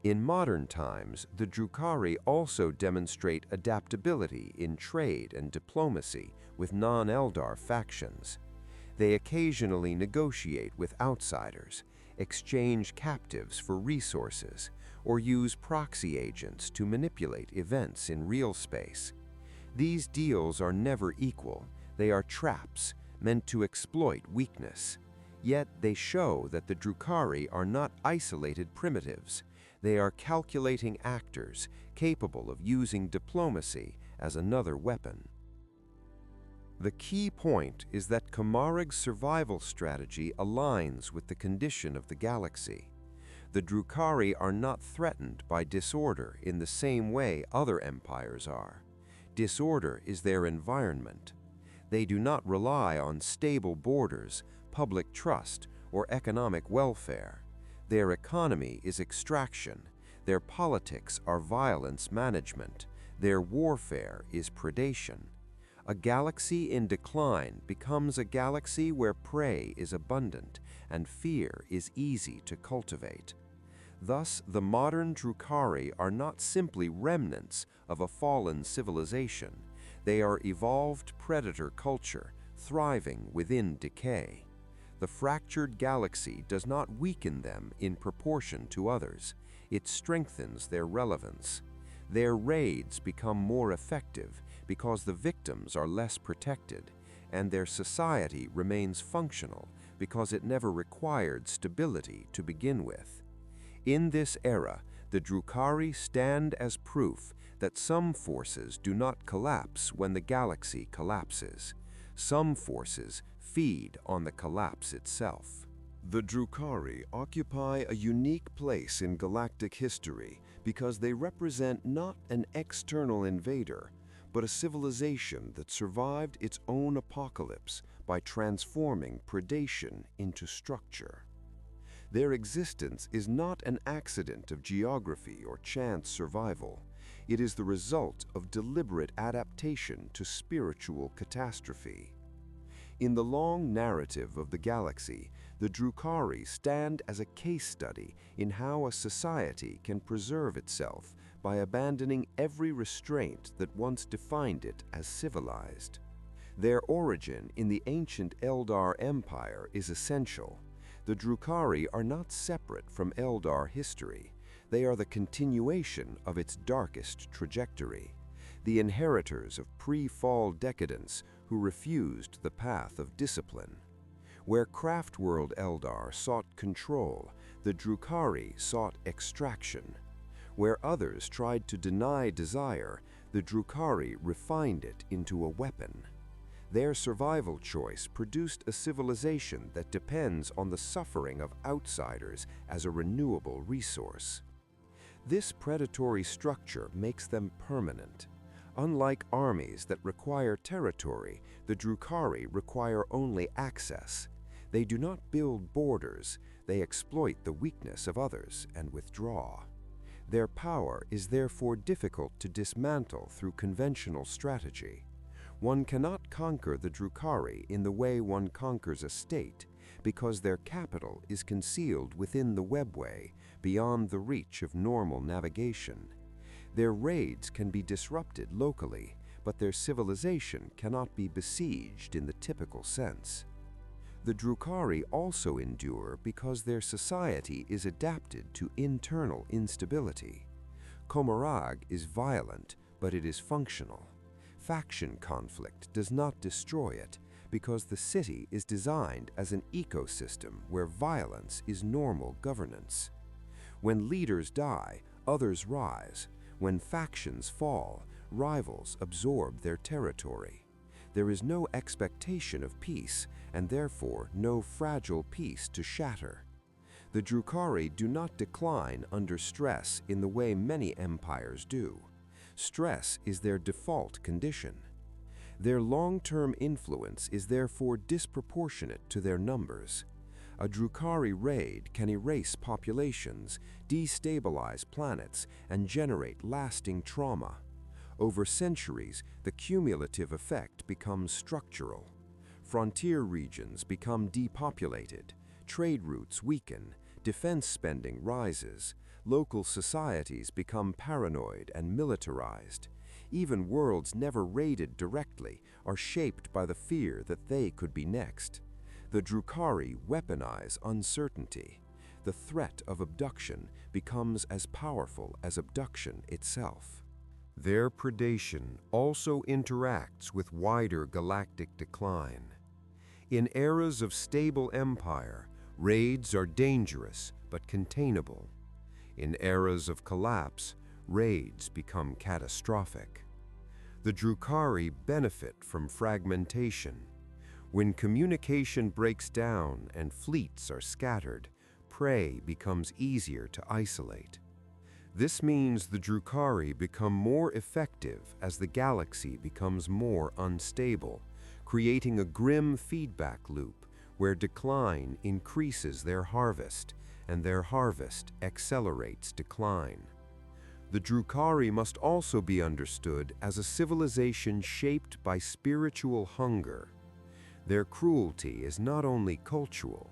In modern times, the Drukhari also demonstrate adaptability in trade and diplomacy with non-Eldar factions. They occasionally negotiate with outsiders, exchange captives for resources, or use proxy agents to manipulate events in Realspace. These deals are never equal. They are traps meant to exploit weakness. Yet they show that the Drukhari are not isolated primitives. They are calculating actors capable of using diplomacy as another weapon. The key point is that Commorragh's survival strategy aligns with the condition of the galaxy. The Drukhari are not threatened by disorder in the same way other empires are. Disorder is their environment. They do not rely on stable borders, public trust, or economic welfare. Their economy is extraction. Their politics are violence management. Their warfare is predation. A galaxy in decline becomes a galaxy where prey is abundant and fear is easy to cultivate. Thus, the modern Drukhari are not simply remnants of a fallen civilization. They are evolved predator culture, thriving within decay. The fractured galaxy does not weaken them in proportion to others. It strengthens their relevance. Their raids become more effective because the victims are less protected, and their society remains functional because it never required stability to begin with. In this era, the Drukhari stand as proof that some forces do not collapse when the galaxy collapses. Some forces feed on the collapse itself. The Drukhari occupy a unique place in galactic history because they represent not an external invader, but a civilization that survived its own apocalypse by transforming predation into structure. Their existence is not an accident of geography or chance survival. It is the result of deliberate adaptation to spiritual catastrophe. In the long narrative of the galaxy, the Drukhari stand as a case study in how a society can preserve itself by abandoning every restraint that once defined it as civilized. Their origin in the ancient Eldar Empire is essential. The Drukhari are not separate from Eldar history. They are the continuation of its darkest trajectory, the inheritors of pre-fall decadence who refused the path of discipline. Where Craftworld Eldar sought control, the Drukhari sought extraction. Where others tried to deny desire, the Drukhari refined it into a weapon. Their survival choice produced a civilization that depends on the suffering of outsiders as a renewable resource. This predatory structure makes them permanent. Unlike armies that require territory, the Drukhari require only access. They do not build borders, they exploit the weakness of others and withdraw. Their power is therefore difficult to dismantle through conventional strategy. One cannot conquer the Drukhari in the way one conquers a state, because their capital is concealed within the Webway, beyond the reach of normal navigation. Their raids can be disrupted locally, but their civilization cannot be besieged in the typical sense. The Drukhari also endure because their society is adapted to internal instability. Commorragh is violent, but it is functional. Faction conflict does not destroy it because the city is designed as an ecosystem where violence is normal governance. When leaders die, others rise. When factions fall, rivals absorb their territory. There is no expectation of peace, and therefore no fragile peace to shatter. The Drukhari do not decline under stress in the way many empires do. Stress is their default condition. Their long-term influence is therefore disproportionate to their numbers. A Drukhari raid can erase populations, destabilize planets, and generate lasting trauma. Over centuries, the cumulative effect becomes structural. Frontier regions become depopulated, trade routes weaken, defense spending rises, local societies become paranoid and militarized. Even worlds never raided directly are shaped by the fear that they could be next. The Drukhari weaponize uncertainty. The threat of abduction becomes as powerful as abduction itself. Their predation also interacts with wider galactic decline. In eras of stable empire, raids are dangerous but containable. In eras of collapse, raids become catastrophic. The Drukhari benefit from fragmentation. When communication breaks down and fleets are scattered, prey becomes easier to isolate. This means the Drukhari become more effective as the galaxy becomes more unstable, creating a grim feedback loop where decline increases their harvest and their harvest accelerates decline. The Drukhari must also be understood as a civilization shaped by spiritual hunger. Their cruelty is not only cultural,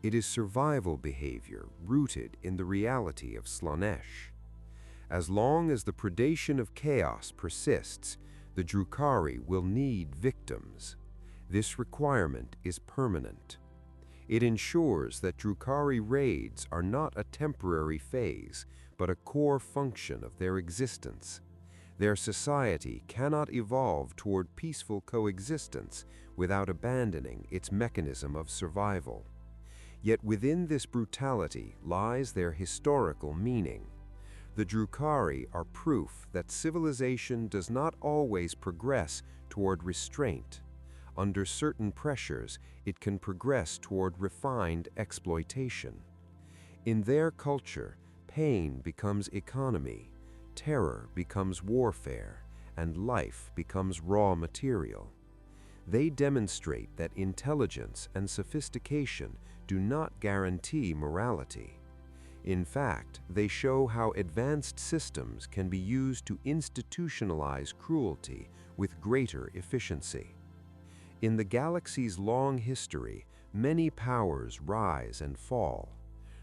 it is survival behavior rooted in the reality of Slaanesh. As long as the predation of chaos persists, the Drukhari will need victims. This requirement is permanent. It ensures that Drukhari raids are not a temporary phase, but a core function of their existence. Their society cannot evolve toward peaceful coexistence without abandoning its mechanism of survival. Yet within this brutality lies their historical meaning. The Drukhari are proof that civilization does not always progress toward restraint. Under certain pressures, it can progress toward refined exploitation. In their culture, pain becomes economy, terror becomes warfare, and life becomes raw material. They demonstrate that intelligence and sophistication do not guarantee morality. In fact, they show how advanced systems can be used to institutionalize cruelty with greater efficiency. In the galaxy's long history, many powers rise and fall.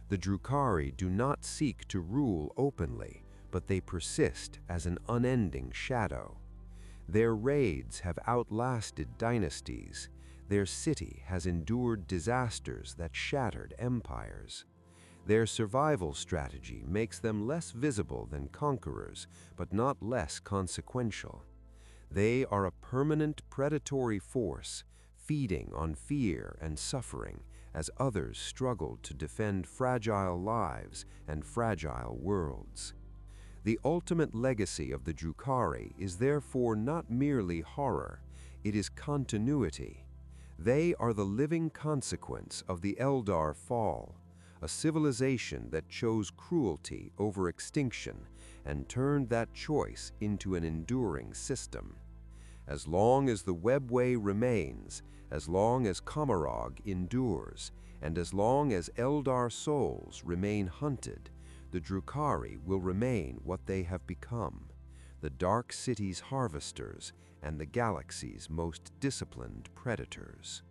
The Drukhari do not seek to rule openly, but they persist as an unending shadow. Their raids have outlasted dynasties. Their city has endured disasters that shattered empires. Their survival strategy makes them less visible than conquerors, but not less consequential. They are a permanent predatory force, feeding on fear and suffering as others struggle to defend fragile lives and fragile worlds. The ultimate legacy of the Drukhari is therefore not merely horror, it is continuity. They are the living consequence of the Eldar fall, a civilization that chose cruelty over extinction and turned that choice into an enduring system. As long as the Webway remains, as long as Commorragh endures, and as long as Eldar souls remain hunted, the Drukhari will remain what they have become, the Dark City's harvesters and the galaxy's most disciplined predators.